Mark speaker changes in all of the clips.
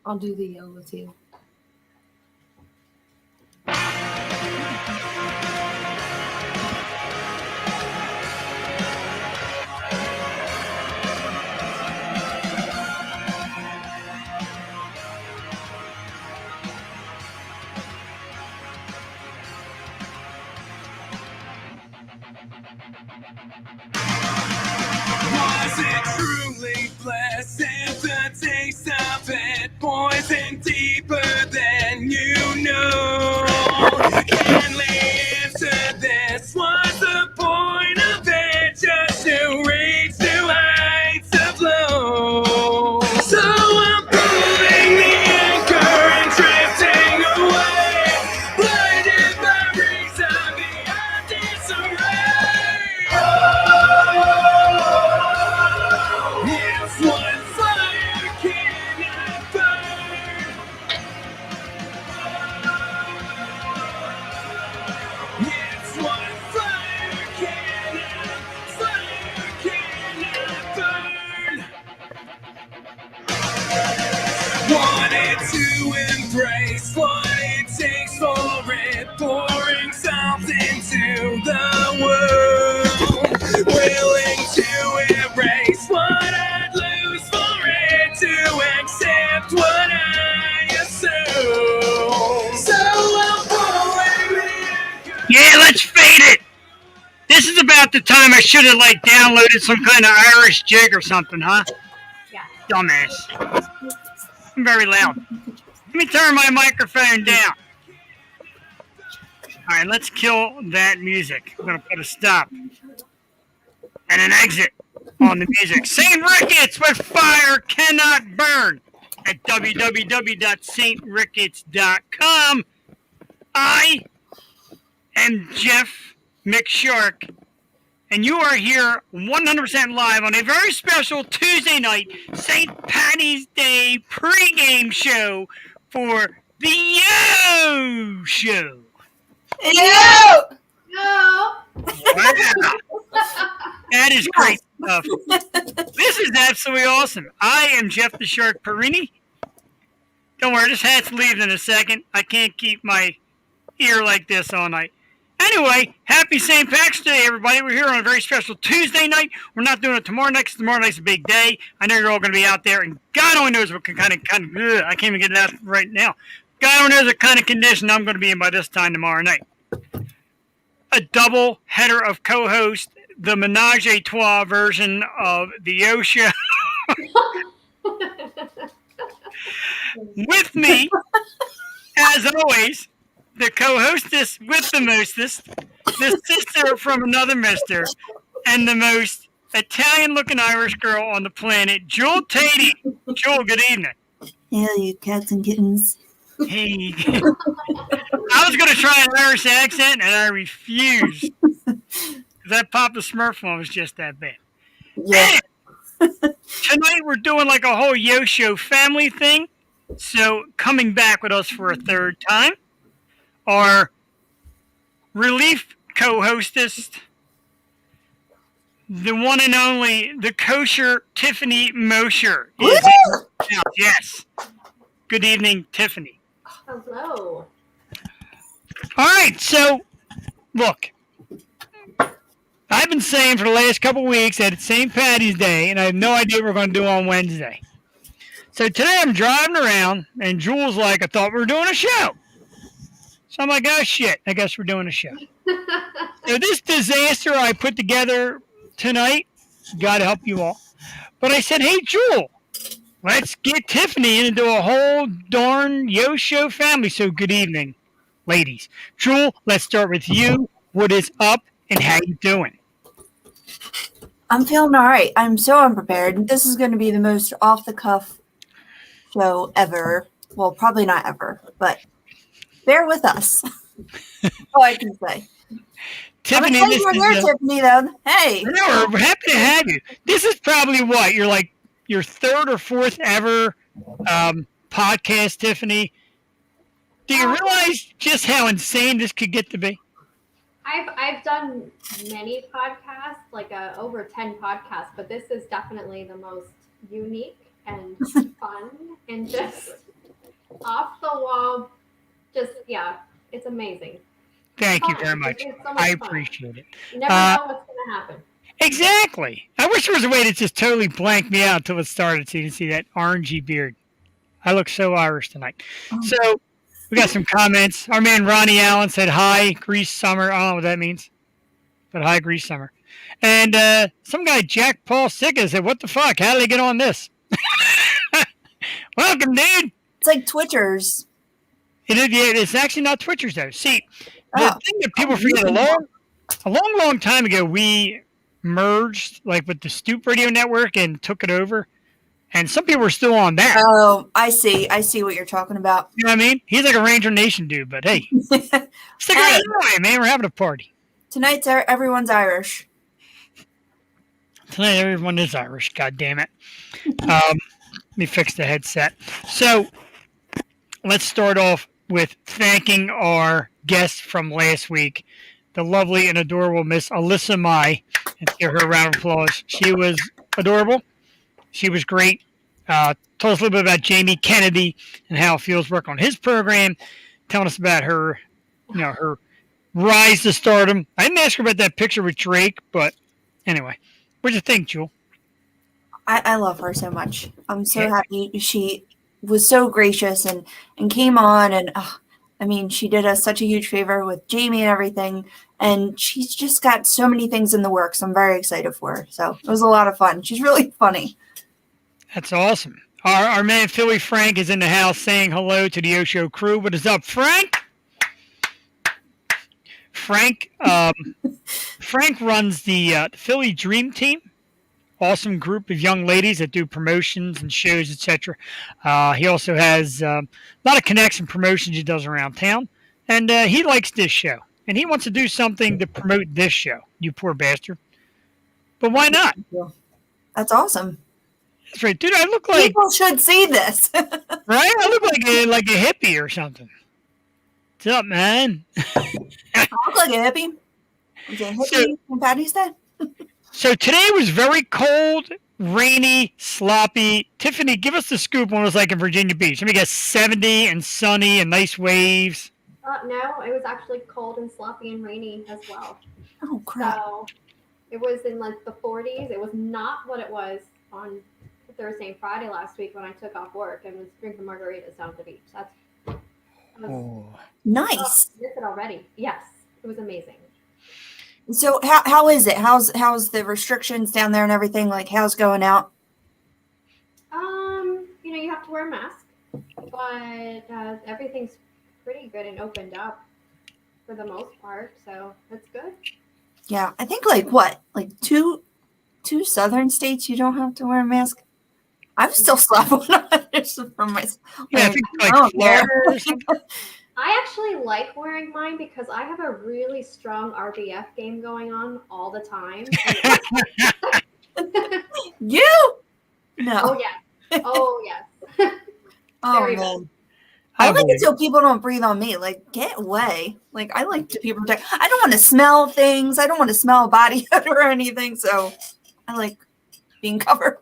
Speaker 1: I'll do the yellow too.
Speaker 2: Was it truly blessed, the taste of it, poison deeper than you know? Can we answer this? What's the point of it? Just to reach new heights of low. So I'm pulling the anchor and drifting away, blinded by reason beyond disarray. It's one fire cannot burn. It's one fire cannot burn. Wanted to embrace what it takes for it, pouring something into the world, willing to erase what I'd lose for it, to accept what I assume. So I'm pulling the anchor.
Speaker 3: Yeah, let's fade it. This is about the time I should have downloaded some kind of Irish jig or something, huh?
Speaker 4: Yeah.
Speaker 3: Dumbass. I'm very loud. Let me turn my microphone down. All right, let's kill that music. I'm going to put a stop and an exit on the music. St. Ricketts with Fire Cannot Burn at www.saintricketts.com. I am Jeff McShark, and you are here 100% live on a very special Tuesday night St. Patty's Day pregame show for the Yo Show.
Speaker 1: Yo!
Speaker 4: No.
Speaker 3: Wow. That is great stuff. This is absolutely awesome. I am Jeff the Shark Perini. Don't worry, this hat's leaving in a second. I can't keep my ear like this all night. Anyway, happy St. Patrick's Day, everybody. We're here on a very special Tuesday night. We're not doing it tomorrow night, because tomorrow night's a big day. I know you're all going to be out there, and God only knows what kind of I can't even get it out right now. God only knows what kind of condition I'm going to be in by this time tomorrow night. A double header of co-host, the Menage a Trois version of the Yo Show. With me, as always, the co-hostess with the mostest, the sister from another mister, and the most Italian-looking Irish girl on the planet, Jewel Tatey. Jewel, good evening.
Speaker 5: Hail, you cats and kittens.
Speaker 3: Hey. I was going to try an Irish accent, and I refused. That Papa Smurf one was just that bad.
Speaker 5: Yeah.
Speaker 3: Tonight we're doing like a whole Yo Show family thing. So coming back with us for a third time, our relief co-hostess, the one and only, the kosher Tiffany Mosher. Yes. Good evening, Tiffany.
Speaker 4: Hello.
Speaker 3: All right, so look, I've been saying for the last couple of weeks that it's St. Patty's Day, and I have no idea what we're going to do on Wednesday. So today I'm driving around, and Jewel's like, I thought we were doing a show. So I'm like, oh, shit, I guess we're doing a show. So this disaster I put together tonight, got to help you all. But I said, hey, Jewel, let's get Tiffany in and do a whole darn Yo Show family. So good evening, ladies. Jewel, let's start with you. What is up, and how you doing?
Speaker 5: I'm feeling all right. I'm so unprepared. This is going to be the most off-the-cuff show ever. Well, probably not ever, but bear with us. All I can say.
Speaker 3: Tiffany,
Speaker 5: I'm excited you're here, Tiffany, though. Hey.
Speaker 3: No, we're happy to have you. This is probably what? You're like your third or fourth ever podcast, Tiffany. Do you realize just how insane this could get to be?
Speaker 4: I've done many podcasts, like over 10 podcasts, but this is definitely the most unique and fun and just off the wall. Just, yeah, it's amazing.
Speaker 3: Thank you
Speaker 4: Fun.
Speaker 3: very much.
Speaker 4: It's so much
Speaker 3: I
Speaker 4: fun.
Speaker 3: appreciate it.
Speaker 4: You never know what's going to happen.
Speaker 3: Exactly. I wish there was a way to just totally blank me out until it started so you can see that orangey beard. I look so Irish tonight. So we got some comments. Our man Ronnie Allen said, hi, Grease Summer. I don't know what that means, but hi, Grease Summer. And some guy, Jack Paul Sicka, said, what the fuck? How did they get on this? Welcome, dude.
Speaker 5: It's like Twitchers.
Speaker 3: It's actually not Twitchers, though. See, the thing that people forget, a long time ago, we merged like with the Stoop Radio Network and took it over. And some people are still on that.
Speaker 5: Oh, I see. I see what you're talking about.
Speaker 3: You know what I mean? He's like a Ranger Nation dude, but hey, stick around, man. We're having a party.
Speaker 5: Tonight's everyone's Irish.
Speaker 3: Tonight, everyone is Irish. God damn it. Let me fix the headset. So let's start off with thanking our guest from last week, the lovely and adorable Miss Alyssa Mai. And give her a round of applause. She was adorable. She was great. Told us a little bit about Jamie Kennedy and how it feels work on his program. Telling us about her, her rise to stardom. I didn't ask her about that picture with Drake, but anyway, what'd you think, Jewel?
Speaker 5: I love her so much. I'm so happy she was so gracious and came on and I mean, she did us such a huge favor with Jamie and everything. And she's just got so many things in the works. I'm very excited for her. So it was a lot of fun. She's really funny.
Speaker 3: That's awesome. Our man Philly Frank is in the house saying hello to the Osho crew. What is up, Frank? Frank runs the Philly Dream Team. Awesome group of young ladies that do promotions and shows, etc. He also has a lot of connects and promotions he does around town. And he likes this show. And he wants to do something to promote this show, you poor bastard. But why not?
Speaker 5: That's awesome.
Speaker 3: That's right. Dude, I look like...
Speaker 5: People should see this.
Speaker 3: Right? I look like a hippie or something. What's up, man?
Speaker 5: I look like a hippie. Is it hippie on Patty's Day?
Speaker 3: So today was very cold, rainy, sloppy. Tiffany, give us the scoop on what it was like in Virginia Beach. Let me guess, 70 and sunny and nice waves.
Speaker 4: No, it was actually cold and sloppy and rainy as well.
Speaker 5: Oh, crap.
Speaker 4: So it was in like the 40s. It was not what it was on Thursday and Friday last week when I took off work and was drinking margaritas down at the beach.
Speaker 5: Nice.
Speaker 4: I missed it already. Yes, it was amazing.
Speaker 5: So how is it? How's the restrictions down there and everything? Like, how's going out?
Speaker 4: You have to wear a mask, but everything's pretty good and opened up for the most part, so that's good.
Speaker 5: Yeah, I think like two southern states you don't have to wear a mask. I'm still slap one on just from myself.
Speaker 3: Yeah, I think like Florida or something.
Speaker 4: I actually like wearing mine because I have a really strong RBF game going on all the time.
Speaker 5: You? No.
Speaker 4: Oh, yes. Oh, yes.
Speaker 5: Oh,
Speaker 4: Very
Speaker 5: man.
Speaker 4: bad.
Speaker 5: I like it so people don't breathe on me. Like, get away. Like, I like to be protected. I don't want to smell things. I don't want to smell body odor or anything. So I like being covered.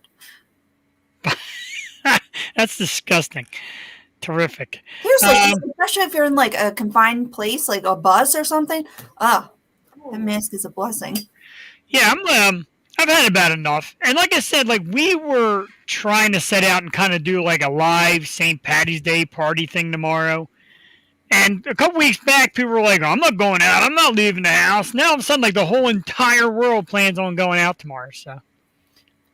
Speaker 3: That's disgusting. Terrific.
Speaker 5: Seriously, especially if you're in like a confined place, like a bus or something. That mask is a blessing.
Speaker 3: Yeah, I've had about enough. And like I said, like we were trying to set out and kind of do like a live St. Patty's Day party thing tomorrow. And a couple weeks back, people were like, I'm not going out. I'm not leaving the house. Now all of a sudden, like the whole entire world plans on going out tomorrow. So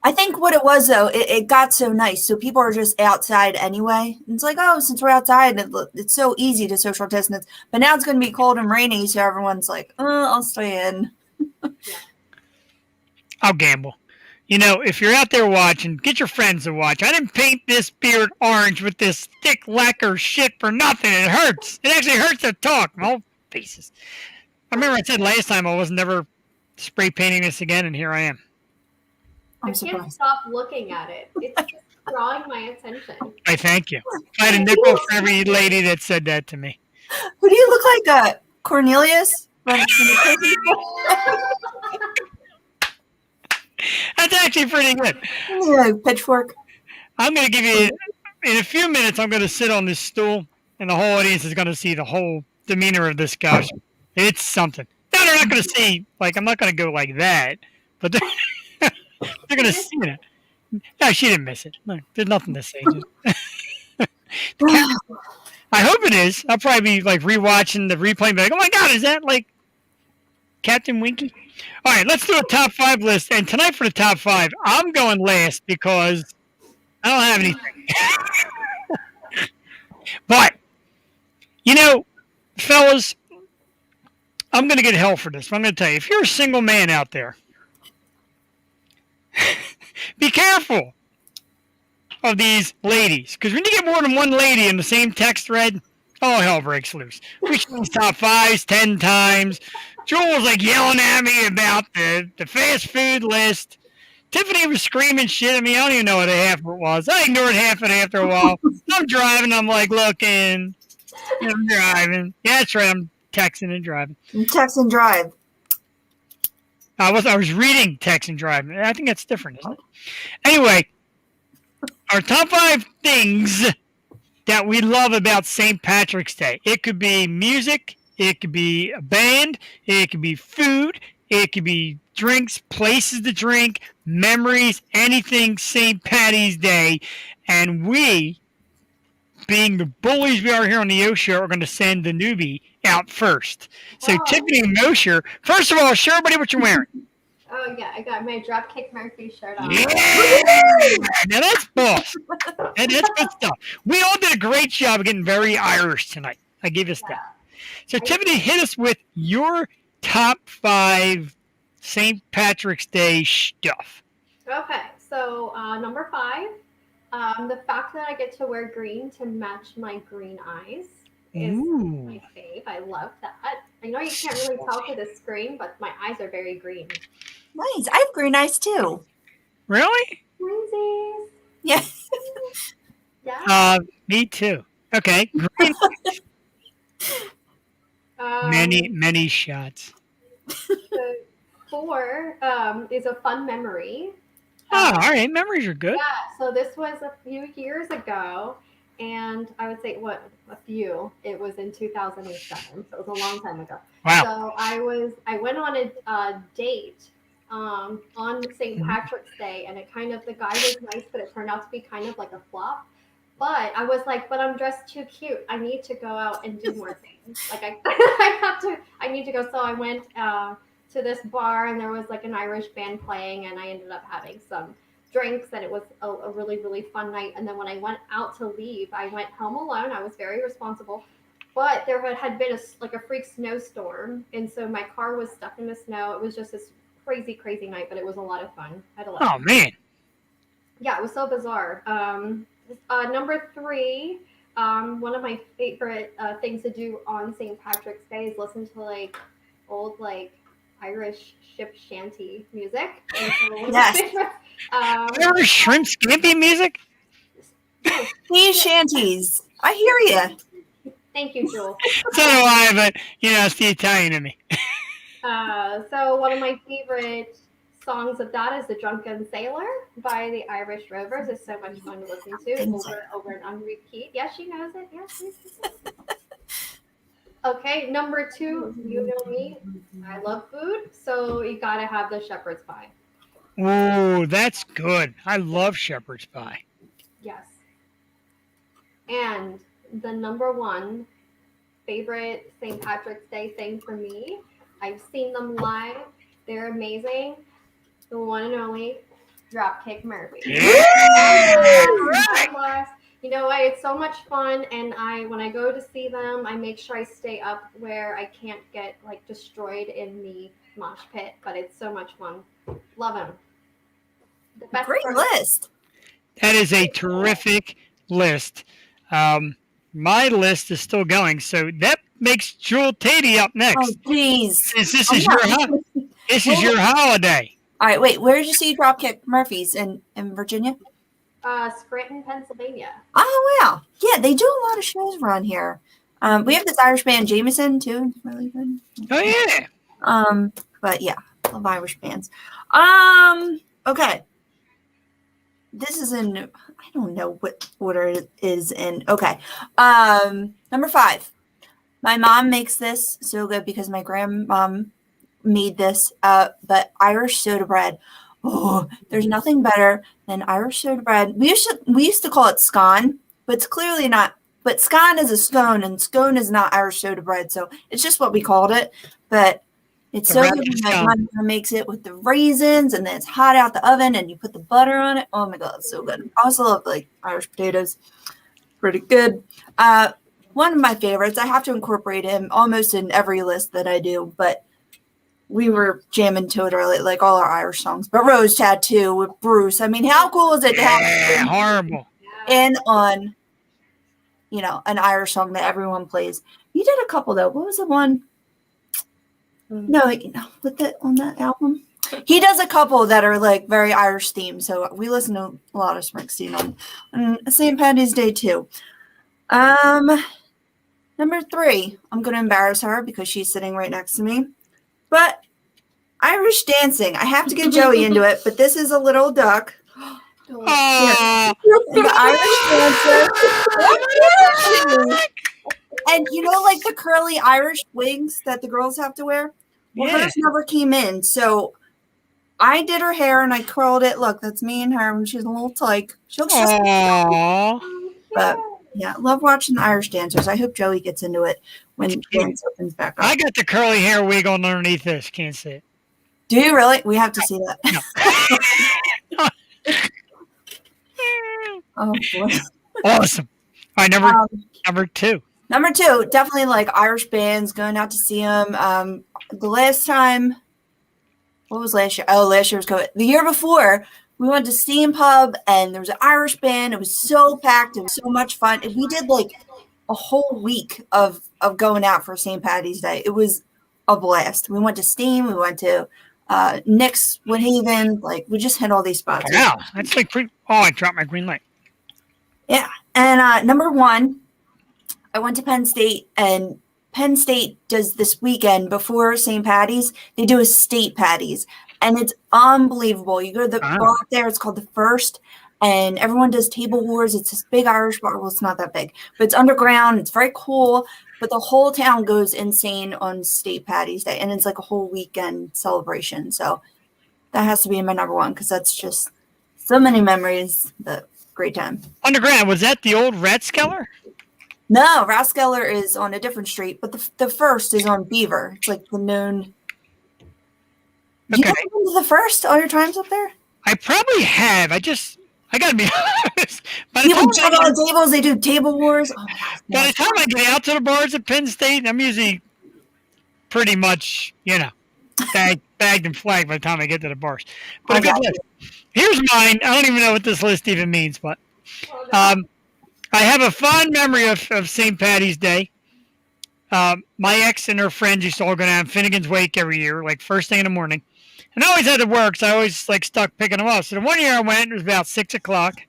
Speaker 5: I think what it was, though, it got so nice. So people are just outside anyway. And it's like, oh, since we're outside, it's so easy to social distance. But now it's going to be cold and rainy, so everyone's like, I'll stay in.
Speaker 3: I'll gamble. You know, if you're out there watching, get your friends to watch. I didn't paint this beard orange with this thick lacquer shit for nothing. It hurts. It actually hurts to talk. Oh, pieces. I remember I said last time I was never spray painting this again, and here I am.
Speaker 5: I'm
Speaker 4: I can't
Speaker 5: surprised.
Speaker 4: stop looking at it. It's just drawing my attention.
Speaker 3: I thank you. I had a nickel for every lady that said that to me.
Speaker 5: Who do you look like? Cornelius?
Speaker 3: That's actually pretty good.
Speaker 5: Like pitchfork.
Speaker 3: I'm going to give you in a few minutes, I'm going to sit on this stool, and the whole audience is going to see the whole demeanor of this gosh. It's something. No, they're not going to see, like, I'm not going to go like that, but they're going to see it. No, she didn't miss it. No, there's nothing to say. I hope it is. I'll probably be, like, rewatching the replay and be like, oh, my God, is that, like, Captain Winky? All right, let's do a top 5 list. And tonight for the top 5, I'm going last because I don't have anything. But, you know, fellas, I'm going to get hell for this. But I'm going to tell you, if you're a single man out there, be careful of these ladies. Because when you get more than one lady in the same text thread, oh, hell breaks loose. We changed top 5s 10 times. Joel was like yelling at me about the fast food list. Tiffany was screaming shit at me. I don't even know what half of it was. I ignored half of it after a while. I'm driving. I'm like looking. I'm driving. Yeah, that's right. I'm texting and driving.
Speaker 5: Text and drive.
Speaker 3: I was reading text and driving. I think that's different, isn't it? Anyway, our top 5 things that we love about St. Patrick's Day. It could be music. It could be a band. It could be food. It could be drinks, places to drink, memories, anything St. Patty's Day. And we, being the bullies we are here on the O Show, are going to send the newbie out first. So,
Speaker 4: Wow.
Speaker 3: Tiffany Mosher, first of all, show everybody what you're wearing.
Speaker 4: Oh yeah, I got my Dropkick Murphy shirt on.
Speaker 3: Yeah! Now that's boss. And that's good stuff. We all did a great job of getting very Irish tonight. I give us that. So, Tiffany, hit us with your top 5 St. Patrick's Day stuff.
Speaker 4: Okay, so number 5, the fact that I get to wear green to match my green eyes is
Speaker 3: Ooh.
Speaker 4: my fave. I love that. I know you can't really tell through the screen, but my eyes are very green.
Speaker 5: Nice. I have green eyes too.
Speaker 3: Really?
Speaker 4: Twinsies.
Speaker 5: Yeah.
Speaker 4: Yeah.
Speaker 3: Me too. Okay. Green. Many shots.
Speaker 4: So 4 is a fun memory.
Speaker 3: Oh, all right. Memories are good.
Speaker 4: Yeah, so this was a few years ago, and I would say, a few. It was in 2007, so it was a long time ago.
Speaker 3: Wow.
Speaker 4: So I went on a date on St. Patrick's Day, and the guy was nice, but it turned out to be kind of like a flop. But I was like, but I'm dressed too cute. I need to go out and do more things. Like I need to go. So I went to this bar, and there was like an Irish band playing, and I ended up having some drinks, and it was a really, really fun night. And then when I went out to leave, I went home alone. I was very responsible, but there had been a freak snowstorm, and so my car was stuck in the snow. It was just this crazy, crazy night, but it was a lot of fun. I had a lot of fun.
Speaker 3: Man.
Speaker 4: Yeah, it was so bizarre. Number 3, one of my favorite things to do on St. Patrick's Day is listen to old Irish ship shanty music. And so
Speaker 5: Yes.
Speaker 3: Irish shrimp scampi music?
Speaker 5: Sea shanties. I hear you.
Speaker 4: Thank you, Jewel.
Speaker 3: So do I, but it's the Italian in me.
Speaker 4: So one of my favorite songs of that is The Drunken Sailor by the Irish Rovers. It's so much fun to listen to over and on repeat. Yeah, she knows it. Yes. Okay, number 2, you know me. I love food, so you gotta have the shepherd's pie.
Speaker 3: Ooh, that's good. I love shepherd's pie.
Speaker 4: Yes. And the number 1 favorite St. Patrick's Day thing for me, I've seen them live. They're amazing. The one and only Dropkick Murphy.
Speaker 3: Yeah!
Speaker 4: You know what? It's so much fun, and when I go to see them, I make sure I stay up where I can't get destroyed in the mosh pit. But it's so much fun. Love them.
Speaker 5: Great list.
Speaker 3: That is a terrific list. My list is still going, so that makes Jewel Tatey up next.
Speaker 5: Oh, please.
Speaker 3: This is your holiday.
Speaker 5: All right, wait. Where did you see Dropkick Murphys in Virginia?
Speaker 4: Scranton, Pennsylvania.
Speaker 5: Oh, wow. Yeah, they do a lot of shows around here. We have this Irish band, Jameson, too. It's really good.
Speaker 3: Oh, yeah.
Speaker 5: But yeah, love Irish bands. Okay. this is in, I don't know what order it is in. Okay. Number 5. My mom makes this so good because my grandmom made this, but Irish soda bread. Oh, there's nothing better than Irish soda bread. We used to call it scone, but it's clearly not. But scone is a scone, and scone is not Irish soda bread, so it's just what we called it. But it's so good when my mom makes it with the raisins, and then it's hot out the oven, and you put the butter on it. Oh my god, it's so good. I also love like Irish potatoes. Pretty good. One of my favorites. I have to incorporate him almost in every list that I do, but we were jamming to it early, like all our Irish songs. But Rose Tattoo with Bruce. I mean, how cool is it to have
Speaker 3: horrible
Speaker 5: in on, an Irish song that everyone plays? You did a couple though. What was the one? No, on that album, he does a couple that are like very Irish themed. So we listen to a lot of Springsteen on St. Patty's Day too. Number 3, I'm going to embarrass her because she's sitting right next to me. But Irish dancing. I have to get Joey into it, but this is a little duck.
Speaker 3: Oh.
Speaker 5: The Irish dancer. And like the curly Irish wigs that the girls have to wear? Well, hers never came in. So I did her hair and I curled it. Look, that's me and her when she's a little tyke. She looks just but yeah, love watching the Irish dancers. I hope Joey gets into it when dance opens back up.
Speaker 3: I got the curly hair wig on underneath this. Can't see it.
Speaker 5: Do you really? We have to see that.
Speaker 3: No.
Speaker 5: Oh boy.
Speaker 3: Awesome. All right, number 2.
Speaker 5: Number 2, definitely like Irish bands, going out to see them. The last time, what was last year? Oh, last year was COVID. The year before, we went to Steam Pub, and there was an Irish band. It was so packed. It was so much fun. And we did like a whole week of going out for St. Patty's Day. It was a blast. We went to Steam. We went to Nick's Woodhaven. Like, we just hit all these spots.
Speaker 3: Wow, that's like I dropped my green light.
Speaker 5: Yeah. And number 1, I went to Penn State, and Penn State does this weekend before St. Patty's. They do a state patties, and it's unbelievable. You go to the bar up there. It's called The First, and everyone does table wars. It's this big Irish bar. Well, it's not that big, but it's underground. It's very cool, but the whole town goes insane on State Patty's Day, and it's like a whole weekend celebration. So that has to be my number 1 because that's just so many memories. But great time.
Speaker 3: Underground, was that the old Rathskeller?
Speaker 5: No, Rathskeller is on a different street, but the First is on Beaver. It's like the known. You
Speaker 3: Okay.
Speaker 5: ever been to the First all your times up there?
Speaker 3: I probably have. I gotta be honest.
Speaker 5: People jump on the tables. They do table wars. Oh my God.
Speaker 3: By the time I get out to the bars at Penn State, I'm usually pretty much, bagged and flagged by the time I get to the bars. But a good list. Here's mine. I don't even know what this list even means, but I have a fond memory of St. Patty's Day. My ex and her friends used to all go down Finnegan's Wake every year, like first thing in the morning. And I always had to work, so I always stuck picking them up. So the one year I went, it was about 6 o'clock.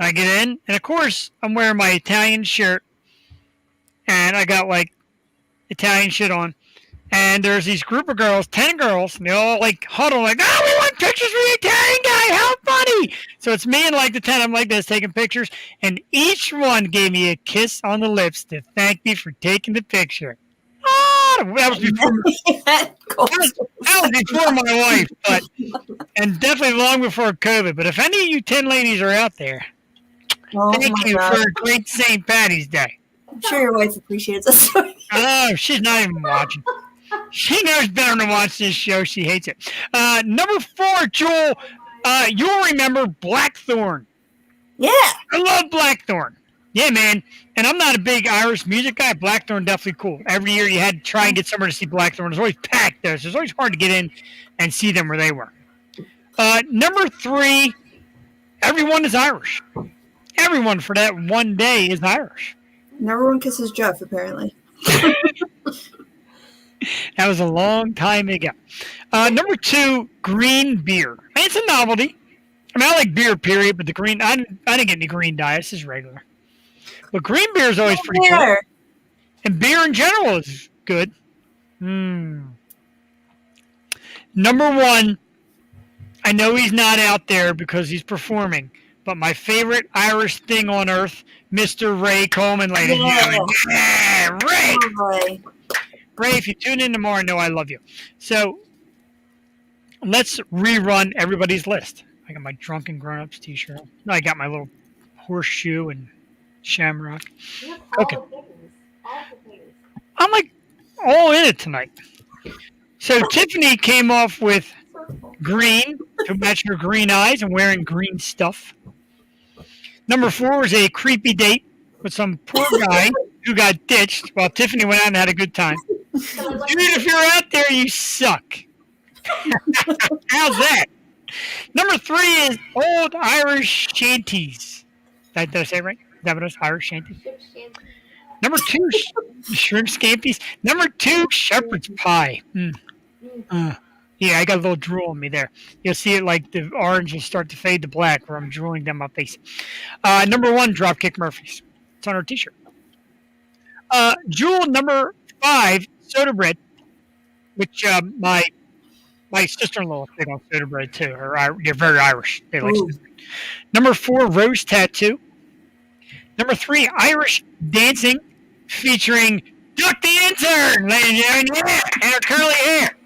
Speaker 3: I get in, and of course, I'm wearing my Italian shirt, and I got like Italian shit on. And there's these group of girls, 10 girls, and they all like huddle like, oh, we want pictures with the Italian guy. How funny. So it's me and like the 10 of them like this taking pictures. And each one gave me a kiss on the lips to thank me for taking the picture. Oh, that was before my wife, and definitely long before COVID. But if any of you 10 ladies are out there, thank you for a great St. Patty's Day.
Speaker 5: I'm sure your wife appreciates us.
Speaker 3: Oh, she's not even watching. She knows better than to watch this show. She hates it. Number 4, Joel, you'll remember Blackthorn.
Speaker 5: Yeah.
Speaker 3: I love Blackthorn. Yeah, man. And I'm not a big Irish music guy. Blackthorn definitely cool. Every year you had to try and get somewhere to see Blackthorn. It was always packed there, so it was always hard to get in and see them where they were. Number 3, everyone is Irish. Everyone for that one day is Irish.
Speaker 5: And everyone kisses Jeff, apparently.
Speaker 3: That was a long time ago. Number 2, green beer. I mean, it's a novelty. I mean, I like beer, period, but the green, I didn't get any green dye. This is regular. But green beer is always pretty cool. And beer in general is good. Number 1, I know he's not out there because he's performing, but my favorite Irish thing on earth, Mr. Ray Coleman, ladies and gentlemen. Yeah, Ray!
Speaker 5: Oh, boy.
Speaker 3: Ray, if you tune in tomorrow, know I love you. So let's rerun everybody's list. I got my Drunken Grown-Ups t-shirt. No, I got my little horseshoe and shamrock.
Speaker 4: You have all
Speaker 3: Okay.
Speaker 4: the things. All the things.
Speaker 3: I'm like all in it tonight. So Tiffany came off with green to match her green eyes and wearing green stuff. Number 4 was a creepy date with some poor guy who got ditched while Tiffany went out and had a good time. Dude, if you're out there, you suck. How's that? Number 3 is old Irish shanties. Did I say it right? Is that what it is? Irish shanties? Number 2, shrimp scampies. Number 2, shepherd's pie. Yeah, I got a little drool on me there. You'll see it like the orange will start to fade to black where I'm drooling down my face. Number 1, Dropkick Murphys. It's on our t-shirt. Jewel number 5, soda bread, which my sister-in-law is big on soda bread too. They're very Irish. They like soda bread. Number 4, rose tattoo. Number 3, Irish dancing featuring Duck the Intern, ladies and gentlemen, yeah, and her curly hair.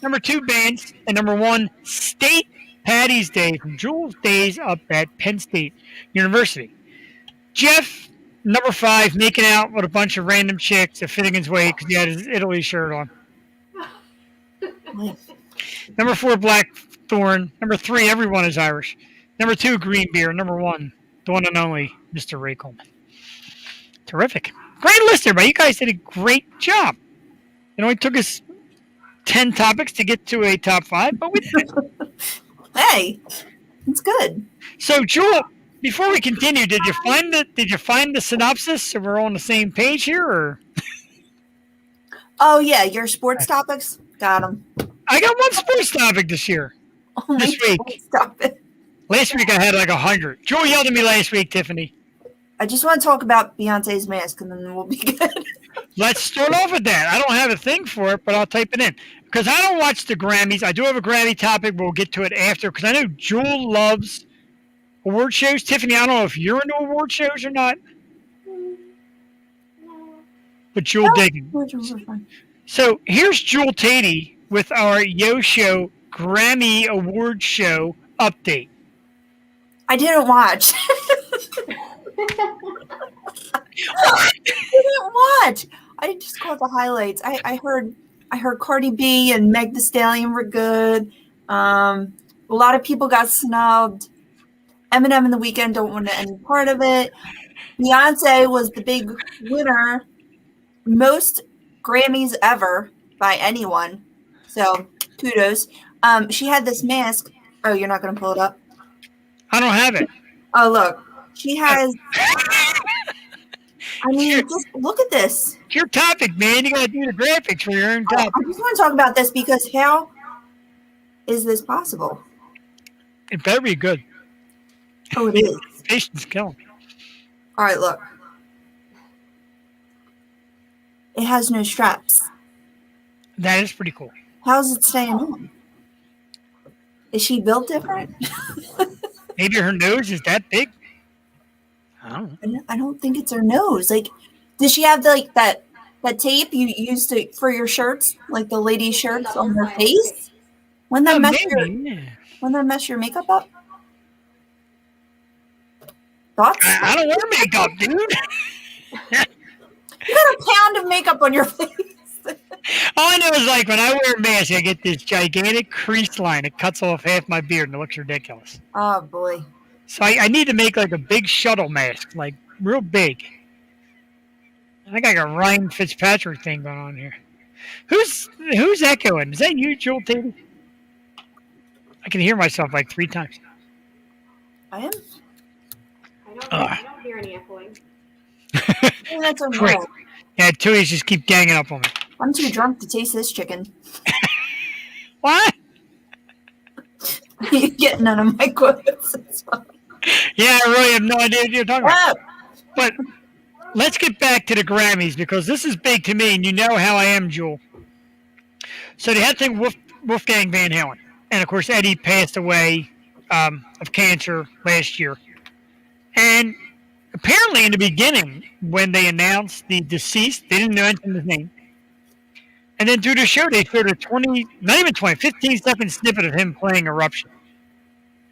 Speaker 3: Number 2, bands, and number 1, State Patty's Day from Jewel's days up at Penn State University. Jeff, number 5, making out with a bunch of random chicks at Finnegan's Wake because he had his Italy shirt on. Number 4, Blackthorn. Number 3, everyone is Irish. Number 2, green beer. Number 1, the one and only Mr. Ray Coleman. Terrific. Great list, everybody. You guys did a great job. It only took us 10 topics to get to a top 5, but we did it.
Speaker 5: Hey, it's good.
Speaker 3: So, Jewel, before we continue, did you find the synopsis so we're on the same page here, or?
Speaker 5: Oh, yeah, your sports topics? Got them.
Speaker 3: I got one sports topic this year.
Speaker 5: Oh,
Speaker 3: This week.
Speaker 5: Stop it.
Speaker 3: Last week I had like 100. Jewel yelled at me last week, Tiffany.
Speaker 5: I just want to talk about Beyonce's mask, and then we'll be good.
Speaker 3: Let's start off with that. I don't have a thing for it, but I'll type it in. Because I don't watch the Grammys. I do have a Grammy topic, but we'll get to it after. Because I know Jewel loves award shows. Tiffany, I don't know if you're into award shows or not. But Jewel digging. So here's Jewel Tatey with our Yo Show Grammy Award Show update.
Speaker 5: I didn't watch. I didn't watch. I just caught the highlights. I heard Cardi B and Meg Thee Stallion were good. A lot of people got snubbed. Eminem and The Weeknd don't want any part of it. Beyonce was the big winner. Most Grammys ever by anyone. So kudos. She had this mask. Oh, you're not going to pull it up?
Speaker 3: I don't have it.
Speaker 5: Oh, look. She has. I mean, just look at this.
Speaker 3: It's your topic, man. You got to do the graphics for your own topic.
Speaker 5: I just want to talk about this because how is this possible?
Speaker 3: It better be good.
Speaker 5: Oh, it is.
Speaker 3: Patience killing me.
Speaker 5: All right, look. It has no straps.
Speaker 3: That is pretty cool.
Speaker 5: How's it staying on? Is she built different?
Speaker 3: Maybe her nose is that big. I don't know.
Speaker 5: I don't think it's her nose. Like, does she have that tape you used for your shirts, like the ladies' shirts on her face? Wouldn't that mess your makeup up? Thoughts?
Speaker 3: I don't wear makeup, dude.
Speaker 5: You got a pound of makeup on your face.
Speaker 3: All I know is like when I wear a mask, I get this gigantic crease line. It cuts off half my beard and it looks ridiculous.
Speaker 5: Oh boy.
Speaker 3: So I need to make like a big shuttle mask, like real big. I think I got a Ryan Fitzpatrick thing going on here. Who's echoing? Is that you, Jewel Tatey? I can hear myself like 3 times.
Speaker 5: I am?
Speaker 4: I don't hear any echoing.
Speaker 5: Oh, that's okay.
Speaker 3: Great. Yeah, Tooties just keep ganging up on me.
Speaker 5: I'm too drunk to taste this chicken.
Speaker 3: What?
Speaker 5: You're getting none of my quotes. It's fine.
Speaker 3: Yeah, I really have no idea what you're talking about.
Speaker 5: Oh.
Speaker 3: But let's get back to the Grammys because this is big to me, and you know how I am, Jewel. So they had to Wolfgang Van Halen. And of course, Eddie passed away of cancer last year. And apparently, in the beginning, when they announced the deceased, they didn't mention his name. And then through the show, they showed a 20, not even 20, 15-second snippet of him playing Eruption.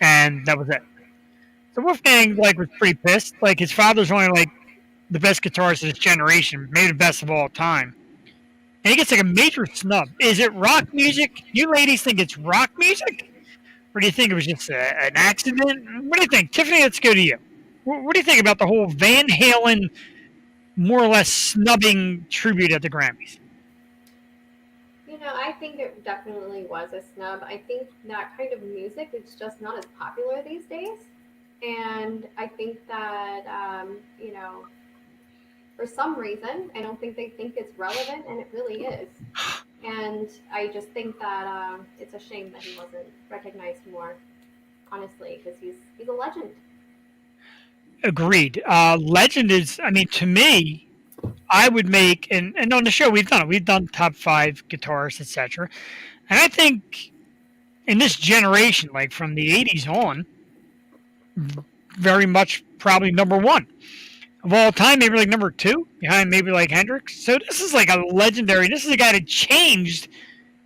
Speaker 3: And that was it. So Wolfgang, like, was pretty pissed. Like, his father's only, like, the best guitarist of his generation, maybe the best of all time. And he gets, like, a major snub. Is it rock music? You ladies think it's rock music? Or do you think it was just an accident? What do you think? Tiffany, let's go to you. What do you think about the whole Van Halen, more or less snubbing tribute at the Grammys?
Speaker 4: I think it definitely was a snub. I think that kind of music is just not as popular these days. And I think that, for some reason, I don't think they think it's relevant, and it really is. And I just think that it's a shame that he wasn't recognized more, honestly, because he's a legend.
Speaker 3: Agreed. Legend is, I mean, to me, I would make, and on the show we've done it. We've done top 5 guitarists, etc. And I think in this generation, like from the 80s on, very much probably number 1 of all time, maybe like number 2 behind maybe like Hendrix. So this is like a legendary. This is a guy that changed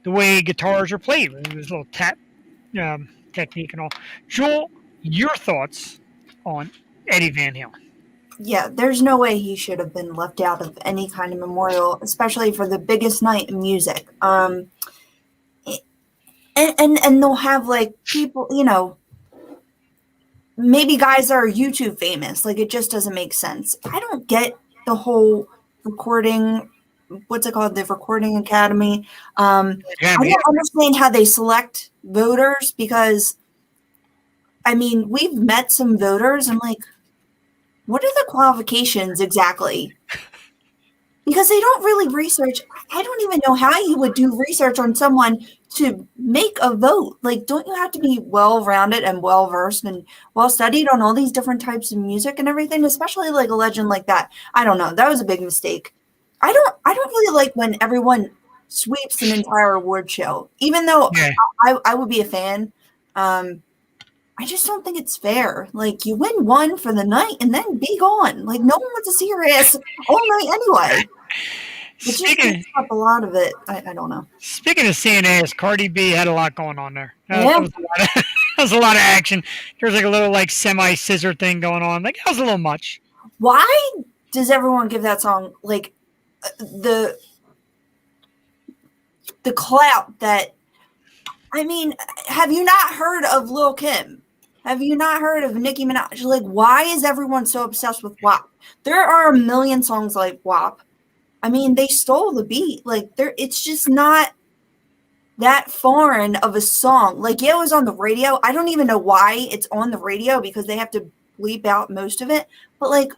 Speaker 3: the way guitars are played with his little tap technique and all. Joel, your thoughts on Eddie Van Halen?
Speaker 5: Yeah, there's no way he should have been left out of any kind of memorial, especially for the biggest night in music. And they'll have like people, maybe guys that are YouTube famous. Like, it just doesn't make sense. I don't get the whole recording. What's it called? The Recording Academy. I don't understand how they select voters, because, I mean, we've met some voters. I'm like, what are the qualifications exactly? Because they don't really research. I don't even know how you would do research on someone to make a vote. Like, don't you have to be well-rounded and well-versed and well-studied on all these different types of music and everything, especially like a legend like that? I don't know. That was a big mistake. I don't really like when everyone sweeps an entire award show, even though I would be a fan. I just don't think it's fair. Like, you win one for the night and then be gone. Like, no one wants to see your ass all night anyway. It just takes up a lot of it. I don't know.
Speaker 3: Speaking of seeing ass, Cardi B had a lot going on there. That was a lot of action. There was like a little like semi-scissor thing going on. Like, that was a little much.
Speaker 5: Why does everyone give that song like the clout that? I mean, have you not heard of Lil' Kim? Have you not heard of Nicki Minaj? Like, why is everyone so obsessed with WAP? There are a million songs like WAP. I mean, they stole the beat. Like, it's just not that foreign of a song. Like, yeah, it was on the radio. I don't even know why it's on the radio, because they have to bleep out most of it. But like,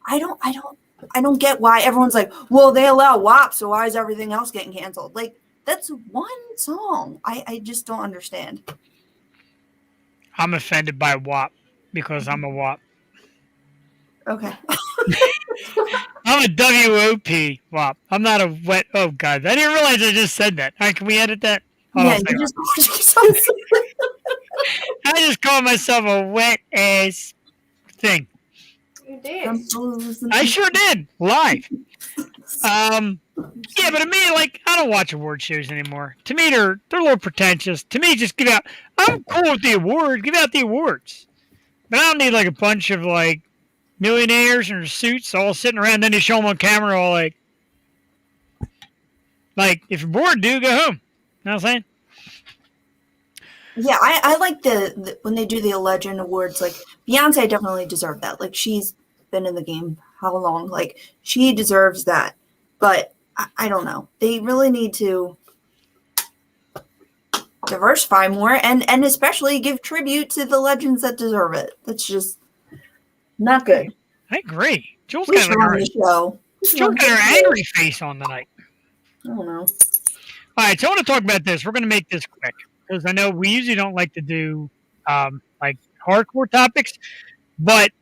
Speaker 5: I don't get why everyone's like, well, they allow WAP, so why is everything else getting canceled? Like, that's one song. I just don't understand.
Speaker 3: I'm offended by WAP because I'm a WAP.
Speaker 5: Okay.
Speaker 3: I'm a WOP WAP. I'm not a wet. Oh, God. I didn't realize I just said that. All right, can we edit that?
Speaker 5: Yeah, you just
Speaker 3: I just called myself a wet ass thing.
Speaker 4: You did.
Speaker 3: I sure did. Live. Yeah, but to me, like, I don't watch award shows anymore. To me, they're a little pretentious. To me, just give out. I'm cool with the award. Give out the awards. But I don't need like a bunch of like millionaires in their suits all sitting around. Then they show them on camera, all like if you're bored, go home. You know what I'm saying?
Speaker 5: Yeah, I like the when they do the Legend Awards. Like, Beyonce definitely deserved that. Like, she's been in the game how long? Like, she deserves that. But I don't know. They really need to diversify more and especially give tribute to the legends that deserve it. That's just not good.
Speaker 3: I agree. Jules
Speaker 5: We
Speaker 3: got
Speaker 5: should run the show.
Speaker 3: Jules got her angry face on tonight.
Speaker 5: I don't know.
Speaker 3: All right, so I want to talk about this. We're going to make this quick because I know we usually don't like to do like hardcore topics, but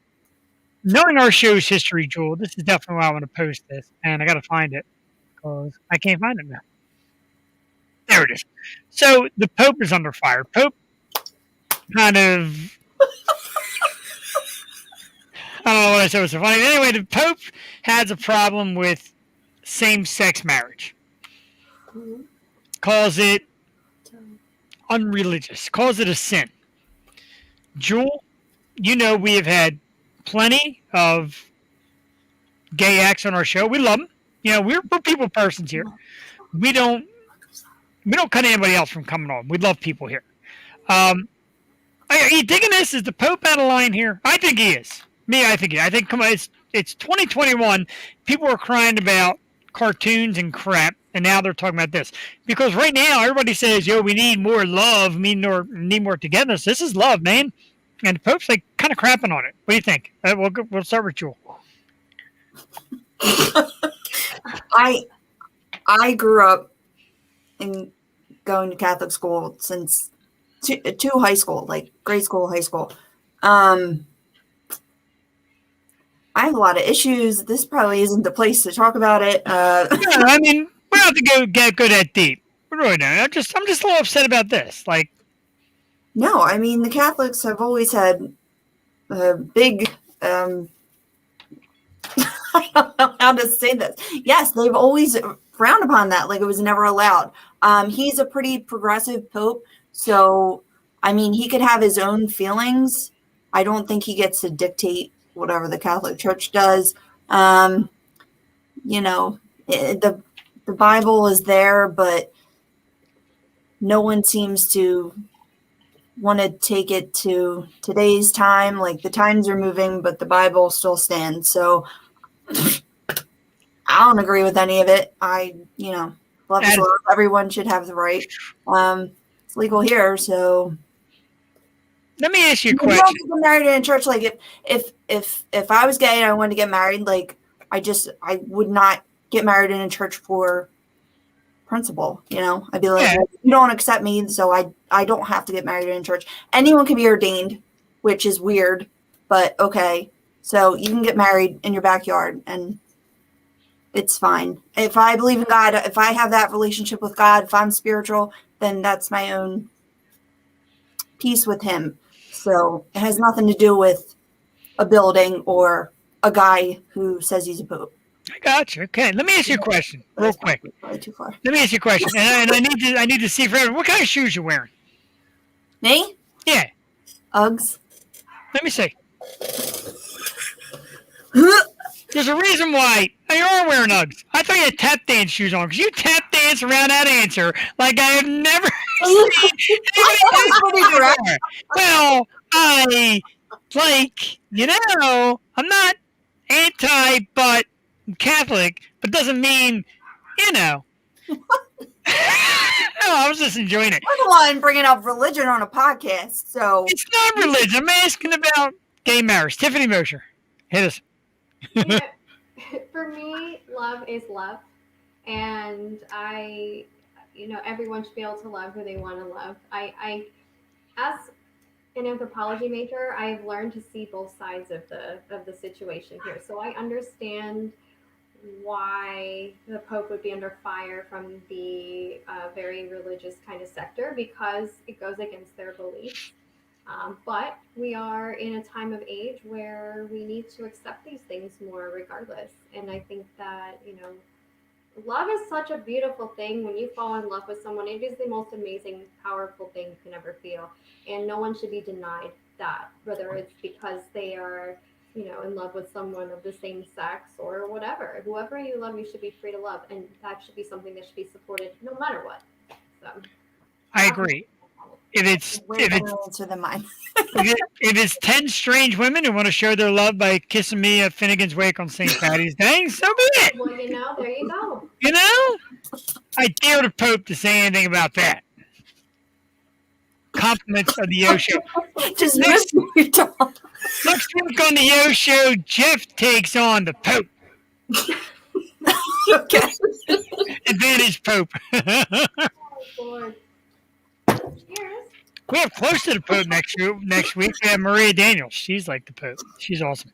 Speaker 3: knowing our show's history, Jewel, this is definitely why I want to post this, and I got to find it because I can't find it now. narrative. So the Pope is under fire. Pope kind of, I don't know what I said was so funny. Anyway, the Pope has a problem with same-sex marriage. Calls it unreligious. Calls it a sin. Jewel, we have had plenty of gay acts on our show. We love them. We're people persons here. We don't cut anybody else from coming on. We love people here. Are you digging this? Is the Pope out of line here? I think he is. I think he is. I think, come on, it's 2021. People are crying about cartoons and crap, and now they're talking about this. Because right now, everybody says, we need more love, we need more togetherness. This is love, man. And the Pope's like kind of crapping on it. What do you think? We'll start with Jewel.
Speaker 5: I grew up in going to Catholic school since to high school, like grade school, high school. I have a lot of issues. This probably isn't the place to talk about it.
Speaker 3: Yeah, I mean, we don't have to go that deep. We really don't. I'm just a little upset about this. Like,
Speaker 5: no, I mean the Catholics have always had a big. I don't know how to say this. Yes, they've always frowned upon that, like it was never allowed. He's a pretty progressive pope, so I mean he could have his own feelings. I don't think he gets to dictate whatever the Catholic Church does. The Bible is there, but no one seems to want to take it to today's time. Like the times are moving, but the Bible still stands. So I don't agree with any of it. Love is love. Everyone should have the right. It's legal here, so.
Speaker 3: Let me ask you a
Speaker 5: You
Speaker 3: question.
Speaker 5: don't get married in a church. Like if I was gay and I wanted to get married, like I would not get married in a church for principle. I'd be like, you don't accept me, so I don't have to get married in a church. Anyone can be ordained, which is weird, but okay. So you can get married in your backyard and it's fine. If I believe in God, if I have that relationship with God, if I'm spiritual, then that's my own peace with him. So it has nothing to do with a building or a guy who says he's a pope.
Speaker 3: I got you. Okay, let me ask you a question real quick.
Speaker 5: Probably too far.
Speaker 3: Let me ask you a question, and I need to see for everyone. What kind of shoes you wearing?
Speaker 5: Me?
Speaker 3: Yeah.
Speaker 5: Uggs.
Speaker 3: Let me see. There's a reason why you are wearing Uggs. I thought you had tap dance shoes on because you tap dance around that answer like I have never seen anybody else before. Well, I'm not anti, but Catholic, but doesn't mean, No, I was just enjoying it.
Speaker 5: I'm the one bringing up religion on a podcast, so.
Speaker 3: It's not religion. I'm asking about gay marriage. Tiffany Mosher, hit us.
Speaker 4: For me, love is love, and everyone should be able to love who they want to love. I as an anthropology major, I've learned to see both sides of the situation here. So I understand why the Pope would be under fire from the very religious kind of sector because it goes against their beliefs. But we are in a time of age where we need to accept these things more regardless. And I think that, love is such a beautiful thing. When you fall in love with someone, it is the most amazing, powerful thing you can ever feel. And no one should be denied that, whether it's because they are, in love with someone of the same sex or whatever. Whoever you love, you should be free to love. And that should be something that should be supported no matter what. So
Speaker 3: I agree. If it's if it's 10 strange women who want to show their love by kissing me at Finnegan's Wake on St. Patty's Day, so be it.
Speaker 4: Well, there you go.
Speaker 3: I dare the Pope to say anything about that. Compliments of the Yo Show.
Speaker 5: Just next
Speaker 3: week on the Yo Show, Jeff takes on the Pope.
Speaker 5: Okay.
Speaker 3: Advantage Pope.
Speaker 4: Oh, Lord. Cheers.
Speaker 3: We have close to the Pope next week. We have Maria Daniels. She's like the Pope. She's awesome.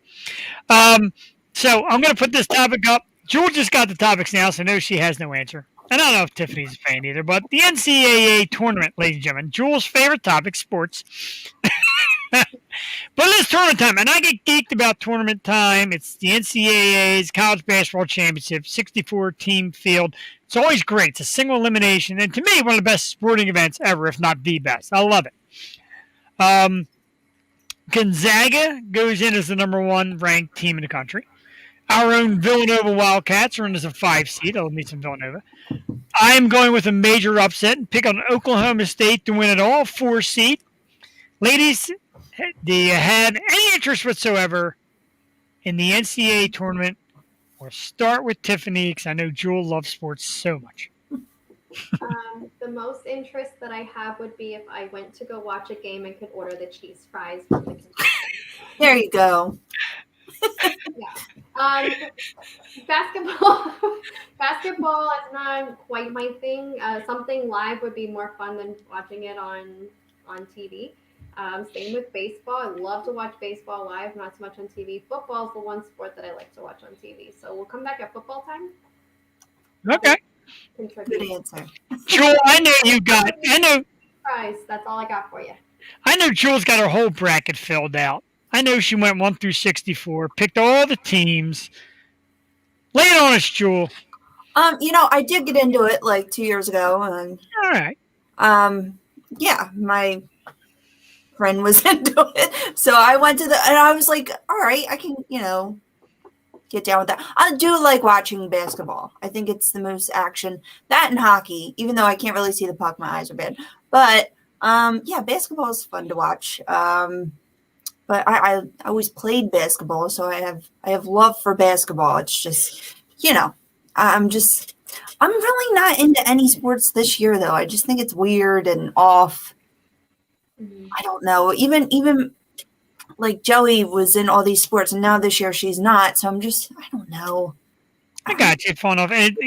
Speaker 3: So I'm going to put this topic up. Jewel just got the topics now, so no, she has no answer. and I don't know if Tiffany's a fan either, but the NCAA tournament, ladies and gentlemen, Jules' favorite topic, sports. But it is tournament time, and I get geeked about tournament time. It's the NCAA's College Basketball Championship, 64-team field. It's always great. It's a single elimination, and to me, one of the best sporting events ever, if not the best. I love it. Gonzaga goes in as the number 1 ranked team in the country. Our own Villanova Wildcats are in as a 5 seed. I'll meet some Villanova. I am going with a major upset and pick on Oklahoma State to win it all, 4 seed. Ladies, do you have any interest whatsoever in the NCAA tournament? We'll start with Tiffany because I know Jewel loves sports so much.
Speaker 4: The most interest that I have would be if I went to go watch a game and could order the cheese fries from the
Speaker 5: There you go.
Speaker 4: Basketball is not quite my thing. Something live would be more fun than watching it on TV. Same with baseball. I love to watch baseball live, not so much on TV. Football is the one sport that I like to watch on TV. So we'll come back at football time.
Speaker 3: Okay.
Speaker 5: Good answer.
Speaker 3: Jewel, I know
Speaker 4: Fries. That's all I got for you.
Speaker 3: I know Jewel's got her whole bracket filled out. I know she went 1 through 64, picked all the teams. Lay it on us, Jewel.
Speaker 5: I did get into it like 2 years ago, and
Speaker 3: All right.
Speaker 5: yeah, my friend was into it, so I went and I was like, all right, I can, get down with that. I do like watching basketball. I think it's the most action. That and hockey, even though I can't really see the puck, my eyes are bad. But yeah, basketball is fun to watch. But I always played basketball, so I have love for basketball. It's just, I'm really not into any sports this year, though. I just think it's weird and off. I don't know. Even like Joey was in all these sports, and now this year she's not. So I don't know.
Speaker 3: I got you, fun off. And,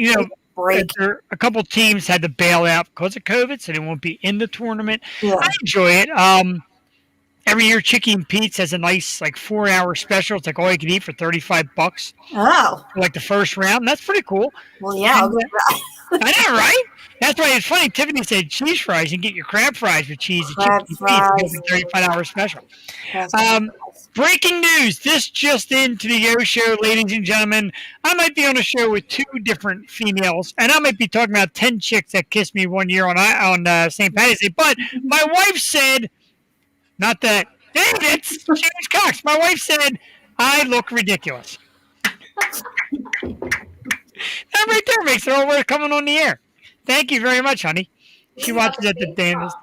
Speaker 5: Break.
Speaker 3: a couple teams had to bail out because of COVID, so they won't be in the tournament.
Speaker 5: Yeah.
Speaker 3: I enjoy it. Every year, Chicky and Pete's has a nice 4-hour special. It's like all you can eat for $35
Speaker 5: Oh,
Speaker 3: for the first round. That's pretty cool.
Speaker 5: well, yeah. I'll get that.
Speaker 3: I know, right? That's why it's funny. Tiffany said cheese fries and get your crab fries with cheese at
Speaker 5: Crab
Speaker 3: Chicky and Pete's.
Speaker 5: fries.
Speaker 3: It's a $35 special. Breaking news. This just into the Yo Show, ladies and gentlemen. I might be on a show with 2 different females, and I might be talking about 10 chicks that kissed me one year on St. Patty's Day. But my wife said, not that, it's James Cox. My wife said, I look ridiculous. That right there makes it all worth coming on the air. Thank you very much, honey. She watches at the damnest.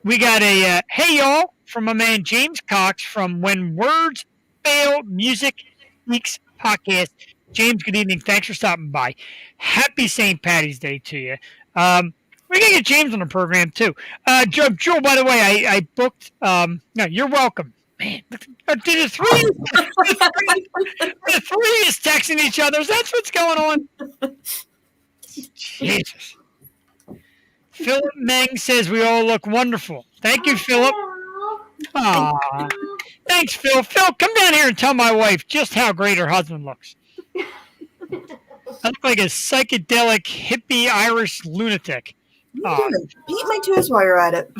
Speaker 3: We got a hey y'all from my man James Cox from When Words Fail Music Speaks podcast. James, good evening. Thanks for stopping by. Happy St. Patty's Day to you. We're gonna get James on the program too. Joel, by the way, I booked. No, you're welcome. Man, the three is texting each other. That's what's going on. Jesus. Philip Meng says we all look wonderful. Thank you, Philip. Aw. Thanks, Phil. Phil, come down here and tell my wife just how great her husband looks. I look like a psychedelic, hippie, Irish lunatic. Aw.
Speaker 5: Beat my toes while you're at it.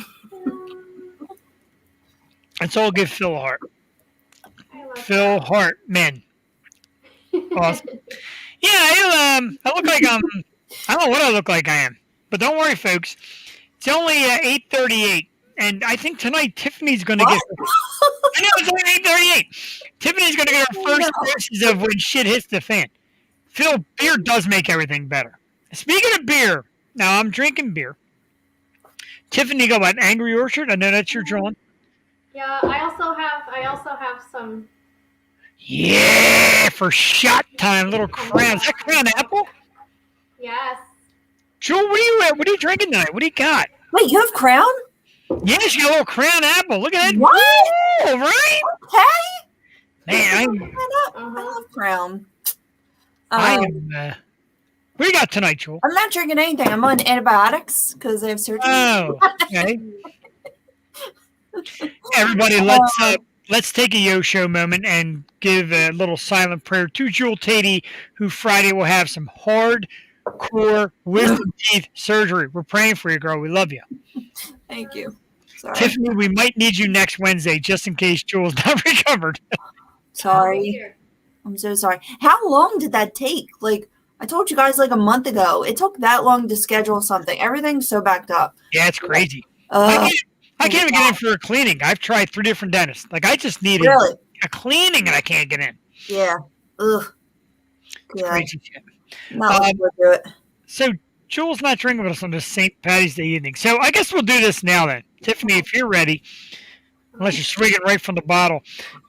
Speaker 3: Let's all give Phil a heart. Phil Hart, men. Awesome. Yeah, I look like I don't know what I look like I am. But don't worry, folks. It's only 8:38. And I think tonight Tiffany's going to get... I know, it's only 8:38. Tiffany's going to get her first doses of when shit hits the fan. Phil, beer does make everything better. Speaking of beer, now I'm drinking beer. Tiffany, go about Angry Orchard. I know that's your drawing.
Speaker 4: Yeah, I also have some.
Speaker 3: Yeah, for shot time, little crown. Is that Crown Apple?
Speaker 4: Yes.
Speaker 3: Jewel, what are you drinking tonight? What do you got?
Speaker 5: Wait, you have Crown?
Speaker 3: Yeah, she got a little Crown Apple. Look at that.
Speaker 5: What?
Speaker 3: All right.
Speaker 5: Okay.
Speaker 3: Man,
Speaker 5: I love Crown.
Speaker 3: I am. What do you got tonight, Jewel?
Speaker 5: I'm not drinking anything. I'm on antibiotics because I have surgery.
Speaker 3: Oh, okay. Everybody, let's take a Yo Show moment and give a little silent prayer to Jewel Tatey, who Friday will have some hard core wisdom teeth surgery. We're praying for you, girl. We love you.
Speaker 5: Thank you. Sorry.
Speaker 3: Tiffany, we might need you next Wednesday just in case Jules not recovered.
Speaker 5: Sorry. I'm so sorry. How long did that take? Like, I told you guys like a month ago. It took that long to schedule something. Everything's so backed up.
Speaker 3: Yeah, it's crazy. I can't even get in for a cleaning. I've tried 3 different dentists. Like, I just needed a cleaning and I can't get in.
Speaker 5: Yeah. Ugh.
Speaker 3: It's crazy shit.
Speaker 5: Not looking forward to it.
Speaker 3: So, Jules not drinking with us on this St. Patty's Day evening. So, I guess we'll do this now then. Tiffany, if you're ready, unless you're swigging right from the bottle.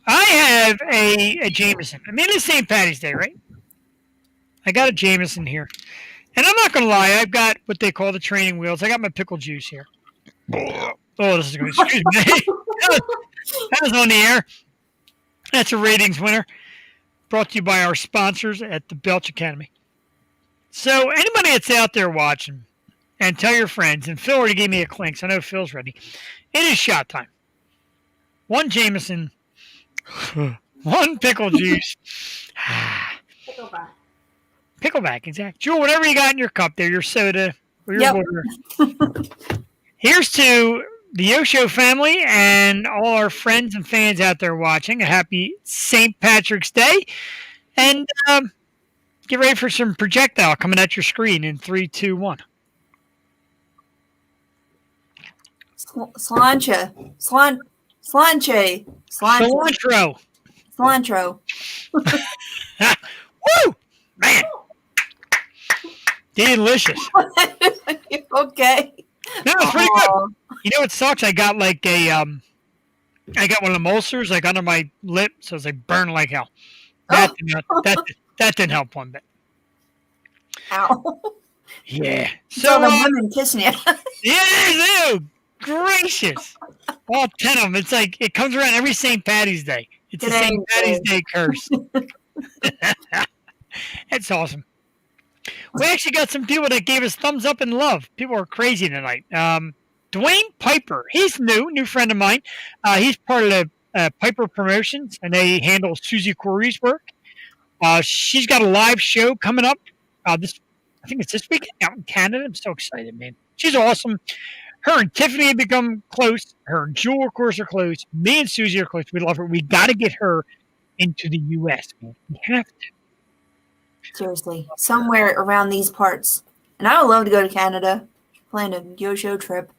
Speaker 3: I have a Jameson. I mean, it's St. Patty's Day, right? I got a Jameson here. And I'm not going to lie, I've got what they call the training wheels. I got my pickle juice here. Oh, this is going to, excuse me. That was on the air. That's a ratings winner. Brought to you by our sponsors at the Belch Academy. So anybody that's out there watching, and tell your friends, and Phil already gave me a clink, so I know Phil's ready. It is shot time. 1 Jameson, 1 pickle juice.
Speaker 4: Pickleback.
Speaker 3: Pickleback, exactly. Jewel, whatever you got in your cup there, your soda or your water. Here's to the Osho family and all our friends and fans out there watching. A happy St. Patrick's Day. And get ready for some projectile coming at your screen in 3, 2, 1.
Speaker 5: Cilantro.
Speaker 3: Woo! Man. Delicious.
Speaker 5: Okay.
Speaker 3: No, it's pretty good. You know what sucks? I got like I got one of the ulcers like under my lip, so it's like burning like hell. That didn't help one bit.
Speaker 5: Ow.
Speaker 3: Yeah.
Speaker 5: So the women kissing you.
Speaker 3: Yeah, gracious. All 10 of them. It's like it comes around every St. Patty's Day. It's a St. Patty's Day curse. That's awesome. We actually got some people that gave us thumbs up and love. People are crazy tonight. Dwayne Piper. He's new friend of mine. He's part of the Piper Promotions, and they handle Susie Corey's work. She's got a live show coming up. I think it's this weekend out in Canada. I'm so excited, man. She's awesome. Her and Tiffany have become close. Her and Jewel, of course, are close. Me and Susie are close. We love her. We got to get her into the U.S., man. We have to.
Speaker 5: Seriously. Somewhere around these parts. And I would love to go to Canada. Plan a Yosho trip.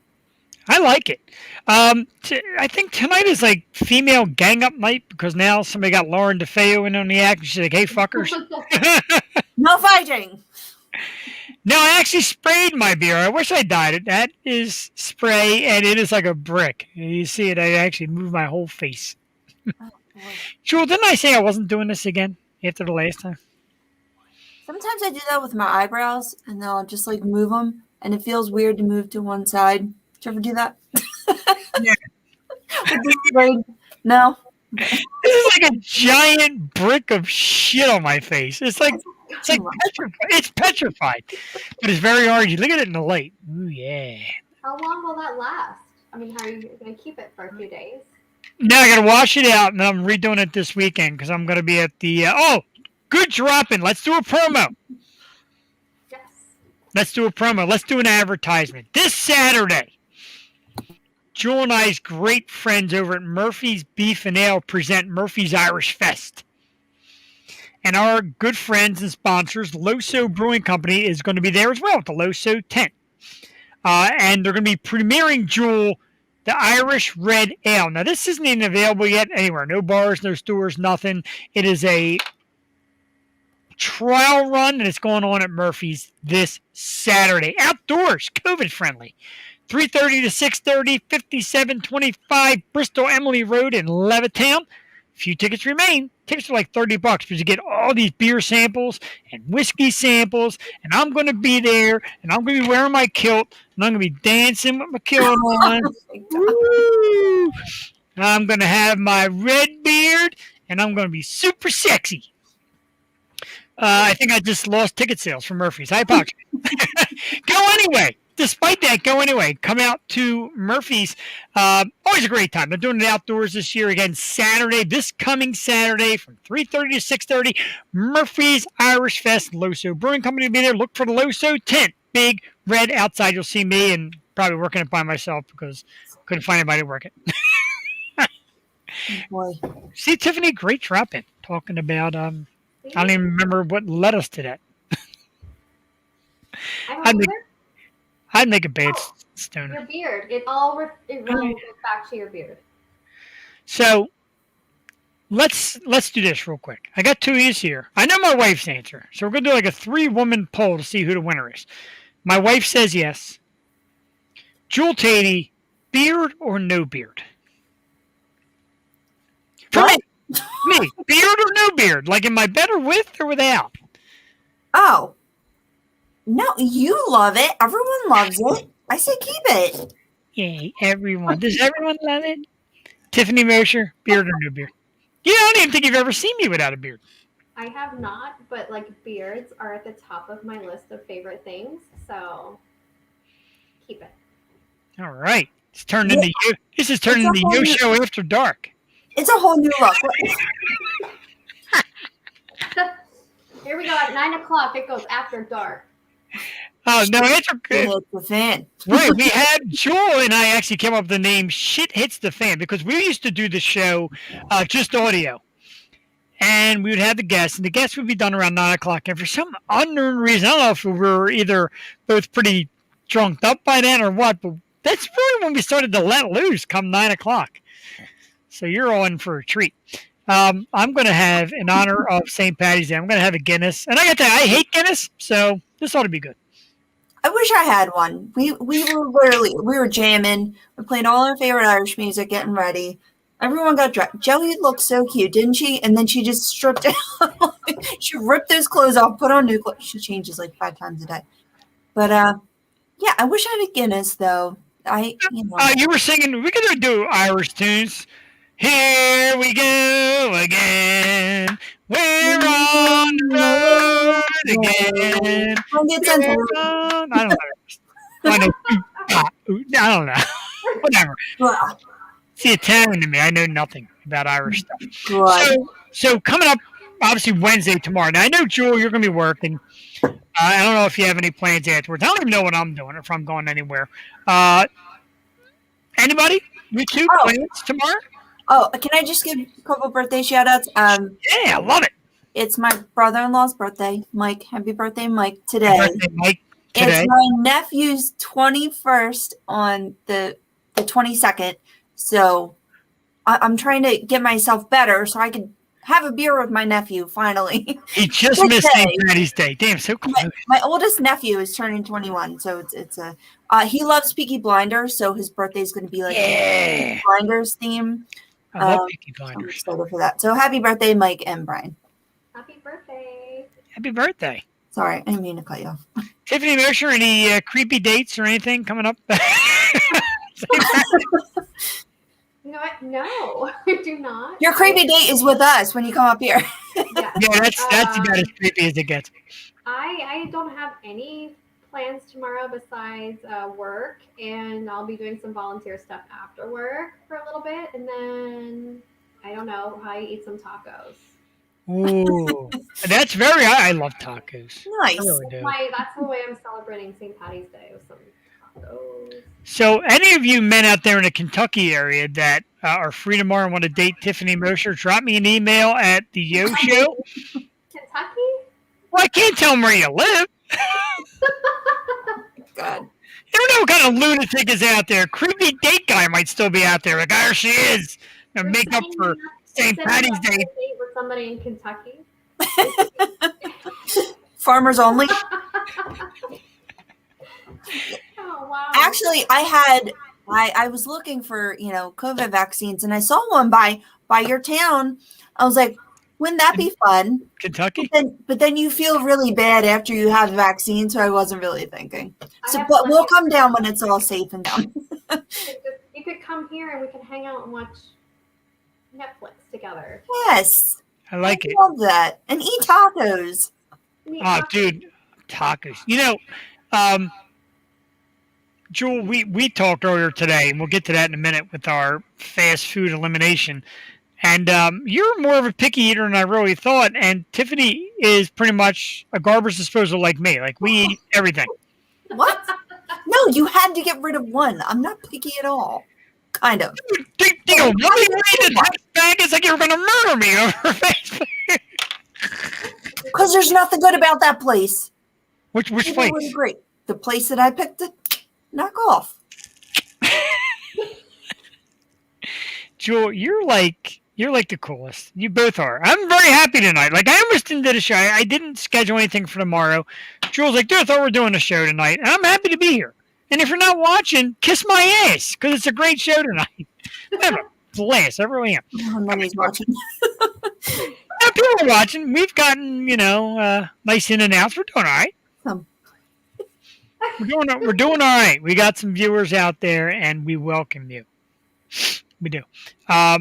Speaker 3: I like it. I think tonight is like female gang up night because now somebody got Lauren DeFeo in on the act. And she's like, hey, fuckers.
Speaker 5: No fighting.
Speaker 3: No, I actually sprayed my beer. I wish I dyed it. That is spray, and it is like a brick. You see it, I actually moved my whole face. Jewel, didn't I say I wasn't doing this again after the last time?
Speaker 5: Sometimes I do that with my eyebrows, and then I'll just like move them, and it feels weird to move to one side. Did you ever do that?
Speaker 3: Yeah.
Speaker 5: No?
Speaker 3: This is like a giant brick of shit on my face. It's like petrified. It's petrified, but it's very orangey. Look at it in the light. Ooh, yeah.
Speaker 4: How long will that last? I mean, how are you going to keep it for a few days?
Speaker 3: Now I got to wash it out, and I'm redoing it this weekend because I'm going to be at the. Good drop-in. Let's do a promo.
Speaker 4: Yes.
Speaker 3: Let's do a promo. Let's do an advertisement. This Saturday, Jewel and I's great friends over at Murphy's Beef and Ale present Murphy's Irish Fest. And our good friends and sponsors, Loso Brewing Company, is going to be there as well at the Loso tent. And they're going to be premiering Jewel, the Irish Red Ale. Now, this isn't even available yet anywhere. No bars, no stores, nothing. It is a trial run, and it's going on at Murphy's this Saturday. Outdoors, COVID-friendly. 3:30 to 6:30, 5725 Bristol Emily Road in Levittown. Few tickets remain. Tickets are like $30 because you get all these beer samples and whiskey samples, and I'm going to be there, and I'm going to be wearing my kilt, and I'm going to be dancing with my kilt on. Woo! I'm going to have my red beard, and I'm going to be super sexy. I think I just lost ticket sales for Murphy's. I apologize. Go anyway. despite that, go anyway. Come out to Murphy's. Always a great time. They're doing it outdoors this year again. Saturday, this coming Saturday, from 3:30 to 6:30. Murphy's Irish Fest. Loso Brewing Company will be there. Look for the Loso tent, big red outside. You'll see me and probably working it by myself because couldn't find anybody to work it.
Speaker 5: Boy.
Speaker 3: See, Tiffany, great drop in talking about. I don't even remember what led us to that. I'd make a bad stoner.
Speaker 4: Your beard. It all it really goes back to your beard.
Speaker 3: So let's do this real quick. I got 2 E's here. I know my wife's answer, so we're gonna do like a 3-woman poll to see who the winner is. My wife says yes. Jewel Tatey, beard or no beard? For me, beard or no beard? Like, am I better with or without?
Speaker 5: Oh. No, you love it. Everyone loves it. I say keep it.
Speaker 3: Yay, everyone. Does everyone love it? Tiffany Mosher, beard or no beard? Yeah, I don't even think you've ever seen me without a beard.
Speaker 4: I have not, but like beards are at the top of my list of favorite things, so keep it.
Speaker 3: All right. It's turned into you. This is turning into your show after dark.
Speaker 5: It's a whole new look.
Speaker 4: Here we go. At 9 o'clock, it goes after dark.
Speaker 3: Oh, no, it's okay.
Speaker 5: Hits the fan.
Speaker 3: Right. We had Joel and I actually came up with the name Shit Hits the Fan because we used to do the show just audio. And we would have the guests, and the guests would be done around 9 o'clock. And for some unknown reason, I don't know if we were either both pretty drunked up by then or what, but that's really when we started to let loose come 9 o'clock. So you're all in for a treat. I'm going to have, in honor of St. Patty's Day, I'm going to have a Guinness. And I got to I hate Guinness, so this ought to be good.
Speaker 5: I wish I had one. We were jamming. We're playing all our favorite Irish music, getting ready. Everyone got dressed. Joey looked so cute, didn't she? And then she just stripped down. She ripped those clothes off, put on new clothes. She changes like 5 times a day. But yeah, I wish I had a Guinness though.
Speaker 3: You were singing. We could do Irish tunes. Here we go again. We're on the road again. I don't know. Whatever. It's the Italian to me. I know nothing about Irish stuff. So coming up, obviously Wednesday tomorrow. Now I know, Jewel, you're going to be working. I don't know if you have any plans afterwards. I don't even know what I'm doing, if I'm going anywhere. Anybody? You two plans tomorrow?
Speaker 5: Oh, can I just give a couple birthday shout outs?
Speaker 3: Yeah, I love it.
Speaker 5: It's my brother-in-law's birthday. Mike, happy birthday, Mike, today.
Speaker 3: Happy birthday, Mike, today.
Speaker 5: It's my nephew's 21st on the 22nd. So I'm trying to get myself better so I can have a beer with my nephew, finally.
Speaker 3: He just missed St. Patty's Day. Damn, so close.
Speaker 5: My oldest nephew is turning 21, so it's a he loves Peaky Blinders, so his birthday is going to be like a Blinders theme.
Speaker 3: I love Peaky Blinders.
Speaker 5: I'm excited for that. So happy birthday, Mike and Brian.
Speaker 4: Happy birthday.
Speaker 3: Happy birthday.
Speaker 5: Sorry, I didn't mean to cut you off.
Speaker 3: Tiffany Mosher, any creepy dates or anything coming up?
Speaker 4: You know what? No, I do not.
Speaker 5: Your creepy date is with us when you come up here.
Speaker 4: Yeah,
Speaker 3: that's about as creepy as it gets.
Speaker 4: I don't have any plans tomorrow besides work, and I'll be doing some volunteer stuff after work for a little bit, and then I don't know, probably eat some tacos.
Speaker 3: Ooh, that's I love tacos.
Speaker 5: Nice.
Speaker 3: I really do.
Speaker 4: That's the way I'm celebrating St. Patty's Day with some tacos.
Speaker 3: So, any of you men out there in the Kentucky area that are free tomorrow and want to date Tiffany Mosher, drop me an email at the Yo Show.
Speaker 4: Kentucky?
Speaker 3: Well, I can't tell them where you live.
Speaker 5: God.
Speaker 3: You don't know what kind of lunatic is out there. Creepy date guy might still be out there. Like, there she is. And make up for St. Patty's Day.
Speaker 4: With somebody in Kentucky.
Speaker 5: Farmers only.
Speaker 4: Oh, wow.
Speaker 5: Actually, I was looking for, COVID vaccines, and I saw one by your town. I was like, wouldn't that be fun?
Speaker 3: Kentucky?
Speaker 5: But then you feel really bad after you have the vaccine, so I wasn't really thinking. But we'll come down when it's all safe and done.
Speaker 4: You could come here and we could hang out and watch Netflix together.
Speaker 5: Yes.
Speaker 3: I like it.
Speaker 5: Love that. And eat tacos.
Speaker 3: Oh, dude, tacos. Jewel, we talked earlier today, and we'll get to that in a minute with our fast food elimination. And you're more of a picky eater than I really thought. And Tiffany is pretty much a garbage disposal like me. Like, we eat everything.
Speaker 5: What? No, you had to get rid of one. I'm not picky at all. Kind of.
Speaker 3: Think of one bag. It's like you're going to murder me over Facebook.
Speaker 5: Because there's nothing good about that place.
Speaker 3: Which
Speaker 5: People
Speaker 3: place?
Speaker 5: would agree. The place that I picked it, knock off.
Speaker 3: Jewel, you're like the coolest. You both are. I'm very happy tonight. Like, I almost didn't do a show. I didn't schedule anything for tomorrow. Jewel's like, dude, I thought we were doing a show tonight. And I'm happy to be here. And if you're not watching, kiss my ass, because it's a great show tonight. I have a blast. I really am.
Speaker 5: Nobody's watching.
Speaker 3: Yeah, people are watching. We've gotten, nice in and outs. We're doing all right. We're doing all right. We got some viewers out there, and we welcome you. We do. Did I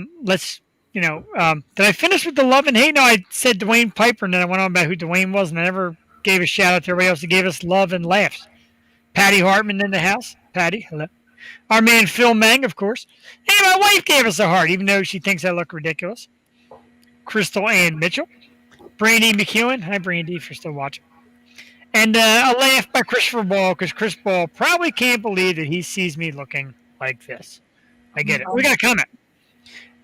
Speaker 3: finish with the love and hate? No, I said Dwayne Piper, and then I went on about who Dwayne was, and I never gave a shout out to everybody else who gave us love and laughs. Patty Hartman in the house. Patty, hello. Our man Phil Mang, of course. And my wife gave us a heart, even though she thinks I look ridiculous. Crystal Ann Mitchell. Brandy McEwen. Hi, Brandy, if you're still watching. And a laugh by Christopher Ball, because Chris Ball probably can't believe that he sees me looking like this. I get it. We got a comment.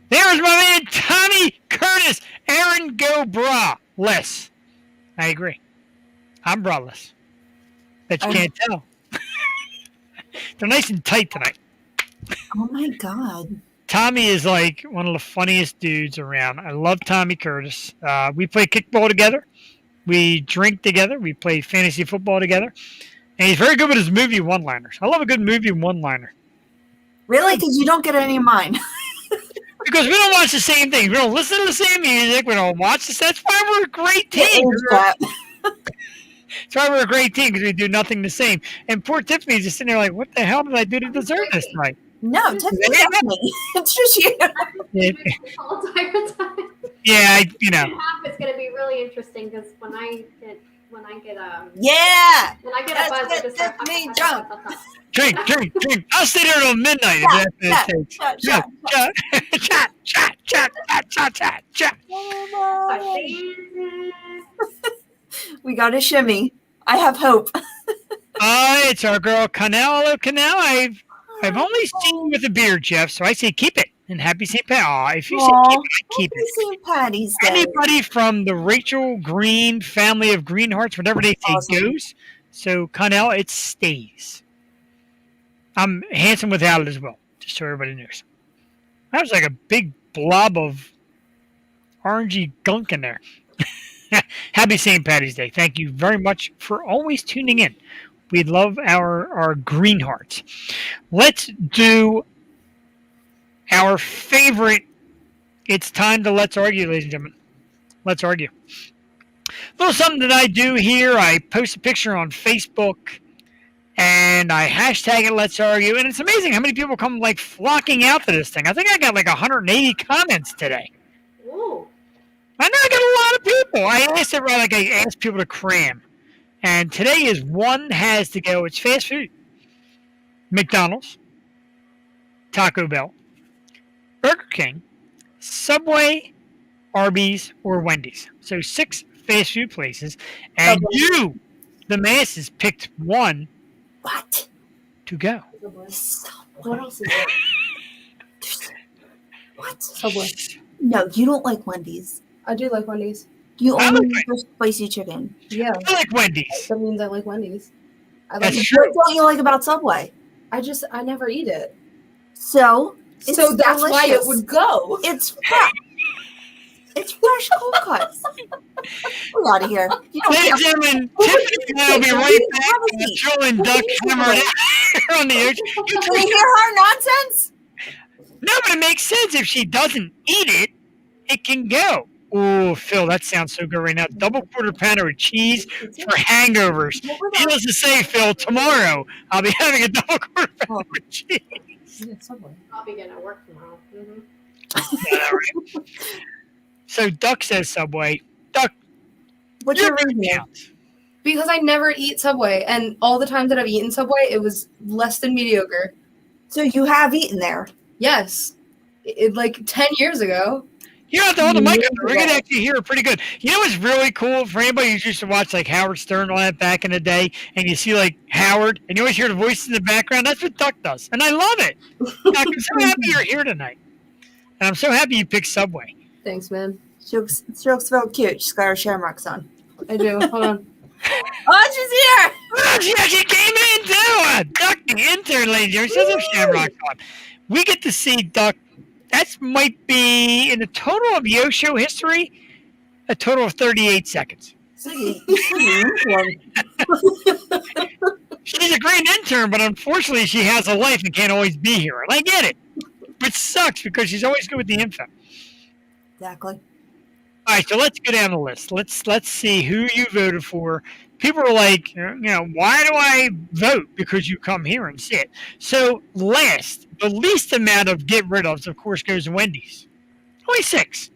Speaker 3: There's my man, Tommy Curtis. Aaron, go bra less. I agree. I'm braless. Bet you can't tell. They're nice and tight tonight.
Speaker 5: Oh, my God.
Speaker 3: Tommy is like one of the funniest dudes around. I love Tommy Curtis. We play kickball together. We drink together. We play fantasy football together. And he's very good with his movie one-liners. I love a good movie one-liner.
Speaker 5: Really? Because you don't get any of mine.
Speaker 3: Because we don't watch the same things. We don't listen to the same music. We don't watch the same. That's why we're a great team. That's why we're a great team, because we do nothing the same. And poor Tiffany's just sitting there like, what the hell did I do to deserve this tonight?
Speaker 5: No, Tiffany, it's just you.
Speaker 3: Yeah,
Speaker 4: It's going to be really interesting because when I get
Speaker 5: Yeah.
Speaker 4: when I get a buzz, I just start
Speaker 5: Tiffany drunk.
Speaker 3: Drink. I'll stay there till midnight if that takes. Chat.
Speaker 5: We got a shimmy. I have hope.
Speaker 3: It's our girl Canal. Hello, Canal. I've only seen you with a beard, Jeff, so I say keep it. And happy St. Pat. If you say keep it,
Speaker 5: St. Patty's Day.
Speaker 3: Anybody from the Rachel Green family of Greenhearts, whatever they say goes. So, Connell, it stays. I'm handsome without it as well, just so everybody knows. That was like a big blob of orangey gunk in there. Happy St. Patty's Day. Thank you very much for always tuning in. We love our Greenhearts. Let's do our favorite. It's time to Let's Argue, ladies and gentlemen. Let's argue. A little something that I do here. I post a picture on Facebook, and I hashtag it Let's Argue. And it's amazing how many people come like flocking out to this thing. I think I got like 180 comments today.
Speaker 4: Ooh.
Speaker 3: I know I got a lot of people. I asked people to cram. And today is one has to go. It's fast food. McDonald's, Taco Bell, Burger King, Subway, Arby's, or Wendy's. So 6 fast food places. And you, the masses, picked one to go.
Speaker 1: What else is there?
Speaker 5: What?
Speaker 1: Subway.
Speaker 5: No, you don't like Wendy's.
Speaker 1: I do like Wendy's.
Speaker 5: You
Speaker 3: I
Speaker 5: only
Speaker 3: like
Speaker 5: like spicy chicken.
Speaker 1: Yeah.
Speaker 3: I like Wendy's.
Speaker 1: That means I like Wendy's.
Speaker 3: That's
Speaker 5: What
Speaker 3: true.
Speaker 5: don't you like about Subway?
Speaker 1: I never eat it.
Speaker 5: So it's
Speaker 1: So that's why it
Speaker 5: delicious.
Speaker 1: would go.
Speaker 5: It's fresh. It's fresh cold cuts. We're out of here. You don't
Speaker 3: Ladies and
Speaker 5: care.
Speaker 3: gentlemen, Tiffany and I will be right back on the Joe and Duck hammer here on the ocean.
Speaker 5: Can you hear her nonsense?
Speaker 3: No, but it makes sense. If she doesn't eat it, it can go. Oh, Phil, that sounds so good right now. Double quarter pounder with cheese for hangovers. Needless to say, Phil, tomorrow I'll be having a double quarter pounder with cheese.
Speaker 1: Yeah, Subway.
Speaker 4: I'll be getting to work tomorrow. Mm-hmm.
Speaker 3: Yeah, right. So Duck says Subway. Duck,
Speaker 5: What's
Speaker 3: your
Speaker 5: your
Speaker 3: vote
Speaker 5: review?
Speaker 3: counts.
Speaker 1: Because I never eat Subway, and all the times that I've eaten Subway, it was less than mediocre.
Speaker 5: So you have eaten there.
Speaker 1: Yes. Like 10 years ago.
Speaker 3: You don't have to hold the mic up. We're going to actually hear it pretty good. You know what's really cool for anybody who used to watch like Howard Stern and all that back in the day, and you see like Howard, and you always hear the voices in the background? That's what Duck does. And I love it. Duck, I'm so happy you're here tonight. And I'm so happy you picked Subway.
Speaker 1: Thanks, man.
Speaker 5: She looks real cute. She's got her shamrocks on.
Speaker 1: I do. Hold on.
Speaker 5: Oh, she's here!
Speaker 3: Oh, she actually came in too. Duck, the intern lady. She has her shamrocks on. We get to see Duck. That might be, in the total of Yo-Show history, a total of 38 seconds. She's a great intern, but unfortunately she has a life and can't always be here. And I get it. It sucks because she's always good with the info.
Speaker 5: Exactly.
Speaker 3: All right, so let's go down the list. Let's see who you voted for. People are like, why do I vote? Because you come here and sit. So last, the least amount of get rid ofs, of course, goes to Wendy's. Only 6.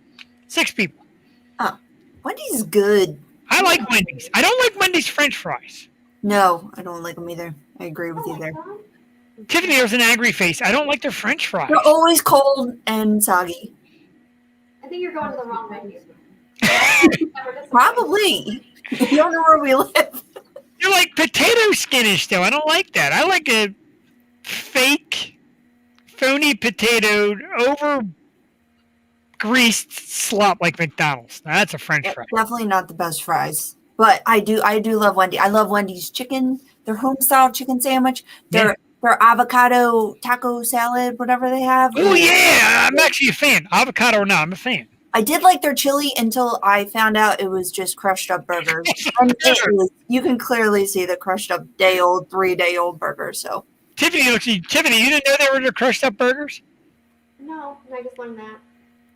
Speaker 3: 6 people.
Speaker 5: Oh, Wendy's is good.
Speaker 3: I like Wendy's. I don't like Wendy's French fries.
Speaker 5: No, I don't like them either. I agree with you there.
Speaker 3: Tiffany, there's an angry face. I don't like their French fries.
Speaker 5: They're always cold and soggy.
Speaker 4: I think you're going to the wrong menu.
Speaker 5: Probably. You don't know where we live.
Speaker 3: They're like potato skinish, though. I don't like that. I like a fake, phony potato, over-greased slop like McDonald's. Now, that's a French fry.
Speaker 5: Definitely not the best fries. But I do love Wendy's. I love Wendy's chicken, their home-style chicken sandwich, their avocado taco salad, whatever they have.
Speaker 3: Oh, yeah. I'm actually a fan. Avocado or not, I'm a fan.
Speaker 5: I did like their chili until I found out it was just crushed up burgers. And you can clearly see the crushed up 3-day-old burgers. So
Speaker 3: Tiffany, you didn't know they were crushed up burgers?
Speaker 4: No, I just learned that.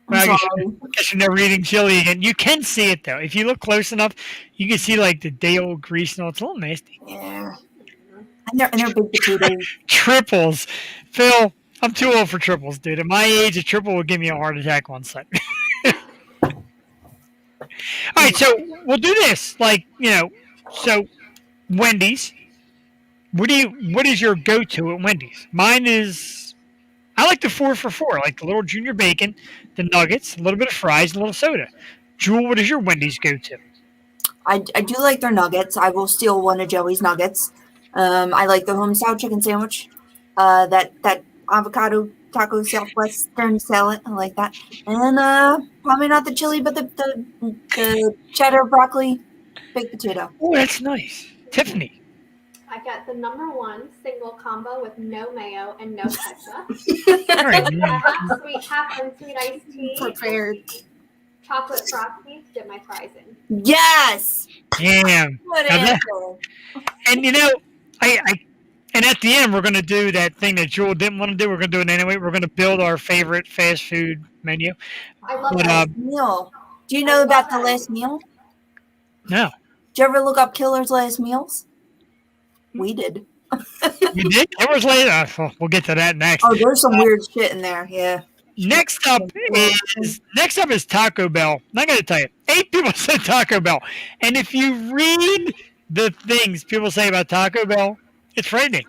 Speaker 3: Well, I guess you're never eating chili again. You can see it though. If you look close enough, you can see like the day-old grease and all. It's a little nasty.
Speaker 5: Yeah. And they're big potatoes.
Speaker 3: Triples. Phil, I'm too old for triples, dude. At my age, a triple would give me a heart attack one second. All right, so we'll do this. So Wendy's. What is your go-to at Wendy's? Mine is, I like the 4 for $4, like the little junior bacon, the nuggets, a little bit of fries, and a little soda. Jewel, what is your Wendy's go-to?
Speaker 5: I do like their nuggets. I will steal one of Joey's nuggets. I like the home-style chicken sandwich. That avocado taco southwestern salad. I like that. And probably not the chili, but the cheddar broccoli baked potato.
Speaker 3: Oh, that's nice. Tiffany.
Speaker 4: I got the #1 single combo with no mayo and no ketchup.
Speaker 3: All right.
Speaker 4: half unsweet iced tea.
Speaker 1: Prepared.
Speaker 4: Chocolate frosty, dip my fries in.
Speaker 5: Yes.
Speaker 3: Damn.
Speaker 5: Good
Speaker 3: Now that-
Speaker 5: answer.
Speaker 3: And and at the end, we're going to do that thing that Jewel didn't want to do. We're going to do it anyway. We're going to build our favorite fast food menu.
Speaker 4: I love
Speaker 3: But,
Speaker 4: that.
Speaker 5: Meal. Do you know about the last meal?
Speaker 3: No.
Speaker 5: Did you ever look up Killer's Last Meals? We did.
Speaker 3: You did? It was later. We'll get to that next.
Speaker 5: Oh, there's some weird shit in there. Yeah.
Speaker 3: Next up is Taco Bell. And I got to tell you, 8 people said Taco Bell. And if you read the things people say about Taco Bell, it's frightening.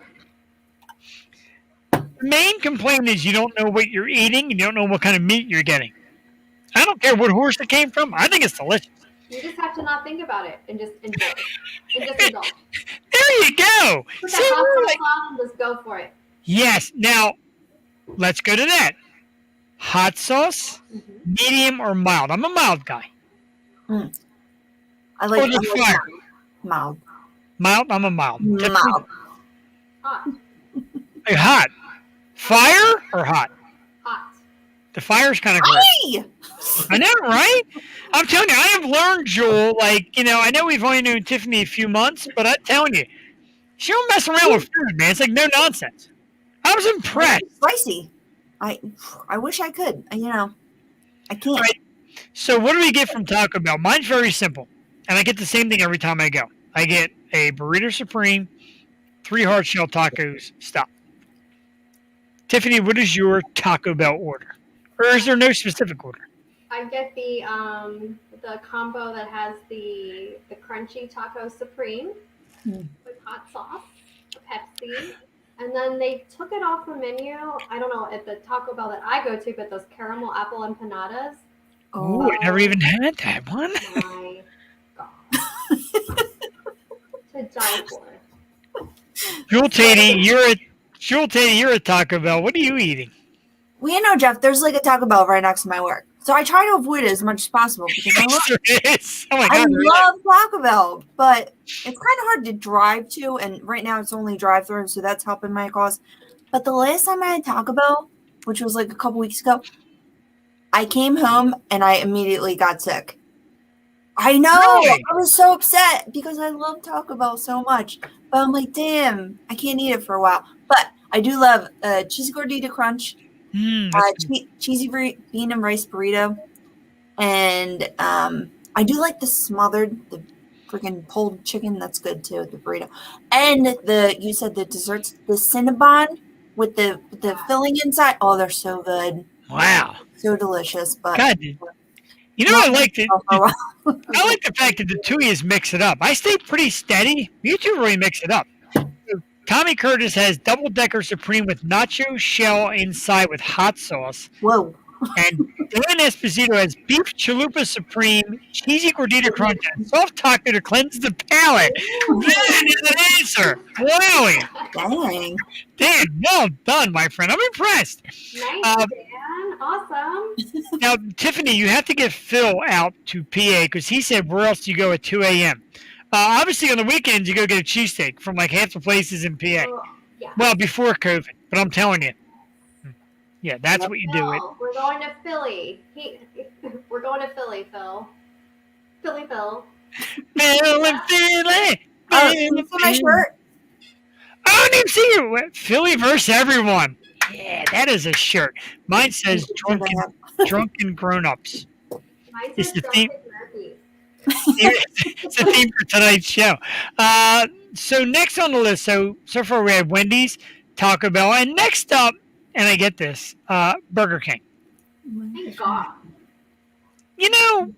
Speaker 3: The main complaint is you don't know what you're eating and you don't know what kind of meat you're getting. I don't care what horse it came from. I think it's delicious.
Speaker 4: You just have to not think about it and just enjoy it. And just indulge.
Speaker 3: There you go.
Speaker 4: Put
Speaker 3: See,
Speaker 4: that hot
Speaker 3: we're
Speaker 4: sauce
Speaker 3: like-
Speaker 4: on and just go for it.
Speaker 3: Yes. Now, let's go to that. Hot sauce,
Speaker 4: Mm-hmm.
Speaker 3: medium or mild? I'm a mild guy.
Speaker 5: I like
Speaker 3: Or the fire.
Speaker 5: mild.
Speaker 3: Mild? I'm a mild.
Speaker 5: Mild.
Speaker 4: Hot.
Speaker 3: Hey, hot. Fire or hot?
Speaker 4: Hot.
Speaker 3: The fire's kind of gross.
Speaker 5: Hey!
Speaker 3: I know, right? I'm telling you, I have learned, Joel, I know we've only known Tiffany a few months, but I'm telling you, she don't mess around with food, man. It's like no nonsense. I was impressed.
Speaker 5: Spicy. I wish I could. I can't.
Speaker 3: Right. So what do we get from Taco Bell? Mine's very simple, and I get the same thing every time I go. I get a burrito supreme, 3 hard shell tacos, stop. Tiffany, what is your Taco Bell order? Or is there no specific order?
Speaker 4: I I get the combo that has the crunchy taco supreme
Speaker 5: Hmm.
Speaker 4: with hot sauce, a Pepsi, and then they took it off the menu. I don't know at the Taco Bell that I go to, but those caramel apple empanadas.
Speaker 3: Ooh, I never even had that one.
Speaker 4: My God, to die for.
Speaker 3: Jewel Tatey, you're at Taco Bell. What are you eating?
Speaker 5: Well, you know, Jeff, there's like a Taco Bell right next to my work. So I try to avoid it as much as possible because
Speaker 3: Oh my
Speaker 5: I
Speaker 3: God.
Speaker 5: love Taco Bell, but it's kind of hard to drive to. And right now it's only drive through, so that's helping my cause. But the last time I had Taco Bell, which was like a couple weeks ago, I came home and I immediately got sick. I know.
Speaker 3: Really?
Speaker 5: I was so upset because I love Taco Bell so much. But I'm like, damn, I can't eat it for a while. But I do love cheesy gordita crunch, cheesy bean and rice burrito, and I do like the freaking pulled chicken. That's good too, the burrito, and you said the desserts, the Cinnabon with the filling inside. Oh, they're so good.
Speaker 3: Wow.
Speaker 5: So delicious. But
Speaker 3: God, you know, I like the fact that the two of you mix it up. I stay pretty steady. You two really mix it up. Tommy Curtis has double-decker supreme with nacho shell inside with hot sauce.
Speaker 5: Whoa.
Speaker 3: And Dan Esposito has beef chalupa supreme, cheesy gordita crunch, and soft taco to cleanse the palate. That is an answer. Wowie.
Speaker 5: Dang.
Speaker 3: Dan, well done, my friend. I'm impressed.
Speaker 4: Nice, Dan. Awesome.
Speaker 3: Now, Tiffany, you have to get Phil out to PA because he said, where else do you go at 2 a.m.? Obviously, on the weekends, you go get a cheesesteak from like half the places in PA.
Speaker 4: Yeah.
Speaker 3: Well, before COVID, but I'm telling you. Yeah, that's what you do.
Speaker 4: We're going to Philly. We're going to Philly, Phil. Philly, Phil.
Speaker 3: Phil and Philly.
Speaker 5: You see my shirt?
Speaker 3: I didn't even see you. Philly versus everyone. Yeah, that is a shirt. Mine says drunken grown-ups.
Speaker 4: Mine
Speaker 3: It's
Speaker 4: says
Speaker 3: the theme.
Speaker 4: drunken Murphys.
Speaker 3: It's the theme for tonight's show. So next on the list, so far we have Wendy's, Taco Bell, and next up, and I get this, Burger King.
Speaker 4: Thank God.
Speaker 3: You know,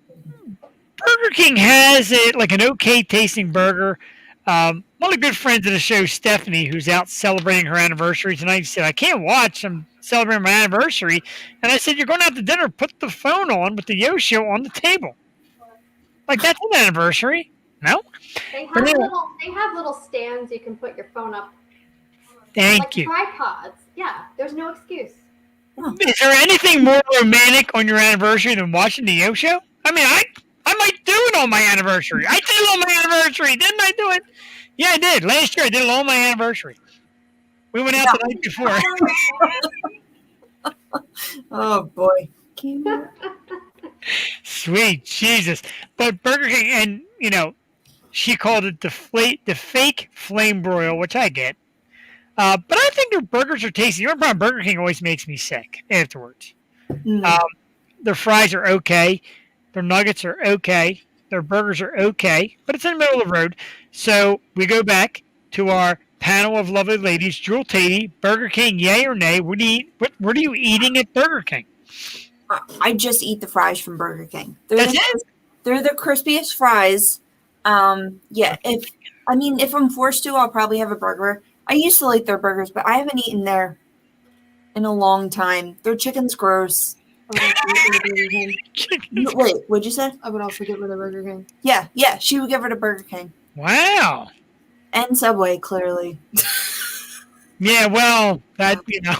Speaker 3: Burger King has like an okay tasting burger. One of the good friends of the show, Stephanie, who's out celebrating her anniversary tonight, said, I can't watch. I'm celebrating my anniversary. And I said, you're going out to dinner. Put the phone on with the Yo Show on the table. Like, that's an anniversary. No?
Speaker 4: They have little stands you can put your phone up.
Speaker 3: Thank you.
Speaker 4: Tripods. Yeah, there's no excuse.
Speaker 3: Is there anything more romantic on your anniversary than watching the Yo Show? I mean, I might do it on my anniversary. I did it on my anniversary. Didn't I do it? Yeah, I did. Last year, I did it on my anniversary. We went out the night before.
Speaker 5: Oh, boy.
Speaker 3: Sweet Jesus. But Burger King, and, you know, she called it the fake flame broil, which I get. But I think their burgers are tasty. Your problem, Burger King always makes me sick afterwards. Their fries are okay. Their nuggets are okay. Their burgers are okay. But it's in the middle of the road. So we go back to our panel of lovely ladies. Jewel Tatey, Burger King, yay or nay? What are you eating at Burger King?
Speaker 5: I just eat the fries from Burger King.
Speaker 3: That's it?
Speaker 5: They're the crispiest fries. Yeah, if I'm forced to, I'll probably have a burger. I used to like their burgers, but I haven't eaten there in a long time. Their chicken's gross. Wait, what'd you say?
Speaker 1: I would also get rid of Burger King.
Speaker 5: Yeah, she would give it to Burger King.
Speaker 3: Wow.
Speaker 5: And Subway, clearly.
Speaker 3: Yeah, well, that, you know.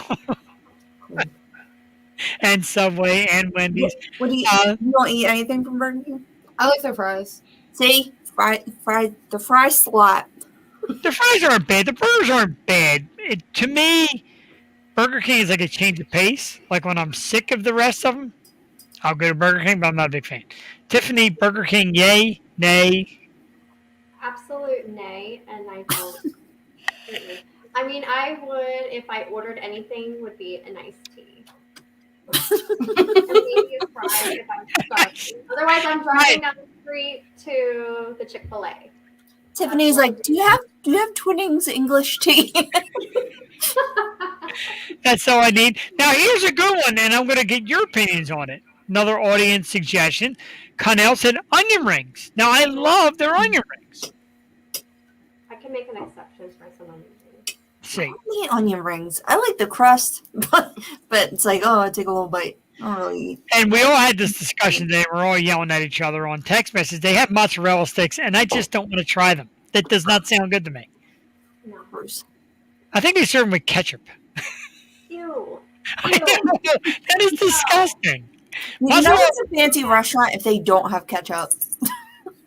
Speaker 3: And Subway and Wendy's.
Speaker 5: What do you don't eat anything from Burger King?
Speaker 1: I like their fries.
Speaker 5: See? The fry slot.
Speaker 3: The fries aren't bad. The burgers aren't bad. To me, Burger King is like a change of pace. Like when I'm sick of the rest of them, I'll go to Burger King, but I'm not a big fan. Tiffany, Burger King, yay, nay?
Speaker 4: Absolute nay, and I don't. I mean, I would, if I ordered anything, would be an iced tea. And maybe a fry if I'm starving. Otherwise, I'm driving down the street to the Chick-fil-A.
Speaker 5: Tiffany's like, do you have Twinings English tea?
Speaker 3: That's all I need. Now, here's a good one, and I'm going to get your opinions on it. another audience suggestion. Connell said onion rings. Now, I love their onion rings.
Speaker 4: I can make an exception for some onion rings.
Speaker 3: See.
Speaker 5: I don't eat onion rings. I like the crust, but it's like, oh, I take a little bite. I don't really eat.
Speaker 3: And we all had this discussion today. We're all yelling at each other on text messages. They have mozzarella sticks, and I just don't want to try them. That does not sound good to me.
Speaker 4: No.
Speaker 5: Bruce.
Speaker 3: I think they serve them with ketchup.
Speaker 4: Ew.
Speaker 3: I don't know. That is disgusting.
Speaker 5: You know it's a fancy restaurant if they don't have ketchup.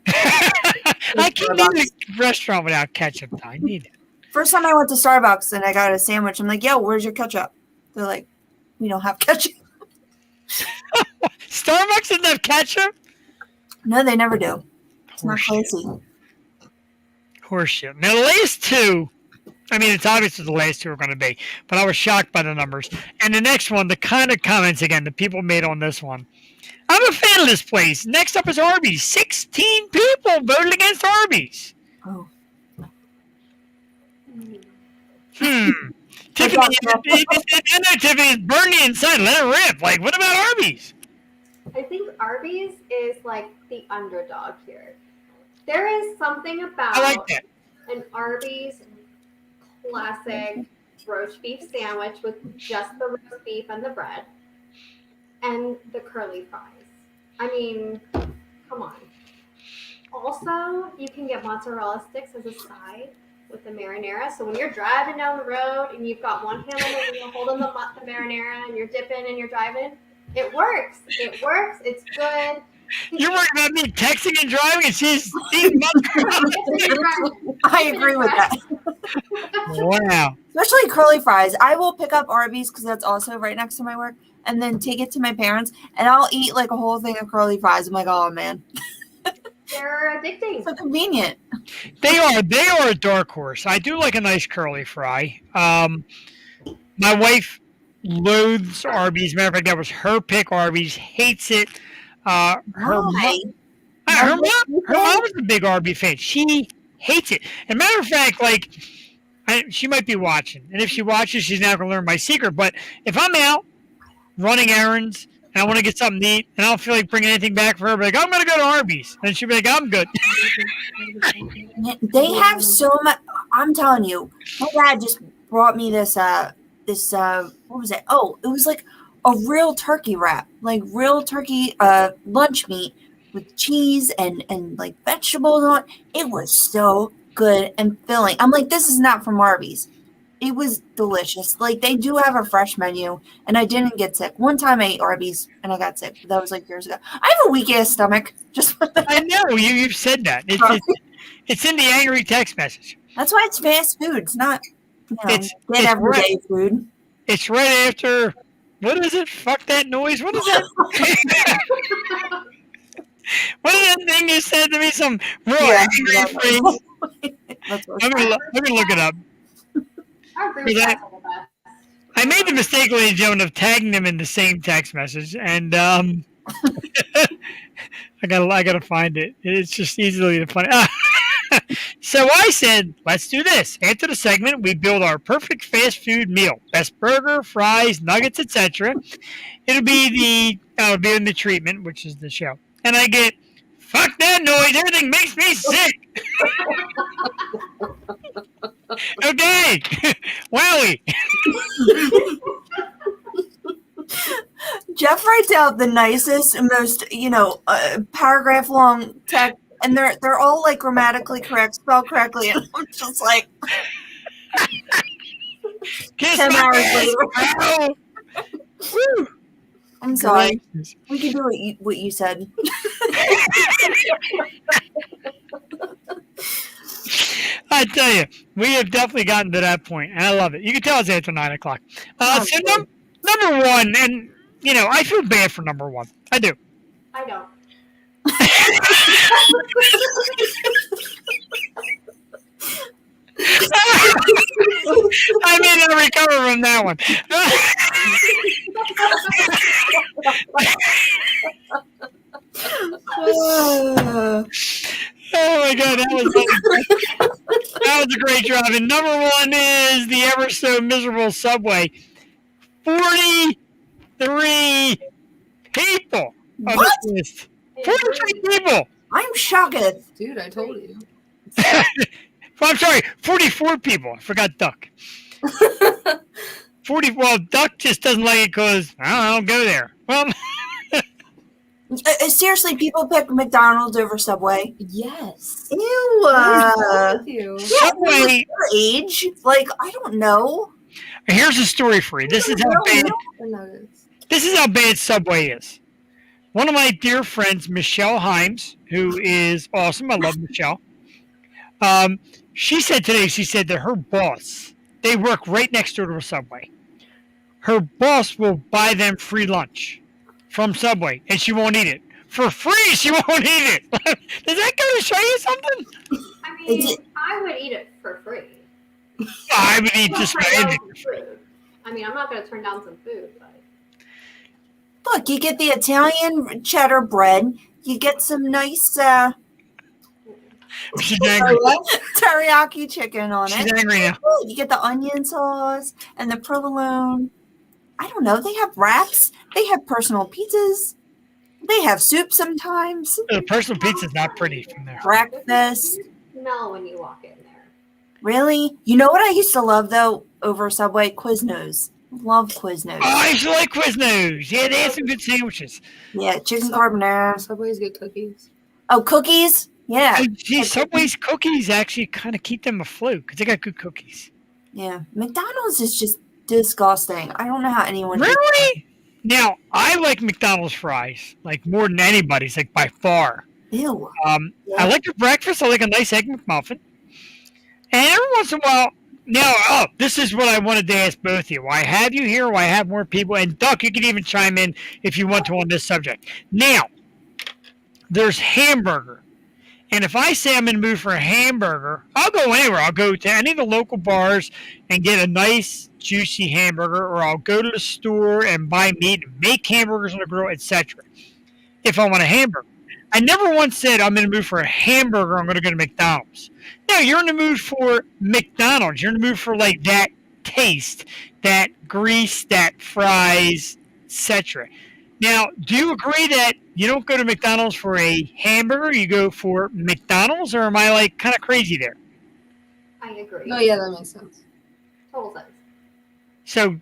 Speaker 3: I can't eat a restaurant without ketchup. I need it.
Speaker 5: First time I went to Starbucks and I got a sandwich, I'm like, yo, where's your ketchup? They're like, we don't have ketchup.
Speaker 3: Starbucks doesn't have ketchup?
Speaker 5: No, they never do. It's not classy.
Speaker 3: Horseshit. Now, the last two, I mean, it's obvious what the last two are going to be, but I was shocked by the numbers. And the next one, the kind of comments, again, that people made on this one. I'm a fan of this place. Next up is Arby's. 16 people voted against Arby's.
Speaker 5: Oh.
Speaker 3: Tiffany, Tiffany, burn the inside. Let it rip. Like, what about Arby's?
Speaker 4: I think Arby's is like the underdog here. There is something about
Speaker 3: I like that.
Speaker 4: an Arby's classic roast beef sandwich with just the roast beef and the bread and the curly fries. I mean, come on. Also, you can get mozzarella sticks as a side with the marinara. So when you're driving down the road and you've got one hand on the wheel holding the marinara and you're dipping and you're driving, it works. It works. It's good.
Speaker 3: You're worried about me texting and driving and she's eating mozzarella.
Speaker 5: I agree with that.
Speaker 3: Wow.
Speaker 5: Especially curly fries. I will pick up Arby's because that's also right next to my work and then take it to my parents and I'll eat like a whole thing of curly fries. I'm like, oh man.
Speaker 4: They're addicting.
Speaker 5: So convenient.
Speaker 3: They are a dark horse. I do like a nice curly fry. My wife loathes Arby's. Matter of fact, that was her pick. Arby's hates it. Her mom was a big Arby's fan. She hates it. And matter of fact, like she might be watching, and if she watches, she's not going to learn my secret. But if I'm out running errands and I want to get something to eat, and I don't feel like bringing anything back for her, but like I'm going to go to Arby's, and she'll be like, I'm good.
Speaker 5: They have so much. I'm telling you, my dad just brought me this. What was it? Oh, it was like a real turkey wrap, like real turkey lunch meat with cheese and like vegetables on it. It was so good and filling. I'm like, this is not from Arby's. It was delicious. Like they do have a fresh menu, and I didn't get sick. One time I ate Arby's and I got sick. That was like years ago. I have a weak ass stomach. Just
Speaker 3: I know you've said that. It's in the angry text message.
Speaker 5: That's why it's fast food. It's not
Speaker 3: It's
Speaker 5: everyday food.
Speaker 3: It's right after. What is it? Fuck that noise. What is that? What is that thing you said to me? Some real angry phrase. Let me look it up.
Speaker 4: Our group chats are the best.
Speaker 3: I made the mistake, ladies and gentlemen, of tagging them in the same text message, and I gotta find it. It's just easily to find. So I said, let's do this. After the segment, we build our perfect fast food meal: best burger, fries, nuggets, etc. It'll be in the treatment, which is the show, and I get, fuck that noise. Everything makes me sick. Okay. Wowie.
Speaker 5: Jeff writes out the nicest and most, paragraph long text, and they're all like grammatically correct, spelled correctly, and I'm just like,
Speaker 3: Kiss
Speaker 5: 10
Speaker 3: my
Speaker 5: hours
Speaker 3: ass,
Speaker 5: later.
Speaker 3: bro. Woo.
Speaker 5: I'm sorry. We can do what you said.
Speaker 3: I tell you, we have definitely gotten to that point, and I love it. You can tell it's after 9 o'clock. So number one, and I feel bad for number one. I do.
Speaker 4: I don't.
Speaker 3: I may not recover from that one. Oh my God, that was a great drive. And number one is the ever so miserable Subway. 43 people on
Speaker 5: What?
Speaker 3: this list.
Speaker 4: I
Speaker 3: 43
Speaker 4: agree.
Speaker 3: people.
Speaker 5: I'm shocked.
Speaker 1: Dude, I told you.
Speaker 3: Well, I'm sorry, 44 people. I forgot Duck. 40. Well, Duck just doesn't like it because I don't go there. Well,
Speaker 5: Seriously, people pick McDonald's over Subway.
Speaker 1: Yes.
Speaker 5: Ew.
Speaker 1: What is wrong with you?
Speaker 5: Yeah,
Speaker 3: Subway.
Speaker 5: your age. Like, I don't know.
Speaker 3: Here's a story for you. This is how bad.
Speaker 1: Or nuggets.
Speaker 3: This is how bad Subway is. One of my dear friends, Michelle Himes, who is awesome. I love Michelle. She said today, she said that her boss, they work right next door to a Subway. Her boss will buy them free lunch from Subway, and she won't eat it. For free, she won't eat it. Does that go to show you something?
Speaker 4: I mean, I would eat it for free.
Speaker 3: I would eat
Speaker 4: I'm
Speaker 3: just
Speaker 4: not
Speaker 3: about
Speaker 4: turn down
Speaker 3: anything.
Speaker 4: some food. I mean, I'm not going to turn down some food, but
Speaker 5: Look, you get the Italian cheddar bread. You get some nice
Speaker 3: She's angry.
Speaker 5: teriyaki chicken on
Speaker 3: She's
Speaker 5: it.
Speaker 3: angry now.
Speaker 5: You get the onion sauce and the provolone. I don't know. They have wraps. They have personal pizzas. They have soup sometimes.
Speaker 3: The personal pizza's not pretty from there.
Speaker 5: Breakfast.
Speaker 4: you smell when you walk in there.
Speaker 5: Really? You know what I used to love, though, over Subway? Quiznos. Love Quiznos.
Speaker 3: Oh, I used to like Quiznos. Yeah, they have some good sandwiches.
Speaker 5: Yeah, chicken carbonara.
Speaker 1: Subway's good cookies.
Speaker 5: Oh, cookies? Yeah.
Speaker 3: And, gee, Subway's cookies actually kind of keep them afloat because they got good cookies.
Speaker 5: Yeah. McDonald's is just disgusting. I don't know how anyone...
Speaker 3: Really? Now, I like McDonald's fries, like more than anybody's, like by far.
Speaker 5: Ew.
Speaker 3: I like their breakfast. I like a nice Egg McMuffin. And every once in a while, now, this is what I wanted to ask both of you. Why have you here? Why have more people? And Duck, you can even chime in if you want to on this subject. Now, there's hamburger. And if I say I'm in the mood for a hamburger, I'll go anywhere. I'll go to any of the local bars and get a nice, juicy hamburger, or I'll go to the store and buy meat and make hamburgers on the grill, etc. If I want a hamburger. I never once said I'm in the mood for a hamburger, I'm going to go to McDonald's. No, you're in the mood for McDonald's. You're in the mood for like that taste, that grease, that fries, etc. Now, do you agree that you don't go to McDonald's for a hamburger, you go for McDonald's, or am I like kind of crazy there?
Speaker 4: I agree.
Speaker 1: No, yeah, that makes sense.
Speaker 4: Total sense.
Speaker 3: So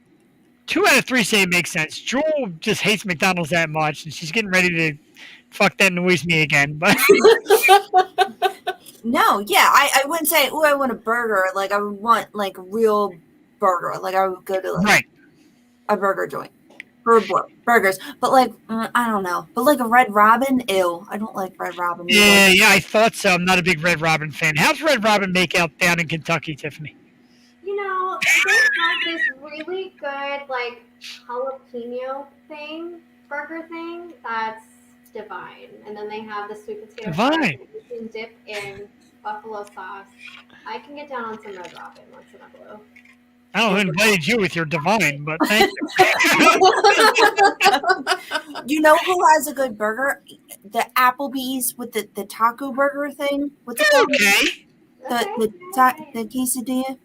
Speaker 3: 2 out of 3 say it makes sense. Jewel just hates McDonald's that much, and she's getting ready to fuck that noise me again. But
Speaker 5: No, yeah, I wouldn't say, oh, I want a burger. Like, I would want, like, a real burger. Like, I would go to, like,
Speaker 3: right.
Speaker 5: a burger joint for burgers. But, like, I don't know. But, like, a Red Robin, ew. I don't like Red Robin.
Speaker 3: Yeah, I thought so. I'm not a big Red Robin fan. How's Red Robin make out down in Kentucky, Tiffany?
Speaker 4: You know, they have this really good, like, jalapeno burger thing that's divine. And then they have the sweet potato fries
Speaker 3: Divine.
Speaker 4: that you can dip in buffalo sauce. I can get down on some Red Robin once in a blue.
Speaker 3: I don't know who invited you with your divine, but thank you.
Speaker 5: You know who has a good burger? The Applebee's with the taco burger thing. What's it called?
Speaker 3: Okay.
Speaker 5: The quesadilla.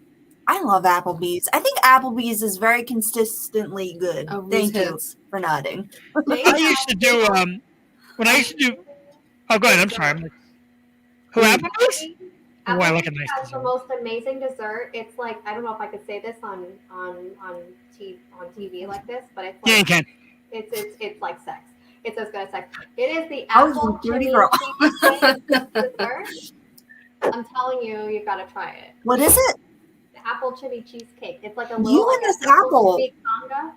Speaker 5: I love Applebee's. I think Applebee's is very consistently good.
Speaker 1: Oh,
Speaker 5: Thank you
Speaker 1: hits.
Speaker 5: for nodding.
Speaker 3: I used to do, when I used to do, oh, go ahead, I'm sorry. Who, Applebee's? Oh, I like a nice
Speaker 4: has the
Speaker 3: dessert.
Speaker 4: most amazing dessert. It's like, I don't know if I could say this on TV like this, but it's
Speaker 3: Yeah, you
Speaker 4: like,
Speaker 3: can.
Speaker 4: it's like sex. It's as good as sex. It is the
Speaker 5: I was
Speaker 4: apple
Speaker 5: a dirty
Speaker 4: chili
Speaker 5: girl.
Speaker 4: cheesecake dessert. I'm telling you, you gotta try it.
Speaker 5: What is it?
Speaker 4: The apple chili cheesecake. It's like a
Speaker 5: You
Speaker 4: little
Speaker 5: and
Speaker 4: like
Speaker 5: this apple.
Speaker 4: chimichanga.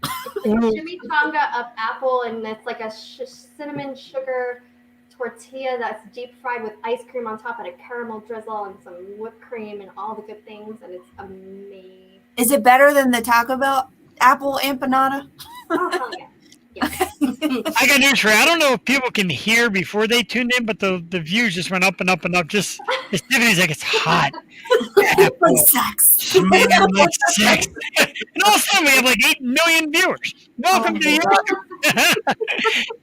Speaker 4: It's like a chimichanga of apple, and it's like a cinnamon sugar tortilla that's deep fried with ice cream on top and a caramel drizzle and some whipped cream and all the good things, and it's amazing.
Speaker 5: Is it better than the Taco Bell apple empanada?
Speaker 4: Oh, hell yeah. Yes.
Speaker 3: I got news for you. I don't know if people can hear before they tuned in, but the views just went up and up and up. Just, it's Tiffany's like, it's hot.
Speaker 5: Like sex.
Speaker 3: Smell like sex. And all of a sudden, we have like 8 million viewers. Welcome to the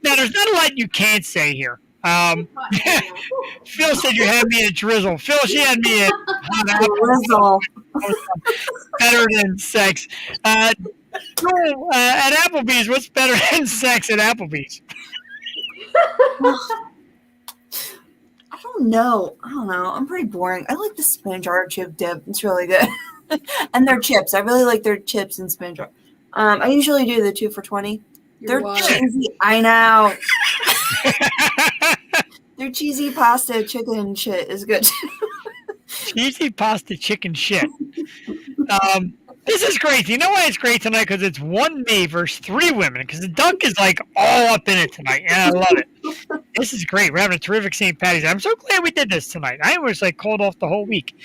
Speaker 3: Now, there's not a lot you can't say here. Phil said you had me at drizzle. Phil, she had me at hot apple.
Speaker 5: Drizzle.
Speaker 3: Better than sex. Joel, at Applebee's, what's better than sex at Applebee's?
Speaker 5: I don't know. I'm pretty boring. I like the spinach artichoke dip. It's really good. And their chips. I really like their chips and spinach. I usually do the 2 for $20. They're cheesy. I know. Their cheesy pasta chicken shit is good too.
Speaker 3: Cheesy pasta chicken shit. This is great. You know why it's great tonight? Because it's one me versus 3 women. Because the Dunk is like all up in it tonight, and I love it. This is great. We're having a terrific St. Patty's. I'm so glad we did this tonight. I was like called off the whole week.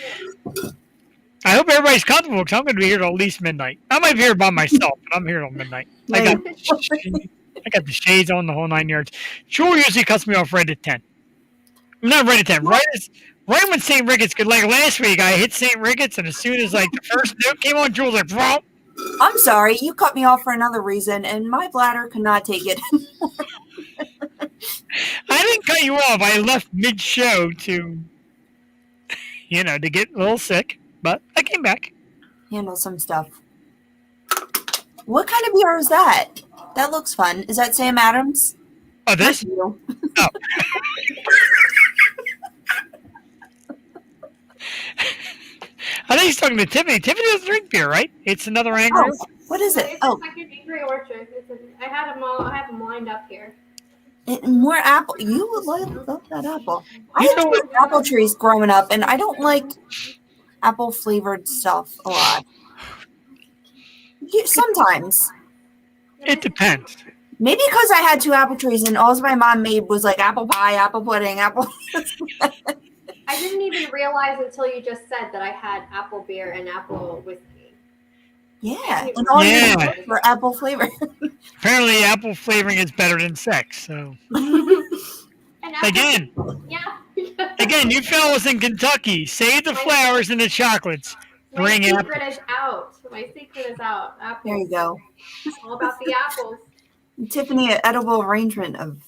Speaker 3: I hope everybody's comfortable because I'm going to be here till at least midnight. I might be here by myself, but I'm here till midnight. I got the shades on, the whole 9 yards. Jewel usually cuts me off right at 10. Not right at 10. Right when St. Ricketts, like last week, I hit St. Ricketts, and as soon as like the first note came on, Jewel's like, "Bro."
Speaker 5: I'm sorry, you cut me off for another reason, and my bladder could not take it.
Speaker 3: I didn't cut you off. I left mid-show to get a little sick, but I came back.
Speaker 5: Handle some stuff. What kind of beer is that? That looks fun. Is that Sam Adams?
Speaker 3: Oh, this?
Speaker 5: Oh.
Speaker 3: I think he's talking to Tiffany. Tiffany doesn't drink beer, right? It's another Angry.
Speaker 5: Oh, what is it?
Speaker 4: It's
Speaker 5: Oh,
Speaker 4: a second Angry Orchard. I have them lined up here.
Speaker 5: more apple. You would love that apple. I had apple trees growing up, and I don't like apple flavored stuff a lot. Sometimes.
Speaker 3: It depends.
Speaker 5: Maybe because I had 2 apple trees, and all my mom made was like apple pie, apple pudding, apple.
Speaker 4: I didn't even realize until you just said that I had apple beer and apple whiskey.
Speaker 5: Yeah, and all you need for apple flavor.
Speaker 3: Apparently, apple flavoring is better than sex. So again, again, you fellas in Kentucky, save the flowers and the chocolates. Bring apples.
Speaker 4: My secret is out. My secret is out. Apples.
Speaker 5: There you go.
Speaker 4: It's all about the apples.
Speaker 5: Tiffany, an edible arrangement of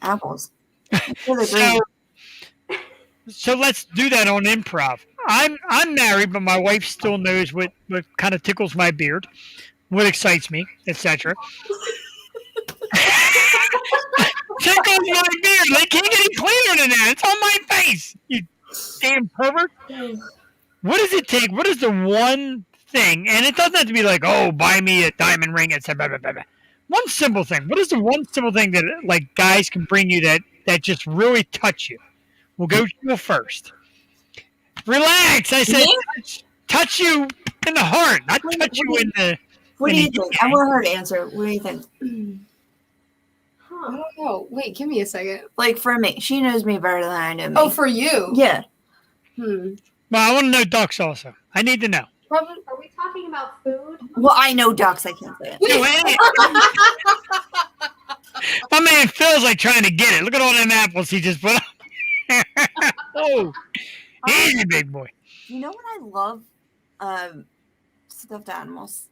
Speaker 5: apples.
Speaker 3: So let's do that on improv. I'm married, but my wife still knows what kind of tickles my beard, what excites me, etc. Tickles my beard. They can't get any cleaner than that. It's on my face. You damn pervert. What does it take? What is the one thing? And it doesn't have to be like, oh, buy me a diamond ring, etc. One simple thing. What is the one simple thing that like guys can bring you that just really touch you? We'll go to you first. Relax. I said touch you in the heart, not touch you in the.
Speaker 5: What do you think? I want her to answer. What do you think?
Speaker 1: I don't know. Wait, give me a second.
Speaker 5: Like for me, she knows me better than I know me.
Speaker 1: Oh, for you?
Speaker 5: Yeah.
Speaker 3: Well, I want to know ducks also. I need to know.
Speaker 4: Probably, are we talking about food?
Speaker 5: Well, I know ducks. I can't say it.
Speaker 3: My man Phil's like trying to get it. Look at all them apples he just put up. Oh, easy, big boy.
Speaker 5: You know what I love? Stuffed animals.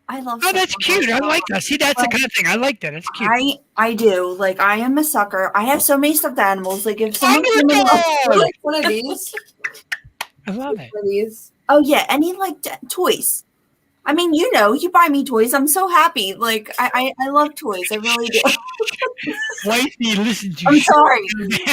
Speaker 5: I love.
Speaker 3: Oh, that's cute. I like that. See, that's the kind of thing I like. That it's cute.
Speaker 5: I do. Like I am a sucker. I have so many stuffed animals. Like if someone
Speaker 1: like one of these.
Speaker 3: I love it.
Speaker 1: One of these.
Speaker 5: Oh yeah, any like toys. I mean, you buy me toys. I'm so happy. Like I love toys. I really do.
Speaker 3: Wifey, listen to
Speaker 5: I'm sorry.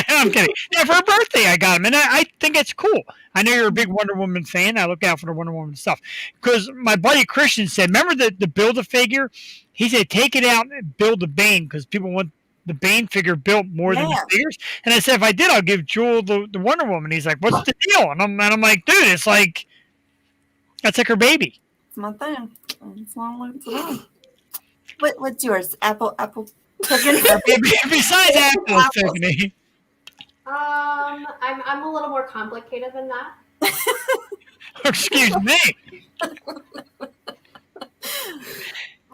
Speaker 3: I'm kidding. Yeah, for her birthday, I got him, and I think it's cool. I know you're a big Wonder Woman fan. I look out for the Wonder Woman stuff because my buddy Christian said, remember the Build-A-Figure? He said, take it out and build the Bane because people want the Bane figure built more than the figures. And I said, if I did, I'll give Jewel the Wonder Woman. He's like, what's the deal? And I'm like, dude, it's like that's like her baby.
Speaker 5: It's my thing. It's not like it's wrong. What's yours? Apple chicken?
Speaker 3: Besides apples, Tiffany.
Speaker 4: I'm a little more complicated than that.
Speaker 3: Excuse me.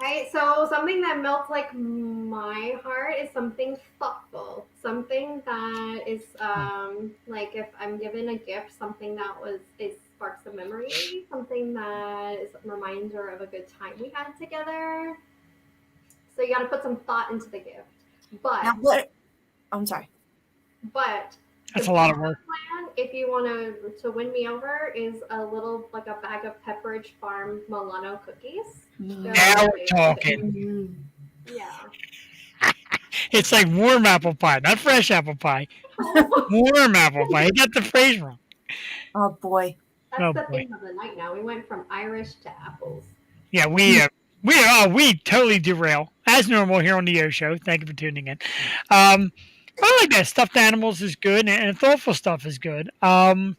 Speaker 4: Right, so something that melts like my heart is something thoughtful, something that is like if I'm given a gift, something that sparks a memory, something that is a reminder of a good time we had together. So you got to put some thought into the gift. But
Speaker 5: now what? I'm sorry.
Speaker 4: But
Speaker 3: that's a lot of work.
Speaker 4: Plan if you want to win me over, is a little like a bag of Pepperidge Farm Milano cookies. They're
Speaker 3: Now we're
Speaker 4: really
Speaker 3: talking.
Speaker 4: good. Yeah.
Speaker 3: It's like warm apple pie, not fresh apple pie. Warm apple pie. You got the phrase wrong.
Speaker 5: Oh boy.
Speaker 4: That's
Speaker 3: Oh
Speaker 4: the
Speaker 3: boy.
Speaker 4: theme of the night now. We went from Irish to apples.
Speaker 3: Yeah, we totally derail as normal here on the O Show. Thank you for tuning in. I like that stuffed animals is good and thoughtful stuff is good. My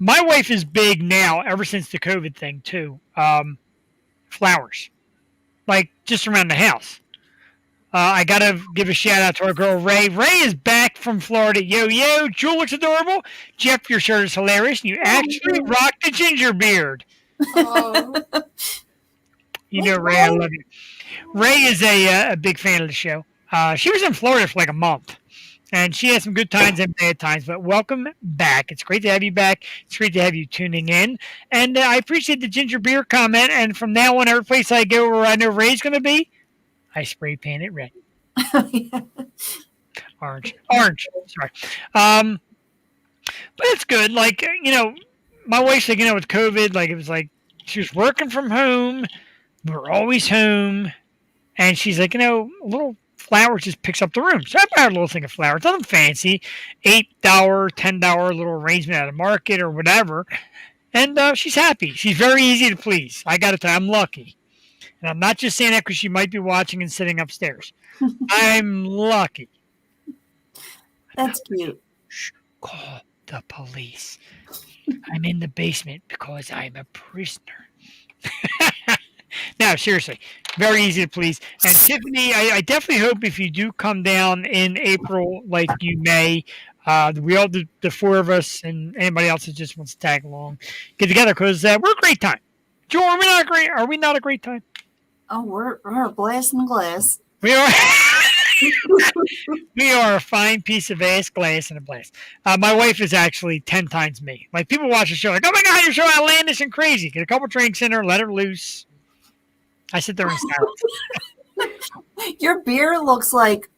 Speaker 3: wife is big now, ever since the COVID thing too. Flowers, like just around the house. I gotta give a shout out to our girl Ray. Ray is back from Florida. Yo, Jewel looks adorable. Jeff, your shirt is hilarious. You actually rock the ginger beard.
Speaker 4: Oh,
Speaker 3: You know, Ray, I love you. Ray is a big fan of the show. She was in Florida for like a month, and she had some good times and bad times. But welcome back. It's great to have you back. It's great to have you tuning in. And I appreciate the ginger beer comment. And from now on, every place I go where I know Ray's going to be, I spray paint it red. Orange. Sorry. But it's good. Like, my wife's like, with COVID, like it was like she was working from home. We were always home. And she's like, a little flower just picks up the room. So I bought her a little thing of flowers. Nothing fancy. $8, $10 little arrangement at a market or whatever. And she's happy. She's very easy to please. I got to tell you, I'm lucky. And I'm not just saying that because she might be watching and sitting upstairs. I'm lucky.
Speaker 5: That's cute.
Speaker 3: Shh, call the police. I'm in the basement because I'm a prisoner. No, seriously, very easy to please. And Tiffany, I definitely hope if you do come down in April, like you may, we all, the four of us and anybody else that just wants to tag along, get together because we're a great time. Joe, are we not great? Are we not a great time?
Speaker 5: Oh, we're a glass in the glass.
Speaker 3: We are. We are a fine piece of ass glass in a blast. My wife is actually 10 times me. Like people watch the show, like, oh my god, you're so outlandish and crazy. Get a couple drinks in her, let her loose. I sit there in silence.
Speaker 5: Your beer looks like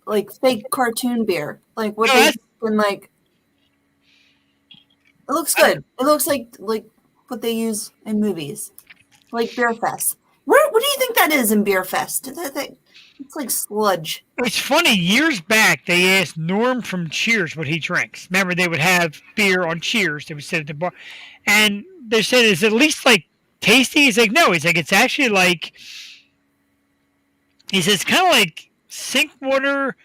Speaker 5: fake cartoon beer. Like what
Speaker 3: No,
Speaker 5: they
Speaker 3: that's-
Speaker 5: and like. It looks good. It looks like what they use in movies, like Beer Fest. What do you think that is in Beer Fest? It's like sludge.
Speaker 3: It's funny. Years back, they asked Norm from Cheers what he drinks. Remember, they would have beer on Cheers. They would sit at the bar, and they said, "Is it at least like tasty?" He's like, "No." He's like, "It's actually like." He says, "It's kind of like sink water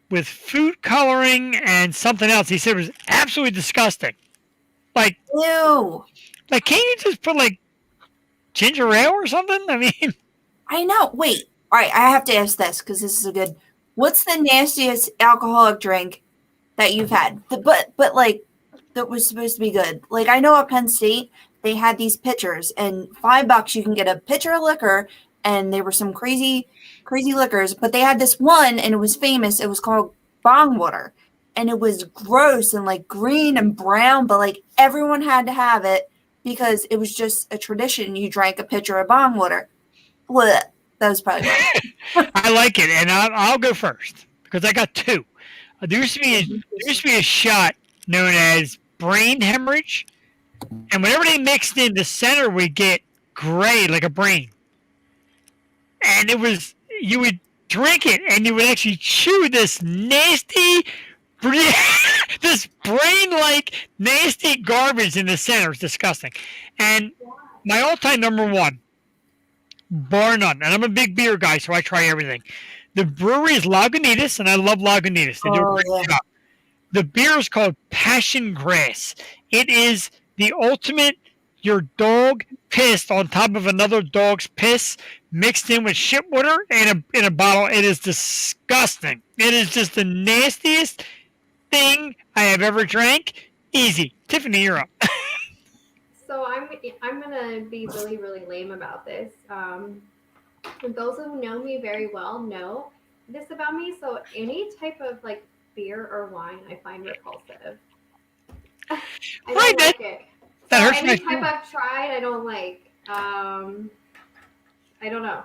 Speaker 3: with food coloring and something else." He said it was absolutely disgusting. Like,
Speaker 5: Ew.
Speaker 3: can't you just put like ginger ale or something? I mean,
Speaker 5: I know. Wait. All right. I have to ask this because this is a good. What's the nastiest alcoholic drink that you've had? But like that was supposed to be good. Like I know at Penn State they had these pitchers, and $5 you can get a pitcher of liquor, and they were some crazy liquors. But they had this one, and it was famous. It was called bong water, and it was gross and like green and brown, but like everyone had to have it because it was just a tradition. You drank a pitcher of bong water. Blech. That was probably
Speaker 3: I like it, and I'll go first because I got two. There used to be a shot known as brain hemorrhage, and whenever they mixed in, the center would get gray like a brain, and you would drink it, and you would actually chew this nasty, this brain-like nasty garbage in the center. It's disgusting, and my all-time number one. Bar none. And I'm a big beer guy, so I try everything. The brewery is Lagunitas, and I love Lagunitas. They do a great job. The beer is called Passion Grass. It is the ultimate your dog pissed on top of another dog's piss mixed in with shit water in a bottle. It is disgusting. It is just the nastiest thing I have ever drank. Easy. Tiffany, you're up.
Speaker 4: so I'm gonna be really, really lame about this. Those who know me very well know this about me. So any type of like beer or wine, I find repulsive. I don't like it.
Speaker 3: That
Speaker 4: So
Speaker 3: hurts
Speaker 4: any
Speaker 3: my
Speaker 4: type
Speaker 3: feelings.
Speaker 4: I've tried, I don't like. I don't know.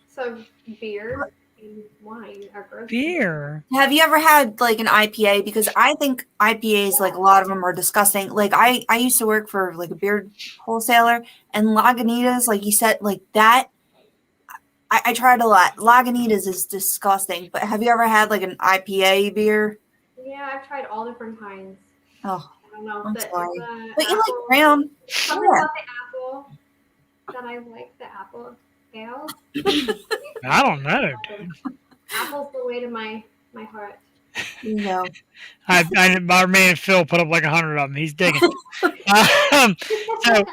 Speaker 4: So beer, wine or gross
Speaker 3: Beer.
Speaker 5: Have you ever had like an IPA? Because I think IPAs, like a lot of them are disgusting. Like I used to work for like a beer wholesaler, and Lagunitas, like you said, like that. I tried a lot. Lagunitas is disgusting. But have you ever had like an IPA beer?
Speaker 4: Yeah, I've tried all different kinds.
Speaker 5: Oh,
Speaker 4: I don't know.
Speaker 5: I'm sorry. But
Speaker 4: apple,
Speaker 5: you like brown?
Speaker 4: something
Speaker 5: Yeah.
Speaker 4: about the apple that I like the apple ale.
Speaker 3: I don't know.
Speaker 4: Apple's the way to my heart.
Speaker 5: You know.
Speaker 3: Our man Phil put up like 100 of them. He's digging. So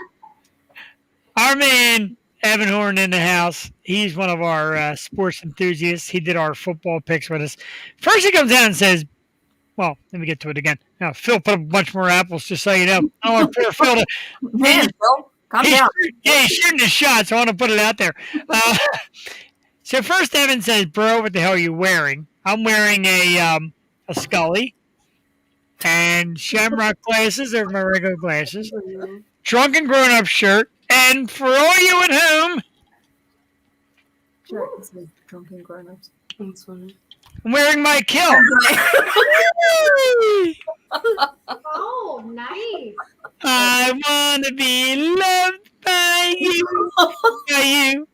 Speaker 3: our man Evan Horn in the house. He's one of our sports enthusiasts. He did our football picks with us. First, he comes down and says, "Well, let me get to it again." Now, Phil put up a bunch more apples, just so you know. I want poor Phil to.
Speaker 5: Man, Phil, calm down.
Speaker 3: He's shooting his shot, so I want to put it out there. So first, Evan says, "Bro, what the hell are you wearing?" I'm wearing a Scully and Shamrock glasses over my regular glasses, drunken grown-up shirt, and for all you at home,
Speaker 5: Sure, it's like drunken grown-ups.
Speaker 1: That's funny.
Speaker 3: I'm wearing my kilt.
Speaker 4: Oh, nice.
Speaker 3: I want to be loved by you,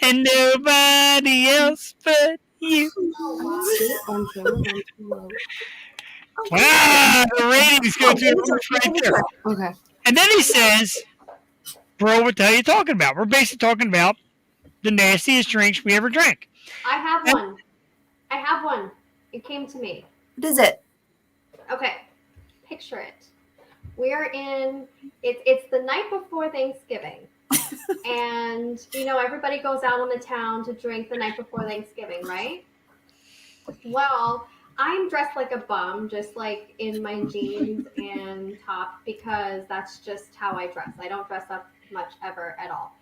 Speaker 3: and nobody else but you.
Speaker 4: Oh, wow.
Speaker 3: Wow, the ratings go through the roof right there.
Speaker 1: Okay.
Speaker 3: And then he says, "Bro, what the hell are you talking about?" We're basically talking about the nastiest drinks we ever drank.
Speaker 4: I have one. I have one. It came to me.
Speaker 5: What is it?
Speaker 4: Okay, picture it. We're in. It's the night before Thanksgiving, and everybody goes out on the town to drink the night before Thanksgiving, right? Well, I'm dressed like a bum, just like in my jeans and top, because that's just how I dress. I don't dress up much ever at all.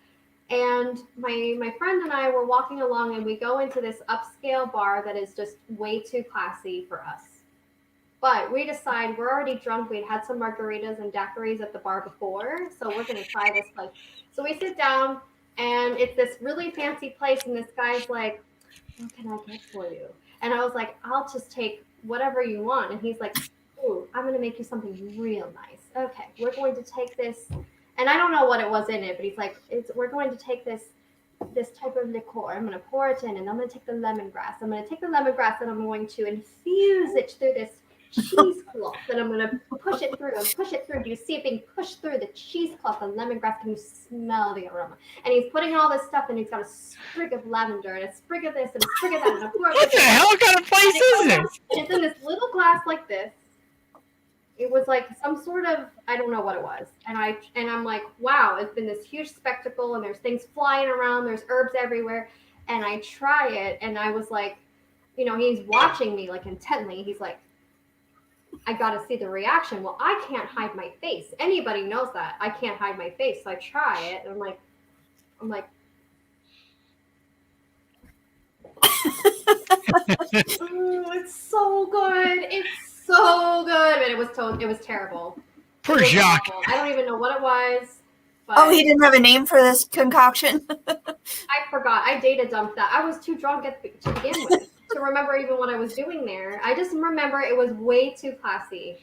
Speaker 4: And my friend and I were walking along, and we go into this upscale bar that is just way too classy for us. But we decide we're already drunk. We'd had some margaritas and daiquiris at the bar before, so we're going to try this place. So we sit down, and it's this really fancy place, and this guy's like, "What can I get for you?" And I was like, "I'll just take whatever you want." And he's like, "Ooh, I'm going to make you something real nice. Okay, we're going to take this." And I don't know what it was in it, but he's like, "We're going to take this type of liqueur. I'm going to pour it in, and I'm going to take the lemongrass. I'm going to take the lemongrass, and I'm going to infuse it through this cheesecloth, and I'm going to push it through and push it through. Do you see it being pushed through the cheesecloth and lemongrass? Can you smell the aroma?" And he's putting all this stuff, and he's got a sprig of lavender and a sprig of this and a sprig of that, and a pour
Speaker 3: What the hell kind of place is this?
Speaker 4: And it's in this little glass like this. It was like some sort of, I don't know what it was. And I'm like, wow, it's been this huge spectacle, and there's things flying around, there's herbs everywhere. And I try it, and I was like, he's watching me like intently. He's like, I got to see the reaction. Well, I can't hide my face. Anybody knows that. I can't hide my face. So I try it, and I'm like, "Ooh, it's so good. It's so good." But it was terrible.
Speaker 3: Poor
Speaker 4: It was
Speaker 3: Jacques.
Speaker 4: awful. I don't even know what it was. But
Speaker 5: Oh, he didn't have a name for this concoction?
Speaker 4: I forgot. I data dumped that. I was too drunk to begin with to remember even what I was doing there. I just remember it was way too classy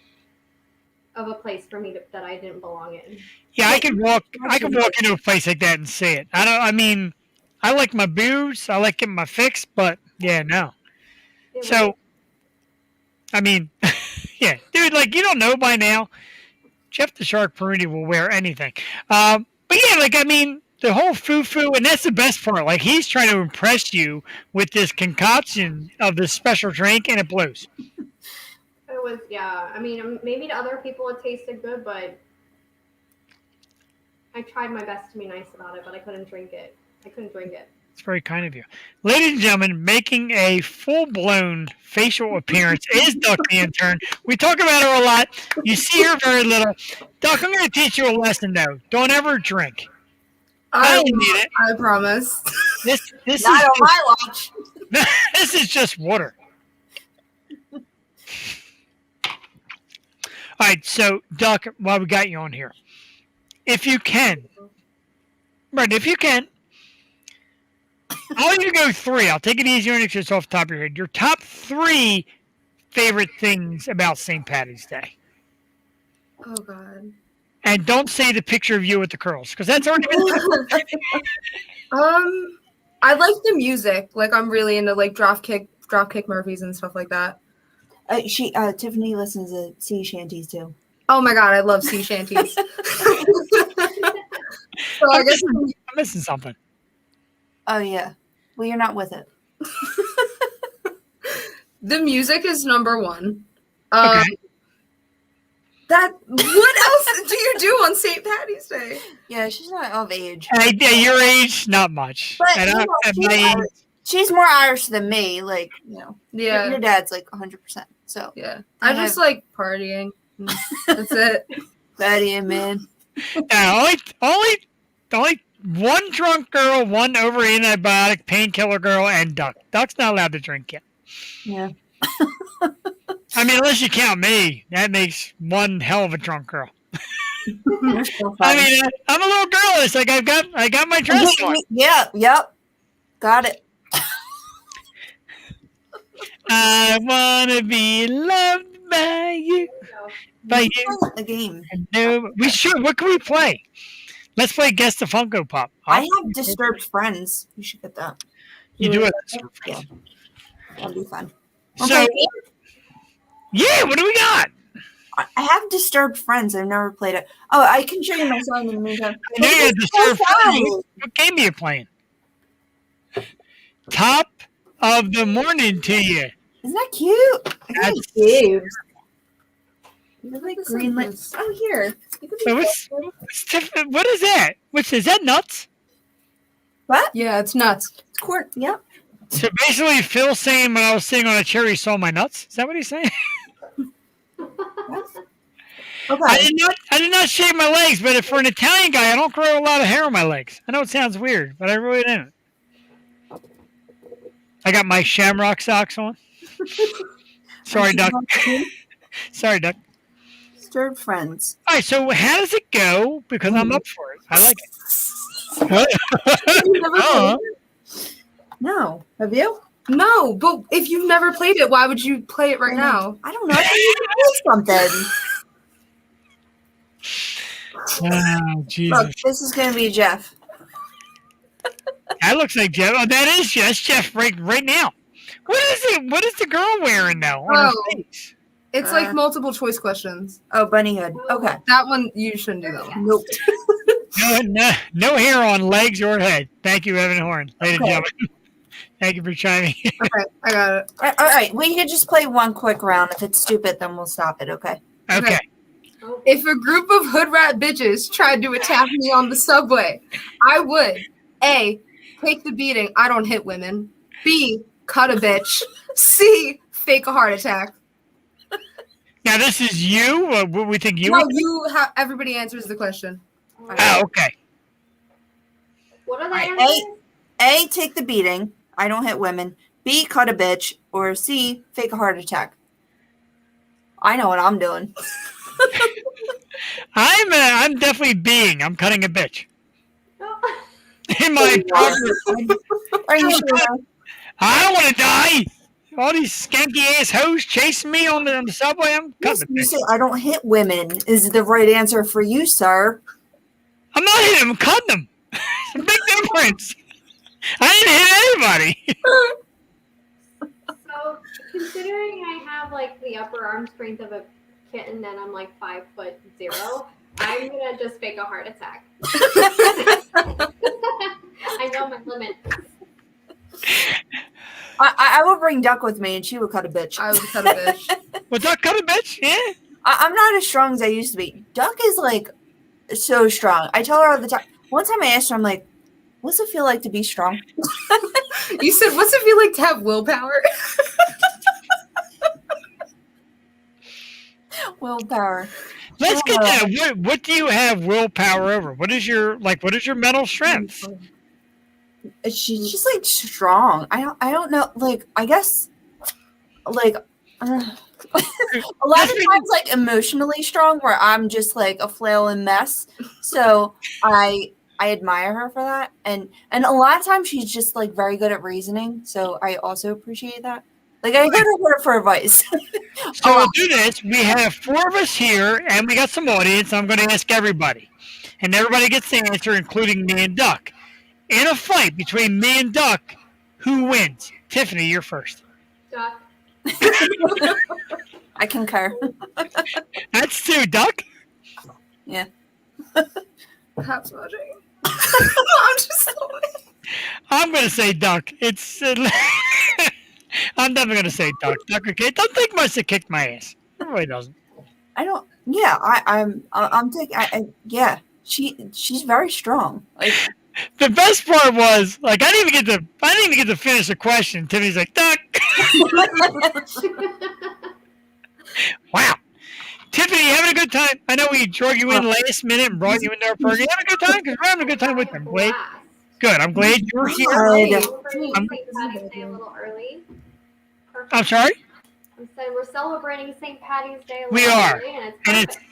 Speaker 4: of a place for me that I didn't belong in.
Speaker 3: Yeah, I could walk into a place like that and say it. I like my booze, I like getting my fix, but yeah, no.
Speaker 4: It
Speaker 3: So,
Speaker 4: was-
Speaker 3: yeah, dude, like you don't know by now, Jeff the Shark Peruti will wear anything. But yeah, the whole foo-foo, and that's the best part. Like he's trying to impress you with this concoction of this special drink, and it blows.
Speaker 4: It was, yeah. Maybe to other people it tasted good, but I tried my best to be nice about it, but I couldn't drink it.
Speaker 3: It's very kind of you. Ladies and gentlemen, making a full-blown facial appearance is Duck the Intern. We talk about her a lot. You see her very little. Duck, I'm going to teach you a lesson, though. Don't ever drink. I don't need it.
Speaker 1: I promise.
Speaker 3: This is
Speaker 5: Not on my watch.
Speaker 3: this is just water. All right, so Duck, while we got you on here, if you can, I want you to go 3. I'll take it easier and it's off the top of your head. Your top 3 favorite things about St. Patty's Day.
Speaker 1: Oh God.
Speaker 3: And don't say the picture of you with the curls, because that's already been.
Speaker 1: I like the music. Like I'm really into like Dropkick Murphys and stuff like that.
Speaker 5: Tiffany listens to sea shanties too.
Speaker 1: Oh my God, I love sea shanties. So I guess
Speaker 3: I'm missing something.
Speaker 5: Oh yeah. Well, you're not with it.
Speaker 1: the music is number 1.
Speaker 3: Okay.
Speaker 1: What else do you do on St. Patty's Day?
Speaker 5: Yeah, she's not of age.
Speaker 3: At your age, not much.
Speaker 5: But
Speaker 3: And
Speaker 5: you know,
Speaker 3: at my age,
Speaker 5: she's more Irish than me. Like, you know,
Speaker 1: Yeah.
Speaker 5: your dad's like 100%. So
Speaker 1: Yeah. I just like partying. That's it.
Speaker 5: Patty, man.
Speaker 3: only one drunk girl, one over antibiotic painkiller girl, and Duck. Duck's not allowed to drink yet.
Speaker 5: Yeah.
Speaker 3: I mean, unless you count me, that makes one hell of a drunk girl.
Speaker 5: You're so
Speaker 3: I
Speaker 5: funny.
Speaker 3: mean, I'm a little girlish. Like I got my dress on.
Speaker 5: Yep. Got it.
Speaker 3: I wanna be loved by you. By you.
Speaker 5: A game.
Speaker 3: No, we should. What can we play? Let's play Guess the Funko Pop.
Speaker 5: I have disturbed friends. You should get that.
Speaker 3: You do it.
Speaker 5: Yeah. That'll be fun.
Speaker 3: So,
Speaker 5: Okay.
Speaker 3: yeah, what do we got?
Speaker 5: I have disturbed friends. I've never played it. Oh, I can show you my sign in the meantime.
Speaker 3: I know you had
Speaker 5: It's
Speaker 3: Disturbed
Speaker 5: so
Speaker 3: Friends.
Speaker 5: fun.
Speaker 3: What game are you playing? Top of the morning to you.
Speaker 5: Isn't that cute?
Speaker 3: That's
Speaker 5: cute. You like
Speaker 1: This
Speaker 5: green
Speaker 1: is
Speaker 5: lights. Oh, here. You could
Speaker 3: So
Speaker 5: be
Speaker 3: what is that? Is that nuts?
Speaker 5: What?
Speaker 1: Yeah, it's nuts.
Speaker 5: It's corn. Yep.
Speaker 3: So basically, Phil saying when I was sitting on a chair, he saw my nuts. Is that what he's saying?
Speaker 5: Okay.
Speaker 3: I did not shave my legs, but for an Italian guy, I don't grow a lot of hair on my legs. I know it sounds weird, but I really didn't. I got my shamrock socks on. Sorry, Duck. Sorry, Duck.
Speaker 5: Disturbed friends.
Speaker 3: All right, so how does it go? Because I'm up for it. I like it.
Speaker 5: You never
Speaker 3: Uh-huh.
Speaker 5: played it? No. Have you?
Speaker 1: No, but if you've never played it, why would you play it right now?
Speaker 5: I don't know. I think you can play something.
Speaker 3: Oh, Jesus.
Speaker 5: Look, this is going to be Jeff.
Speaker 3: That looks like Jeff. Oh, that is Jeff. That's Jeff right now. What is it? What is the girl wearing now on her
Speaker 1: Oh.
Speaker 3: face?
Speaker 1: It's like multiple choice questions.
Speaker 5: Oh, bunny hood. Okay.
Speaker 1: That one, you shouldn't do that one.
Speaker 5: Nope.
Speaker 3: No hair on legs or head. Thank you, Evan Horn. Ladies and
Speaker 5: Okay.
Speaker 3: gentlemen. Thank you for chiming in.
Speaker 1: Okay, I got it.
Speaker 5: All right. We could just play one quick round. If it's stupid, then we'll stop it, okay?
Speaker 3: Okay.
Speaker 1: If a group of hood rat bitches tried to attack me on the subway, I would A, take the beating. I don't hit women. B, cut a bitch. C, fake a heart attack.
Speaker 3: Now, this is you? What we think you
Speaker 1: No,
Speaker 3: would?
Speaker 1: you have everybody answers the question.
Speaker 3: Oh, okay.
Speaker 4: What are the
Speaker 5: Right,
Speaker 4: answers?
Speaker 5: A, take the beating. I don't hit women. B, cut a bitch. Or C, fake a heart attack. I know what I'm doing.
Speaker 3: I'm definitely being. I'm cutting a bitch. In my
Speaker 5: Are you sure?
Speaker 3: I don't want to die. All these skanky ass hoes chasing me on the subway. I'm cutting
Speaker 5: You
Speaker 3: a
Speaker 5: say
Speaker 3: bitch.
Speaker 5: I don't hit women is the right answer for you, sir.
Speaker 3: I'm not hitting them. I'm cutting them. It's a big difference. I didn't hit anybody.
Speaker 4: So, considering I have like the upper arm strength of a kitten and I'm like 5'0", I'm gonna just fake a heart attack. I know my limit.
Speaker 5: I would bring Duck with me and she would cut a bitch.
Speaker 1: I would cut a bitch.
Speaker 3: Well, Duck, cut a bitch. Yeah.
Speaker 5: I'm not as strong as I used to be. Duck is like so strong. I tell her all the time. One time I asked her, I'm like, what's it feel like to be strong?
Speaker 1: You said, what's it feel like to have willpower?
Speaker 5: Willpower.
Speaker 3: Let's get that. What do you have willpower over? What is your mental strength?
Speaker 5: She's just like strong. I don't know. Like I guess, like a lot of times, like emotionally strong, where I'm just like a flailing mess. So I I admire her for that, and a lot of times she's just like very good at reasoning. So I also appreciate that. Like I go to her for advice.
Speaker 3: So we'll do this. We have 4 of us here, and we got some audience. I'm going to ask everybody, and everybody gets the answer, including me and Duck. In a fight between me and Duck, who wins? Tiffany, you're first.
Speaker 4: Duck.
Speaker 5: I concur.
Speaker 3: That's 2. Duck?
Speaker 5: Yeah.
Speaker 1: Hot smudging. I'm just
Speaker 3: I'm going to say Duck. It's. I'm never going to say Duck. Duck, okay? Don't think much to kick my ass. It really doesn't.
Speaker 5: I don't. Yeah, I'm taking. Yeah, she's very strong. Like
Speaker 3: The best part was like I didn't even get to finish the question. Tiffany's like, Duck. Wow. Tiffany, you having a good time? I know we drug you in last minute and brought you into our program. You having a good time? Because we're having a good time with them. Glad. Good. I'm glad you're here.
Speaker 5: Good.
Speaker 4: Celebrating
Speaker 3: I'm-
Speaker 4: St. Patty's Day a little early. Perfect.
Speaker 3: I'm sorry?
Speaker 4: I'm saying we're celebrating St. Patty's Day a
Speaker 3: We
Speaker 4: little
Speaker 3: are.
Speaker 4: early, and it's
Speaker 3: And
Speaker 4: perfect.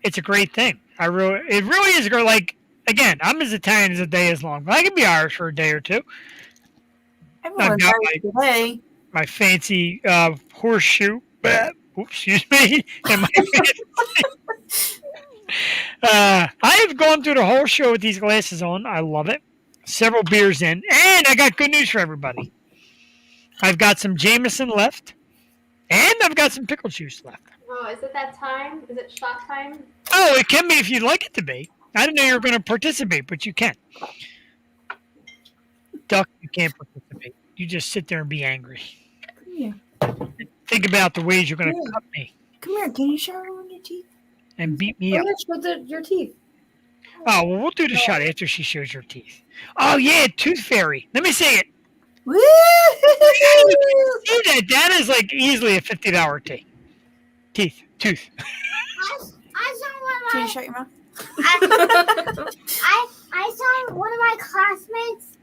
Speaker 3: it's a great thing. It really is a great, like, again, I'm as Italian as a day is long. But I can be Irish for a day or two.
Speaker 5: Everyone's
Speaker 3: got
Speaker 5: Irish today.
Speaker 3: My fancy horseshoe. Oops, excuse me. And my I have gone through the whole show with these glasses on. I love it. Several beers in. And I got good news for everybody. I've got some Jameson left. And I've got some pickle juice left.
Speaker 4: Oh, is it that time? Is it shot time?
Speaker 3: Oh, it can be if you'd like it to be. I didn't know you were going to participate, but you can. Duck, you can't participate. You just sit there and be angry.
Speaker 5: Yeah.
Speaker 3: Think about the ways you're going to cut me
Speaker 5: Come here. Can you shower on your teeth?
Speaker 3: and beat me up.
Speaker 1: your teeth.
Speaker 3: Oh, well, we'll do the shot after she shows her teeth. Oh, yeah, Tooth Fairy. Let me say it.
Speaker 5: Woo!
Speaker 3: See that? That is like easily a $50 tooth.
Speaker 6: I saw
Speaker 5: Can you
Speaker 6: one of
Speaker 5: shut your mouth?
Speaker 6: I saw one of my classmates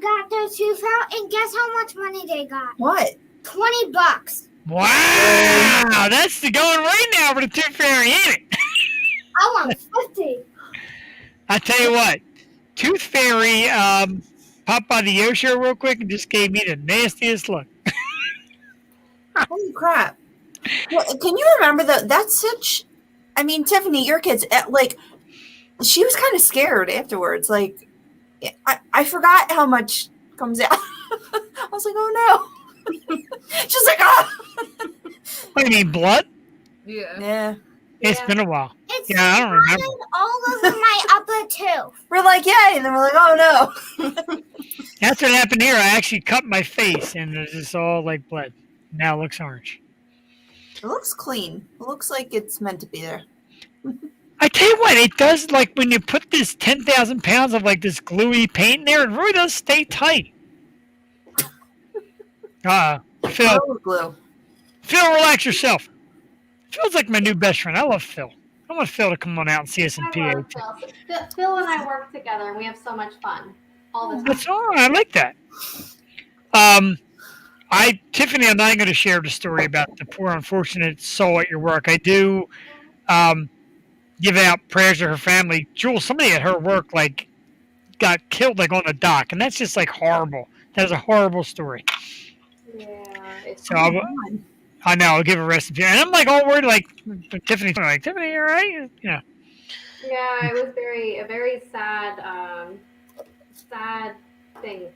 Speaker 6: got their tooth out, and guess how much money they got?
Speaker 5: What?
Speaker 6: $20.
Speaker 3: Wow, that's the going right now for the Tooth Fairy, ain't it?
Speaker 6: I want 50.
Speaker 3: I tell you what, Tooth Fairy popped by the Yo-Show real quick and just gave me the nastiest look.
Speaker 5: Holy crap! Well, can you remember that's such? I mean, Tiffany, your kids like she was kind of scared afterwards. Like I forgot how much comes out. I was like, oh no. She's like, oh.
Speaker 3: What do you mean, blood?
Speaker 1: Yeah.
Speaker 5: Yeah.
Speaker 3: It's
Speaker 4: Yeah.
Speaker 3: been a while.
Speaker 6: It's
Speaker 3: Yeah, I don't remember.
Speaker 6: all over my upper tooth.
Speaker 5: We're like, yay, and then we're like, oh no.
Speaker 3: That's what happened here. I actually cut my face, and it's just all like blood. Now it looks orange.
Speaker 5: It looks clean. It looks like it's meant to be there.
Speaker 3: I tell you what, it does, like, when you put this 10,000 pounds of, like, this gluey paint in there, it really does stay tight. Phil,
Speaker 5: Oh, glue.
Speaker 3: Phil, relax yourself. Phil's like my new best friend. I love Phil. I want Phil to come on out and see us in
Speaker 4: I
Speaker 3: PA.
Speaker 4: love Phil. Phil and I work together, and we have so much fun all the time.
Speaker 3: That's all right. I like that. Tiffany, I'm not going to share the story about the poor unfortunate soul at your work. I do give out prayers to her family. Jules, somebody at her work like got killed like on the dock, and that's just like horrible. That is a horrible story.
Speaker 4: Yeah, it's
Speaker 3: So I know I'll give a rest in peace. And I'm like all worried, like Tiffany, you all right? You know.
Speaker 4: Yeah, it was a very sad, sad thing,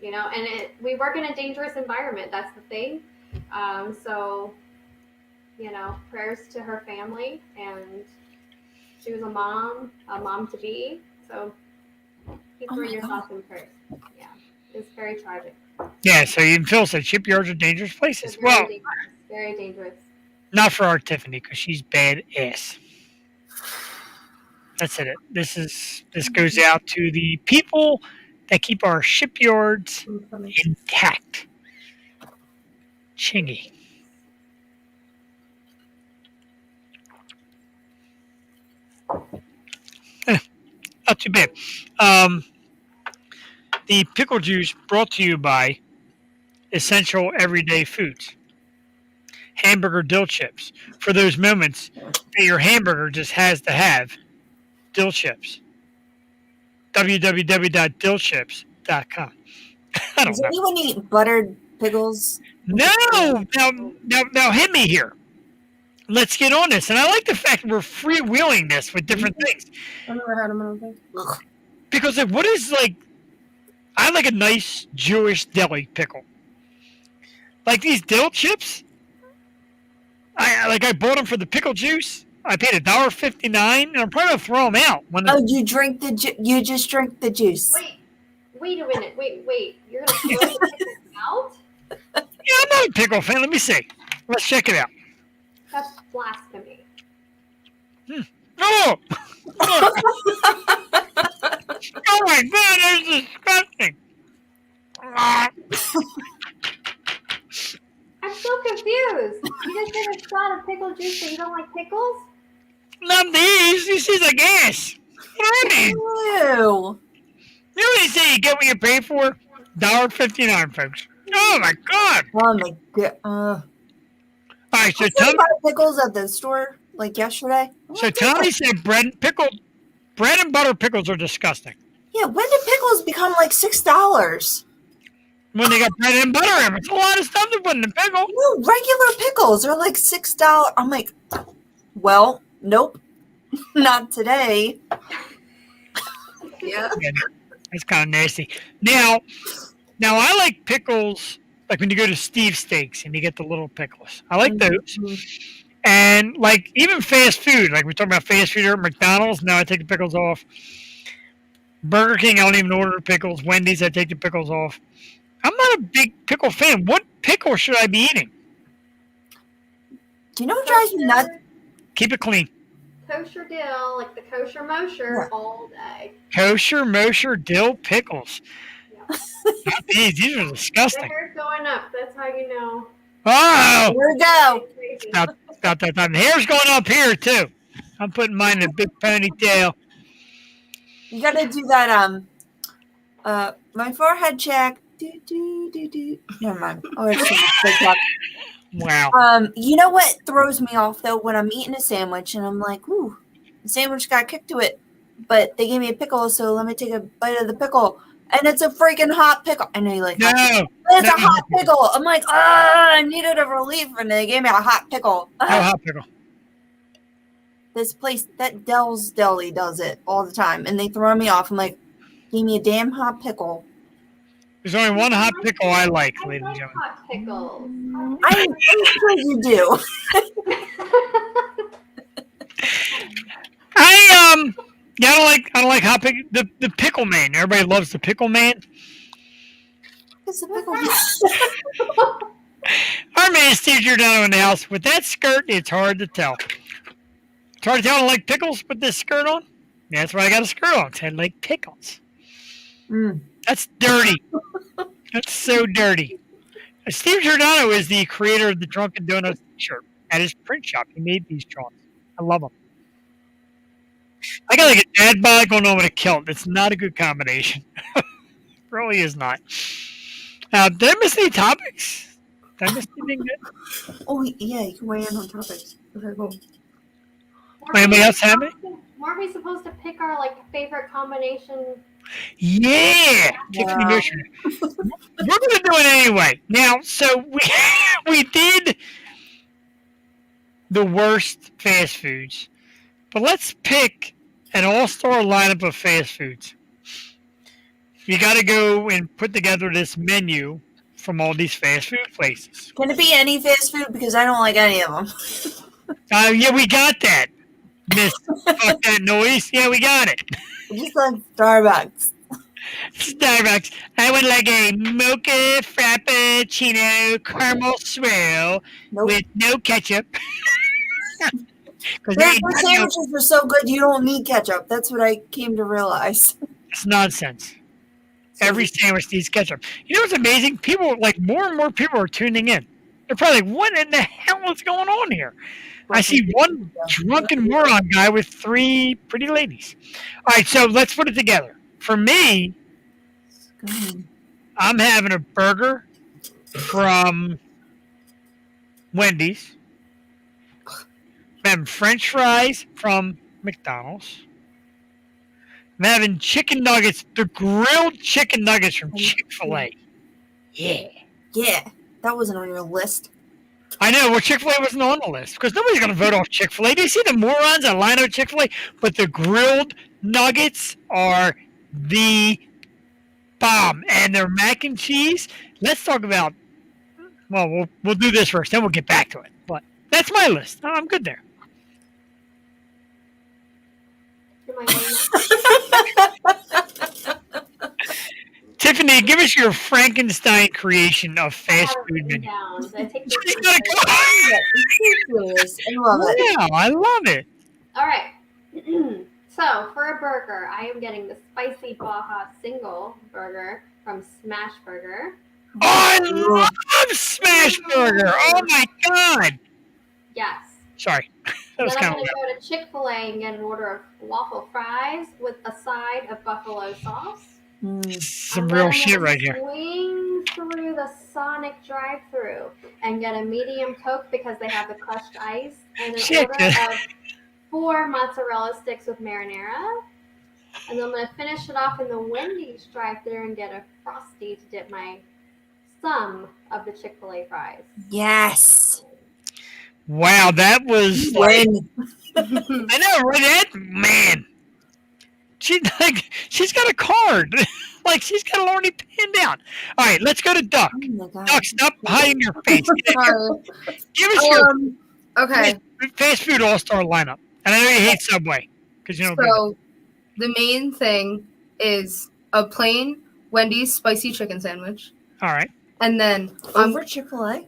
Speaker 4: you know. And we work in a dangerous environment. That's the thing. So, you know, prayers to her family, and she was a mom to be. So keep her in your thoughts and prayers. Yeah, it's very tragic.
Speaker 3: Yeah. So even Phil said shipyards are dangerous places.
Speaker 4: It's
Speaker 3: Well,
Speaker 4: very dangerous.
Speaker 3: not for our Tiffany because she's badass. That's it. This goes out to the people that keep our shipyards intact. Chingy. Not too bad. The pickle juice brought to you by Essential Everyday Foods. Hamburger dill chips. For those moments that your hamburger just has to have dill chips. www.dillchips.com. I don't
Speaker 5: Does
Speaker 3: know.
Speaker 5: anyone eat buttered pickles?
Speaker 3: No, now hit me here. Let's get on this. And I like the fact that we're freewheeling this with different things.
Speaker 1: I never had them, I don't think.
Speaker 5: Ugh.
Speaker 3: Because like, what is like, I like a nice Jewish deli pickle. Like these dill chips, I bought them for the pickle juice. I paid $1.59, and I'm probably gonna throw them out. When
Speaker 5: Oh, you just drink the juice.
Speaker 4: Wait a minute. Wait. You're gonna throw the pickles out?
Speaker 3: yeah, I'm not a pickle fan. Let me see. Let's check it out.
Speaker 4: That's blasphemy.
Speaker 3: Oh! Oh my God, that's disgusting.
Speaker 4: I'm so confused. You just did a shot of pickle juice, but you don't like pickles?
Speaker 3: Not these. This is a gas. What are these?
Speaker 5: Ew.
Speaker 3: You know what they say? You get what you pay for? $1.59, folks. Oh my God.
Speaker 5: Oh my god.
Speaker 3: All right, so
Speaker 5: I
Speaker 3: Tommy,
Speaker 5: bought pickles at the store like yesterday.
Speaker 3: so Tommy said bread and butter pickles are disgusting.
Speaker 5: Yeah, when did pickles become like $6?
Speaker 3: When they got bread and butter in them, it's a lot of stuff to put in the pickle.
Speaker 5: No, regular pickles are like $6. I'm like, well, nope, not today.
Speaker 1: Yeah.
Speaker 3: Yeah, that's kind of nasty. Now I like pickles. Like when you go to Steve's Steaks and you get the little pickles, I like those. And like even fast food, like we're talking about fast food at McDonald's. Now I take the pickles off. Burger King, I don't even order the pickles. Wendy's, I take the pickles off. I'm not a big pickle fan. What pickle should I be eating?
Speaker 5: Do you know what drives me nuts?
Speaker 3: Keep it clean.
Speaker 4: Kosher dill, like the kosher Mosher, all day.
Speaker 3: Kosher Mosher dill pickles.
Speaker 4: Yeah.
Speaker 3: These are
Speaker 4: The
Speaker 3: disgusting.
Speaker 4: hair's going up. That's how you know.
Speaker 3: Oh,
Speaker 5: Here we go.
Speaker 4: Crazy.
Speaker 3: about that time. The hair's going up here too. I'm putting mine in a big ponytail.
Speaker 5: You gotta do that. My forehead check. Never mind. Oh, it's TikTok.
Speaker 3: Wow.
Speaker 5: You know what throws me off though when I'm eating a sandwich and I'm like, ooh, the sandwich got kicked to it, but they gave me a pickle, so let me take a bite of the pickle, and it's a freaking hot pickle. I know you like.
Speaker 3: No,
Speaker 5: It's a hot pickle. I'm like, I needed a relief, and they gave me a hot pickle.
Speaker 3: no hot pickle.
Speaker 5: This place, that Dell's Deli, does it all the time, and they throw me off. I'm like, give me a damn hot pickle.
Speaker 3: There's only one hot pickle I like,
Speaker 4: I
Speaker 3: ladies and
Speaker 4: like
Speaker 3: gentlemen.
Speaker 4: hot pickles.
Speaker 5: I'm sure you do.
Speaker 3: Yeah, I don't like hot pickle. The pickle man. Everybody loves the pickle man.
Speaker 5: It's a pickle.
Speaker 3: Our man Steve Giordano in the house with that skirt. It's hard to tell. It's hard to tell I don't like pickles with this skirt on. Yeah, that's why I got a skirt on. 'Cause I like pickles. That's dirty. That's so dirty. Steve Giordano is the creator of the Drunken Donuts t-shirt at his print shop. He made these drawings. I love them. I got like a dad bod going on with a kilt. It's not a good combination. Really is not. Did I miss any topics? Did I miss anything good?
Speaker 5: Oh, yeah, you can weigh in on topics. Okay, cool.
Speaker 3: Anybody else have it?
Speaker 4: Weren't we supposed to pick our favorite combination?
Speaker 3: Yeah, Tiffany Mosher. We're gonna do it anyway. Now, so we did the worst fast foods, but let's pick an all-star lineup of fast foods. You got to go and put together this menu from all these fast food places.
Speaker 5: Can it be any fast food? Because I don't like any of them.
Speaker 3: Yeah, we got that. Miss Fuck That Noise. Yeah, we got it.
Speaker 5: I just like Starbucks.
Speaker 3: Starbucks. I would like a mocha frappuccino caramel swirl
Speaker 5: Nope.
Speaker 3: with no ketchup. Because
Speaker 5: Their sandwiches are so good, you don't need ketchup. That's what I came to realize.
Speaker 3: it's nonsense. Every sandwich needs ketchup. You know what's amazing? People, more and more people are tuning in. They're probably like, what in the hell is going on here? I see one drunken moron guy with 3 pretty ladies. All right, so let's put it together. For me, I'm having a burger from Wendy's. I'm having French fries from McDonald's. I'm having chicken nuggets, the grilled chicken nuggets from Chick-fil-A. Yeah.
Speaker 5: Yeah, that wasn't on your list.
Speaker 3: I know, well, Chick-fil-A wasn't on the list because nobody's going to vote off Chick-fil-A. Do you see the morons that line up Chick-fil-A? But the grilled nuggets are the bomb. And their mac and cheese, let's talk about, well, we'll do this first, then we'll get back to it. But that's my list. I'm good there.
Speaker 4: Am I
Speaker 3: Tiffany, give us your Frankenstein creation of fast food menu.
Speaker 4: down? Did I take
Speaker 3: She's
Speaker 4: this
Speaker 3: gonna go.
Speaker 5: Serious. I love it.
Speaker 3: Wow, I love it.
Speaker 4: All right. So for a burger, I am getting the spicy Baja single burger from Smash Burger.
Speaker 3: Oh, I love Smash Burger. Oh my God.
Speaker 4: Yes.
Speaker 3: Sorry, that was
Speaker 4: Then I'm
Speaker 3: kind of
Speaker 4: going to go to Chick-fil-A and get an order of waffle fries with a side of buffalo sauce.
Speaker 3: some
Speaker 4: And
Speaker 3: real
Speaker 4: then I'm
Speaker 3: shit
Speaker 4: gonna
Speaker 3: right here.
Speaker 4: Swing through the Sonic drive-thru and get a medium Coke because they have the crushed ice and an
Speaker 3: Shit.
Speaker 4: order of 4 mozzarella sticks with marinara. And then I'm gonna finish it off in the Wendy's drive-thru and get a Frosty to dip some of the Chick-fil-A fries.
Speaker 5: Yes.
Speaker 3: Wow, that was like,
Speaker 5: Win.
Speaker 3: I know, right? That man. She's got a card. Like she's got it already pinned down. All right, let's go to Duck.
Speaker 5: Oh my God.
Speaker 3: Duck, stop hiding your face.
Speaker 1: Sorry.
Speaker 3: Give us your
Speaker 1: Okay.
Speaker 3: fast food all-star lineup. And I know you hate Subway because you don't.
Speaker 1: So the main thing is a plain Wendy's spicy chicken sandwich,
Speaker 3: All right.
Speaker 1: and then
Speaker 5: Over Chick-fil-A?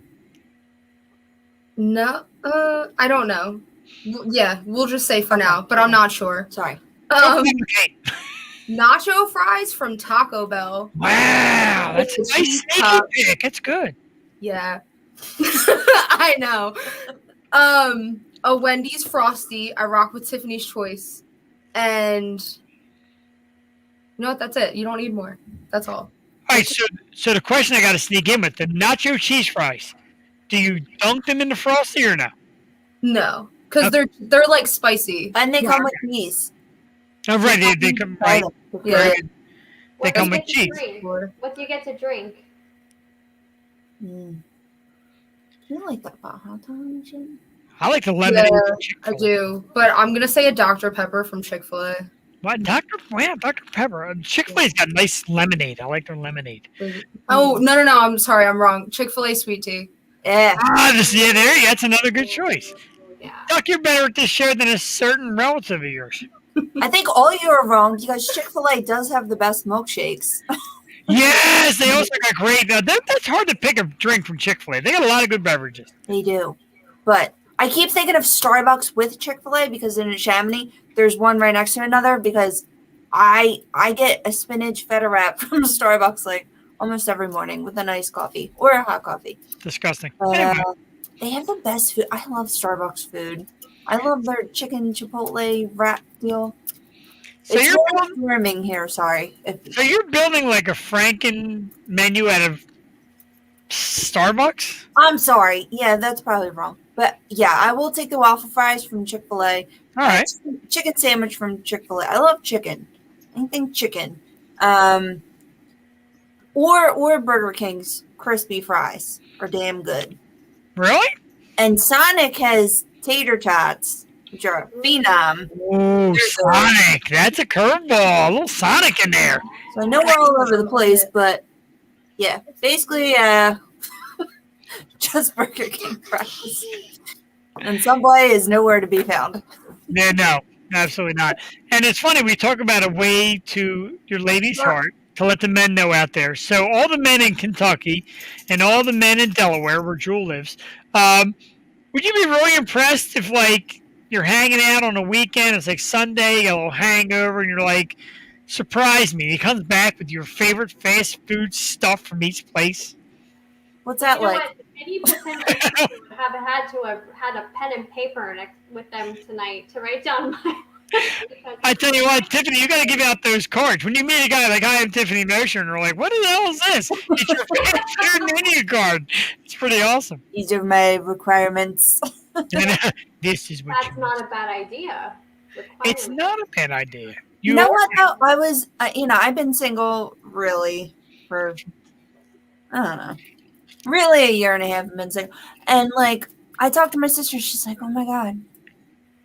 Speaker 1: no, I don't know. Yeah, we'll just say for now, but I'm not sure.
Speaker 5: Sorry.
Speaker 3: Okay.
Speaker 1: Nacho fries from Taco Bell.
Speaker 3: Wow, that's a
Speaker 1: With the
Speaker 3: nice
Speaker 1: cheese
Speaker 3: sneaky
Speaker 1: cup.
Speaker 3: pick. That's good.
Speaker 1: Yeah, I know. A Wendy's Frosty. I rock with Tiffany's Choice, and you know what? That's it. You don't need more. That's all.
Speaker 3: All right, so the question I got to sneak in with the nacho cheese fries. Do you dunk them in the Frosty or no?
Speaker 1: No, because they're like spicy.
Speaker 5: And they come with cheese.
Speaker 3: Oh, right, they come right.
Speaker 1: Yeah.
Speaker 3: They
Speaker 4: What
Speaker 3: come
Speaker 4: do you
Speaker 3: with
Speaker 4: get to
Speaker 3: cheese.
Speaker 4: drink?
Speaker 1: Sure.
Speaker 4: What do you get to drink?
Speaker 5: You like that Baja tonic?
Speaker 3: I like the lemonade.
Speaker 1: Yeah,
Speaker 3: from
Speaker 1: I
Speaker 3: Chick-fil-A.
Speaker 1: do, but I'm gonna say a Dr. Pepper from Chick-fil-A.
Speaker 3: What, Dr. Pepper. Chick-fil-A's got nice lemonade. I like their lemonade.
Speaker 1: Oh no! I'm sorry, I'm wrong. Chick-fil-A sweet tea.
Speaker 5: Yeah.
Speaker 3: Yeah, there you go. That's another good choice.
Speaker 4: Yeah.
Speaker 3: Duck, you're better at this show than a certain relative of yours.
Speaker 5: I think all you are wrong because Chick-fil-A does have the best milkshakes.
Speaker 3: Yes, they also got great. That's hard to pick a drink from Chick-fil-A. They got a lot of good beverages.
Speaker 5: They do. But I keep thinking of Starbucks with Chick-fil-A because in Chamonix, there's one right next to another because I get a spinach feta wrap from Starbucks like almost every morning with a nice coffee or a hot coffee.
Speaker 3: Disgusting. Anyway,
Speaker 5: They have the best food. I love Starbucks food. I love their chicken chipotle wrap deal.
Speaker 3: so
Speaker 5: It's
Speaker 3: you're
Speaker 5: really brimming here. Sorry.
Speaker 3: so you're building like a Franken menu out of Starbucks?
Speaker 5: I'm sorry. Yeah, that's probably wrong. But yeah, I will take the waffle fries from Chick-fil-A.
Speaker 3: All right.
Speaker 5: Chicken sandwich from Chick-fil-A. I love chicken. Anything chicken. Or Burger King's crispy fries are damn good.
Speaker 3: Really?
Speaker 5: And Sonic has tater tots, which are a phenom.
Speaker 3: Oh, Sonic. That's a curveball. A little Sonic in there.
Speaker 5: So I know we're all over the place, but yeah, basically, just Burger King fries. And Subway is nowhere to be found.
Speaker 3: Yeah, no, absolutely not. And it's funny, we talk about a way to your lady's heart to let the men know out there. So all the men in Kentucky and all the men in Delaware, where Jewel lives, would you be really impressed if, like, you're hanging out on a weekend, it's like Sunday, you got a little hangover, and you're like, surprise me. He comes back with your favorite fast food stuff from each place.
Speaker 5: What's that
Speaker 4: You know
Speaker 5: like?
Speaker 4: what? Any potential would have had a pen and paper with them tonight to write down my.
Speaker 3: I tell you what, Tiffany, you got to give out those cards. When you meet a guy like I am Tiffany Mosher, and they're like, what the hell is this? It's your fast food menu card. It's pretty awesome.
Speaker 5: These are my requirements.
Speaker 3: And, this is what
Speaker 4: That's
Speaker 3: you
Speaker 4: not a bad idea.
Speaker 3: It's not a bad idea.
Speaker 5: You know what though? I was, I've been single really for, I don't know, really a year and a half. I've been single, and like I talked to my sister. She's like, "Oh my god,"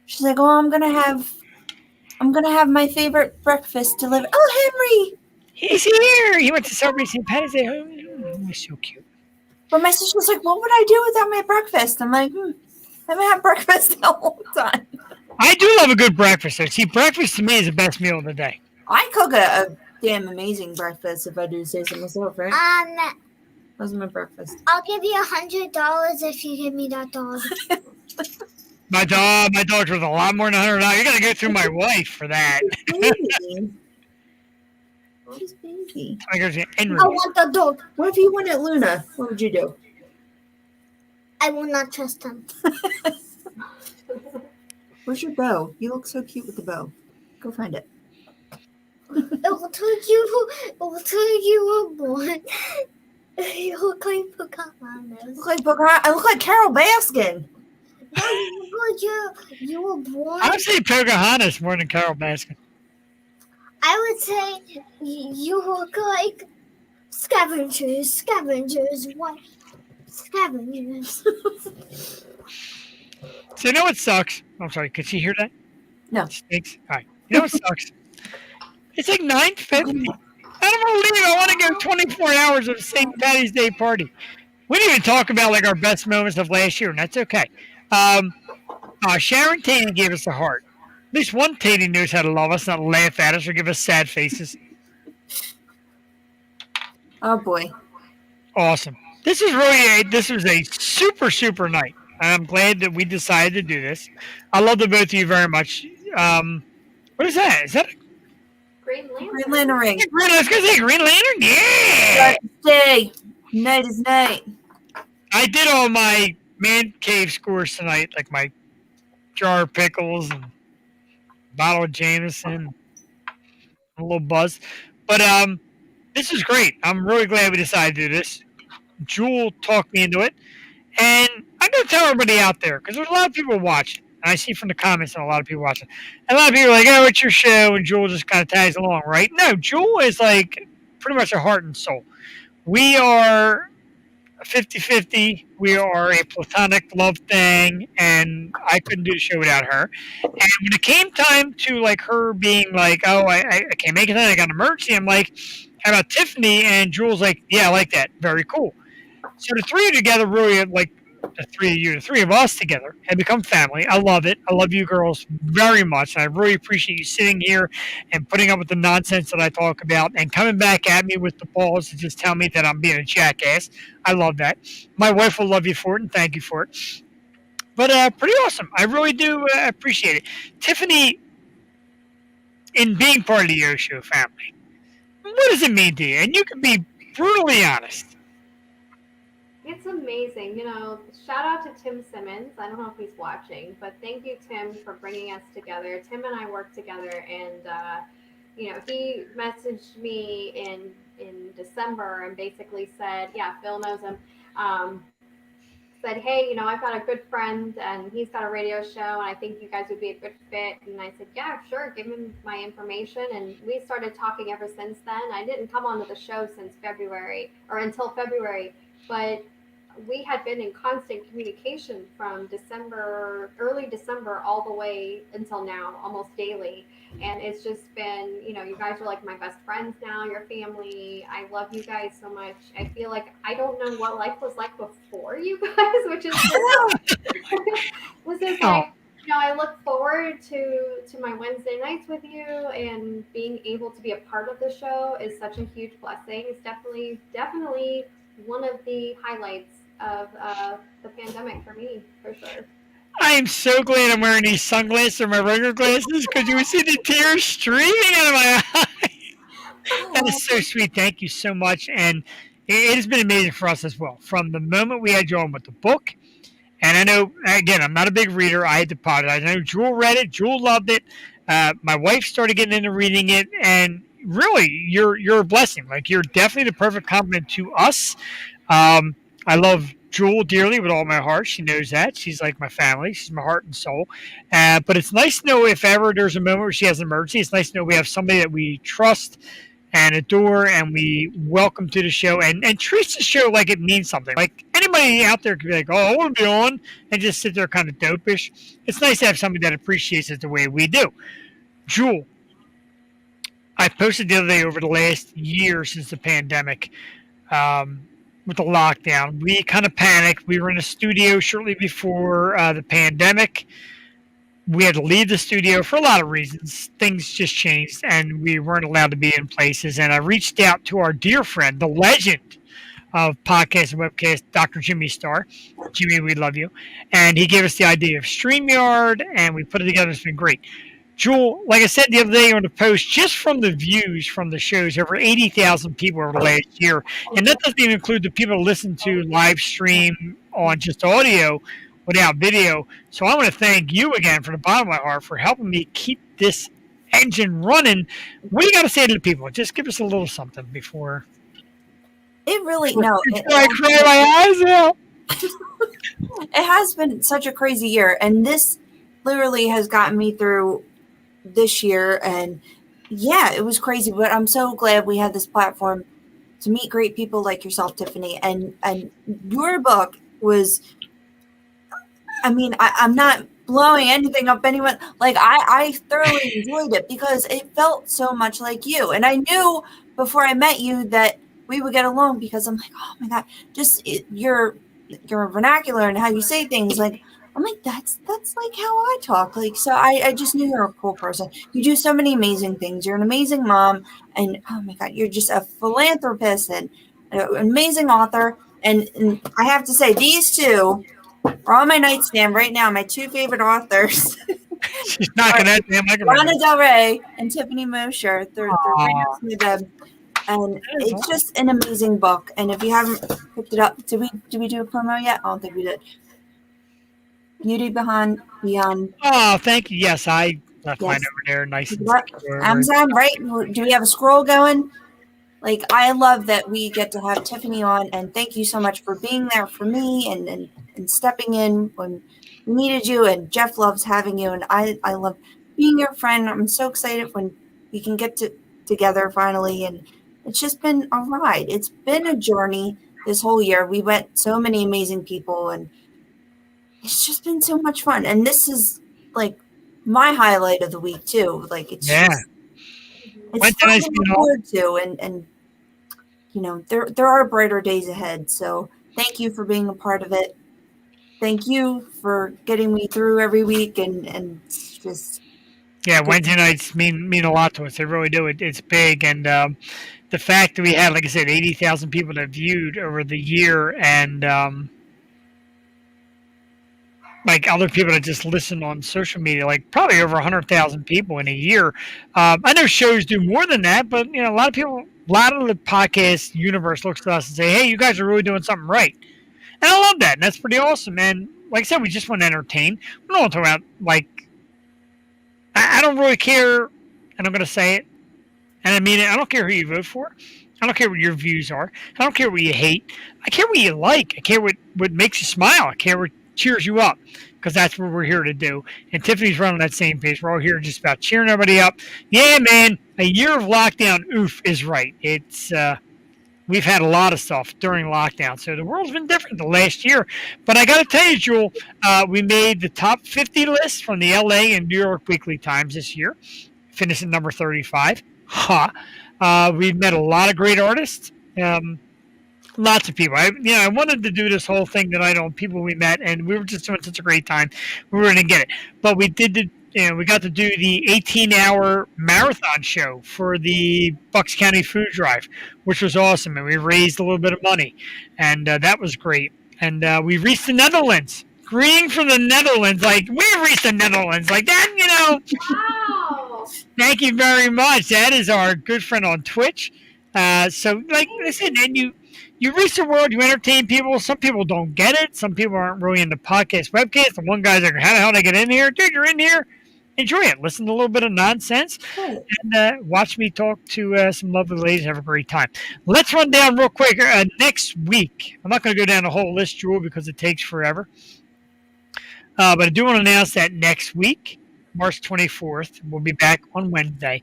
Speaker 5: she's like, "Oh, I'm gonna have my favorite breakfast delivered." Oh, Henry!
Speaker 3: He's here. He went to celebrate St. Patty's Day. Oh, he's so cute.
Speaker 5: But my sister's like, "What would I do without my breakfast?" I'm like, I haven't had breakfast the whole time.
Speaker 3: I do love a good breakfast. So, see, breakfast to me is the best meal of the day.
Speaker 5: I cook a damn amazing breakfast if I do say so myself, right? That's my breakfast.
Speaker 6: I'll give you $100 if you give me that dog.
Speaker 3: My dog's worth a lot more than $100. You got to go through my wife for that.
Speaker 5: She's baby.
Speaker 3: I
Speaker 6: want the dog.
Speaker 5: What if you wanted Luna? What would you do?
Speaker 6: I will not trust him.
Speaker 5: Where's your bow? You look so cute with the bow. Go find it.
Speaker 6: It will tell you were born. You look like Pocahontas.
Speaker 5: I look like Carol Baskin.
Speaker 6: No, you were born.
Speaker 3: I would say Pocahontas more than Carol Baskin.
Speaker 6: I would say you look like scavengers. What? Scavengers.
Speaker 3: So you know what sucks? I'm sorry, could she hear that?
Speaker 5: No.
Speaker 3: Stinks. All right. You know what sucks? It's like 9:50. I don't believe I want to go 24 hours of St. Patty's Day party. We didn't even talk about like our best moments of last year, and that's okay. Sharon Taney gave us a heart. At least one Taney knows how to love us, not laugh at us or give us sad faces.
Speaker 5: Oh boy.
Speaker 3: Awesome. This was a super night. I'm glad that we decided to do this. I love the both of you very much. What is that? Is that a
Speaker 4: Green Lantern.
Speaker 5: Green Lantern ring.
Speaker 3: I was going to say Green Lantern? Yeah!
Speaker 5: Day. Night is night.
Speaker 3: I did all my man cave scores tonight, like my jar of pickles and bottle of Jameson, a little buzz. But this is great. I'm really glad we decided to do this. Jewel talked me into it. And I'm going to tell everybody out there, because there's a lot of people watching. And I see from the comments that a lot of people watching. And a lot of people are like, oh, it's your show. And Jewel just kind of tags along, right? No, Jewel is like pretty much a heart and soul. We are 50-50. We are a platonic love thing. And I couldn't do the show without her. And when it came time to like her being like, oh, I can't make it tonight. I got an emergency. I'm like, how about Tiffany? And Jewel's like, yeah, I like that. Very cool. So the three of you together really, like the three of us together have become family. I love it. I love you girls very much. And I really appreciate you sitting here and putting up with the nonsense that I talk about and coming back at me with the balls to just tell me that I'm being a jackass. I love that. My wife will love you for it and thank you for it. But pretty awesome. I really do appreciate it. Tiffany, in being part of the Osho family, what does it mean to you? And you can be brutally honest.
Speaker 4: It's amazing. Shout out to Tim Simmons. I don't know if he's watching, but thank you, Tim, for bringing us together. Tim and I worked together, and, he messaged me in December and basically said, yeah, Phil knows him, said, hey, I've got a good friend, and he's got a radio show, and I think you guys would be a good fit. And I said, yeah, sure, give him my information. And we started talking ever since then. I didn't come onto the show since until February, but we had been in constant communication from early December, all the way until now, almost daily. And it's just been, you guys are like my best friends now, your family. I love you guys so much. I feel like I don't know what life was like before you guys, which is this is like, I look forward to my Wednesday nights with you, and being able to be a part of the show is such a huge blessing. It's definitely one of the highlights of the pandemic for me, for sure.
Speaker 3: I am so glad I'm wearing these sunglasses or my regular glasses, because you would see the tears streaming out of my eyes. That is so sweet. Thank you so much. And it has been amazing for us as well. From the moment we had you on with the book, and I know, again, I'm not a big reader. I had to apologize. I know Jewel read it. Jewel loved it. My wife started getting into reading it, and really, you're a blessing. Like, you're definitely the perfect complement to us. I love Jewel dearly with all my heart. She knows that. She's like my family. She's my heart and soul. But it's nice to know if ever there's a moment where she has an emergency, it's nice to know we have somebody that we trust and adore and we welcome to the show and treats the show like it means something. Like anybody out there could be like, oh, I want to be on and just sit there kind of dopish. It's nice to have somebody that appreciates it the way we do. Jewel, I posted the other day over the last year since the pandemic with the lockdown. We kind of panicked. We were in a studio shortly before the pandemic. We had to leave the studio for a lot of reasons. Things just changed, and we weren't allowed to be in places. And I reached out to our dear friend, the legend of podcast and webcast, Dr. Jimmy Starr. Jimmy, we love you. And he gave us the idea of StreamYard, and we put it together. It's been great. Jewel, like I said the other day on the post, just from the views from the shows, over 80,000 people over the last year. And that doesn't even include the people who listen to live stream on just audio without video. So I want to thank you again from the bottom of my heart for helping me keep this engine running. What do you got to say to the people? Just give us a little something before.
Speaker 5: It really, no.
Speaker 3: I cry my eyes out.
Speaker 5: It has been such a crazy year. And this literally has gotten me through this year. And yeah, it was crazy. But I'm so glad we had this platform to meet great people like yourself, Tiffany. And your book was... I mean, I'm not blowing anything up anyone. Like, I thoroughly enjoyed it because it felt so much like you. And I knew before I met you that we would get along because I'm like, oh my God, just your vernacular and how you say things. Like, I'm like, that's like how I talk. Like, so I just knew you're a cool person. You do so many amazing things. You're an amazing mom. And oh my God, you're just a philanthropist and an amazing author. And I have to say, these two are on my nightstand right now. My two favorite authors.
Speaker 3: She's knocking that damn microphone.
Speaker 5: Lana Del Rey and Tiffany Mosher. They're right next to them. And it's just an amazing book. And if you haven't picked it up, did we do a promo yet? I don't think we did. Beauty Beyond.
Speaker 3: Oh, thank you. Yes, I left mine over there. Nice and secure.
Speaker 5: Amazon, right? Do we have a scroll going? Like, I love that we get to have Tiffany on, and thank you so much for being there for me and stepping in when we needed you, and Jeff loves having you, and I love being your friend. I'm so excited when we can get together finally, and it's just been a ride. It's been a journey this whole year. We met so many amazing people, and it's just been so much fun. And this is, like, my highlight of the week, too. Like, it's just... It's something to look forward to, and you know, there are brighter days ahead. So thank you for being a part of it. Thank you for getting me through every week, and just
Speaker 3: Wednesday nights mean a lot to us. They really do. It's big, and the fact that we had, like I said, 80,000 people that viewed over the year, and like other people that just listen on social media, like probably over 100,000 people in a year. I know shows do more than that, but you know, a lot of the podcast universe looks to us and say, "Hey, you guys are really doing something right," and I love that, and that's pretty awesome. And like I said, we just want to entertain. We don't want to talk about like I don't really care, and I'm going to say it, and I mean it. I don't care who you vote for. I don't care what your views are. I don't care what you hate. I care what you like. I care what makes you smile. I care what cheers you up, because that's what we're here to do. And Tiffany's running that same page. We're all here just about cheering everybody up. Yeah, man, a year of lockdown, oof, is right. It's we've had a lot of stuff during lockdown, so the world's been different the last year. But I got to tell you, Jewel, we made the top 50 list from the LA and New York Weekly Times this year, finished at number 35. We've met a lot of great artists. Lots of people. I wanted to do this whole thing tonight on people we met, and we were just having such a great time. We were going to get it, but we we got to do the 18-hour marathon show for the Bucks County Food Drive, which was awesome, and we raised a little bit of money, and that was great. And we reached the Netherlands. Greeting from the Netherlands, like we reached the Netherlands, like that, you know.
Speaker 4: Wow!
Speaker 3: Thank you very much. That is our good friend on Twitch. So, like I said, and you reach the world, you entertain people. Some people don't get it. Some people aren't really into podcast, webcast. The one guy's like, how the hell did I get in here? Dude, you're in here. enjoy it. Listen to a little bit of nonsense
Speaker 5: Right.
Speaker 3: and watch me talk to some lovely ladies. Have a great time. Let's run down real quick. Next week, I'm not going to go down the whole list, Jewel, because it takes forever. But I do want to announce that next week, March 24th, we'll be back on Wednesday.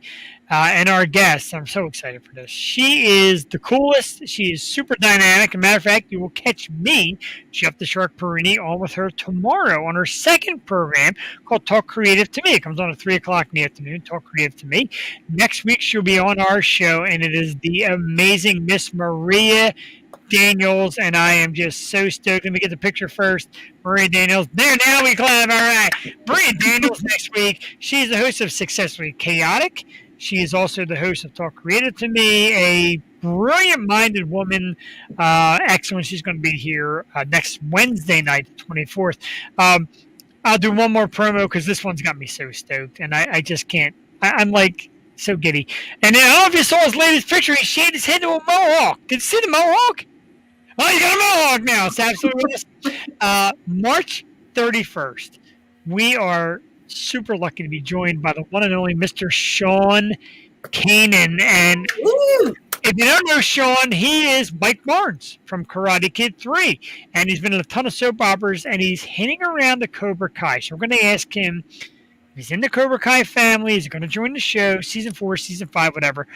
Speaker 3: And our guest, I'm so excited for this. She is the coolest. She is super dynamic. As a matter of fact, you will catch me, Jeff the Shark Perini, on with her tomorrow on her second program called Talk Creative to Me. It comes on at 3 o'clock in the afternoon, Talk Creative to Me. Next week, she'll be on our show, and it is the amazing Miss Maria Daniels, and I am just so stoked. Let me get the picture first. Maria Daniels. There, now we clap. All right. Maria Daniels next week. She's the host of Successfully Chaotic. She is also the host of Talk Creative to Me, a brilliant-minded woman. Excellent. She's going to be here next Wednesday night, the 24th. I'll do one more promo because this one's got me so stoked, and I just can't. I'm like so giddy. And then, I don't know if you saw his latest picture. He shaved his head to a mohawk. Did you see the mohawk? Oh, you got a mohawk now. It's absolutely awesome. March 31st, we are super lucky to be joined by the one and only Mr. Sean Kanan. And if you don't know Sean, he is Mike Barnes from Karate Kid 3. And he's been in a ton of soap operas, and he's hanging around the Cobra Kai. So we're going to ask him if he's in the Cobra Kai family. Is he going to join the show, season 4, season 5, whatever.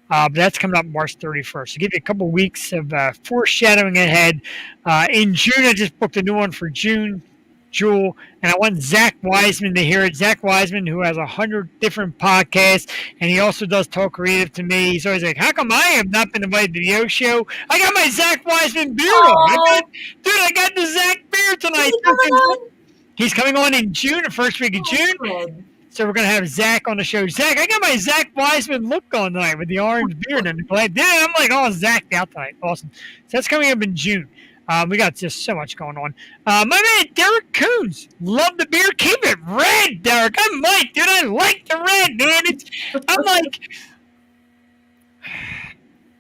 Speaker 3: But that's coming up March 31st. So give you a couple weeks of foreshadowing ahead. In June, I just booked a new one for June, Jewel, and I want Zach Wiseman to hear it. Zach Wiseman, who has 100 different podcasts, and he also does Talk Creative to Me. He's always like, how come I have not been invited to the O show? I got my Zach Wiseman beard on. I got the Zach beard tonight. He's coming on in June, the first week of June. So we're going to have Zach on the show. Zach, I got my Zach Wiseman look on tonight with the orange beard and the black. Yeah, I'm like, oh, Zach's out tonight. Awesome. So that's coming up in June. We got just so much going on. My man, Derek Coons. Love the beard. Keep it red, Derek. I'm Mike, dude. I like the red, man. I'm like...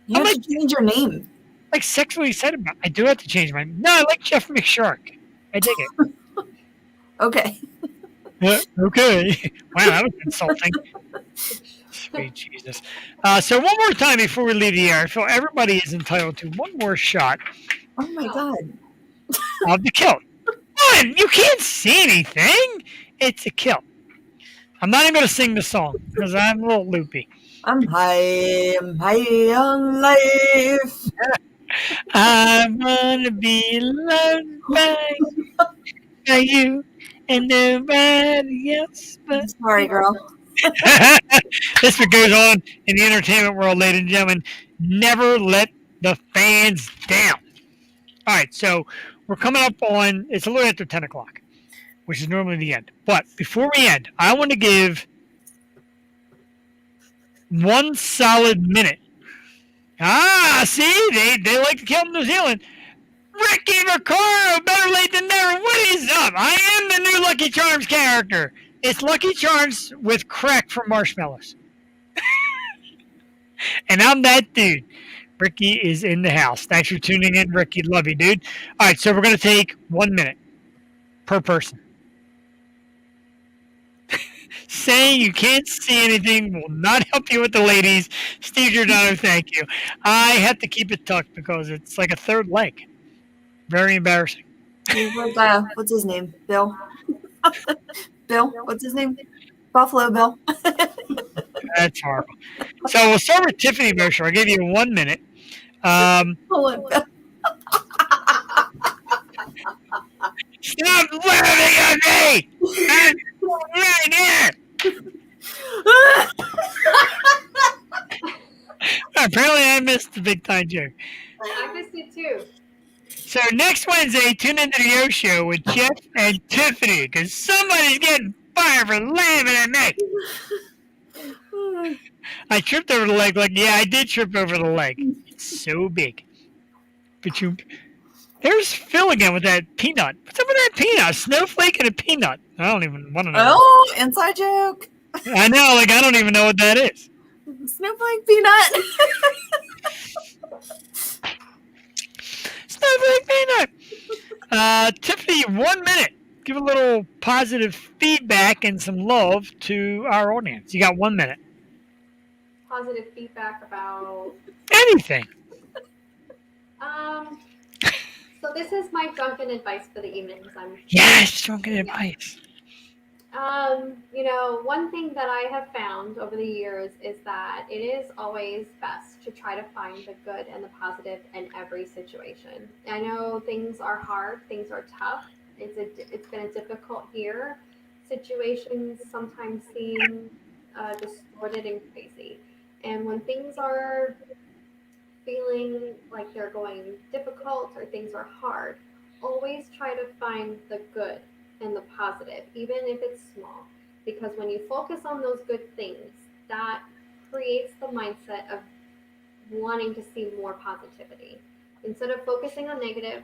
Speaker 5: You have to change your name.
Speaker 3: Like sexually said about I do have to change my name. No, I like Jeff McShark. I dig it.
Speaker 5: Okay.
Speaker 3: Okay. Wow, that was insulting. Sweet Jesus. So one more time before we leave the air, I feel everybody is entitled to one more shot
Speaker 5: Oh my God.
Speaker 3: of the kilt. One, you can't see anything. It's a kilt. I'm not even going to sing the song because I'm a little loopy.
Speaker 5: I'm high on life.
Speaker 3: I want to be loved by you and nobody else but...
Speaker 5: Sorry, girl.
Speaker 3: This what goes on in the entertainment world, ladies and gentlemen. Never let the fans down. All right, so we're coming up on, it's a little after 10 o'clock, which is normally the end. But before we end, I want to give one solid minute. See, they like to kill New Zealand. Ricky Vaccaro, better late than never. What is up? I am the new Lucky Charms character. It's Lucky Charms with crack from marshmallows. And I'm that dude. Ricky is in the house. Thanks for tuning in, Ricky. Love you, dude. All right, so we're going to take 1 minute per person. Saying you can't see anything will not help you with the ladies. Steve Giordano, thank you. I have to keep it tucked because it's like a third leg. Very embarrassing.
Speaker 5: What's his name? Bill? Bill? What's his name? Buffalo Bill.
Speaker 3: That's horrible. So we'll start with Tiffany Mosher. I'll give you 1 minute. Stop laughing at me! I'm right here! Apparently I missed the big time joke.
Speaker 4: I missed it too.
Speaker 3: So next Wednesday, tune into the O Show with Jeff and Tiffany, because somebody's getting fired for laughing at me. I tripped over the leg. Like, yeah, I did trip over the leg. It's so big. But there's Phil again with that peanut. What's up with that peanut? A snowflake and a peanut. I don't even want to know.
Speaker 5: Oh, inside joke.
Speaker 3: I know, like, I don't even know what that is.
Speaker 5: Snowflake peanut.
Speaker 3: Snowflake peanut. Tiffany, 1 minute give a little positive feedback and some love to our audience. You got 1 minute.
Speaker 4: Positive feedback about.
Speaker 3: Anything.
Speaker 4: So this is my drunken advice for the evening.
Speaker 3: Yes, drunken advice.
Speaker 4: One thing that I have found over the years is that it is always best to try to find the good and the positive in every situation. I know things are hard, things are tough. It's been a difficult year. Situations sometimes seem distorted and crazy. And when things are feeling like they're going difficult or things are hard, always try to find the good and the positive, even if it's small. Because when you focus on those good things, that creates the mindset of wanting to see more positivity. Instead of focusing on negative,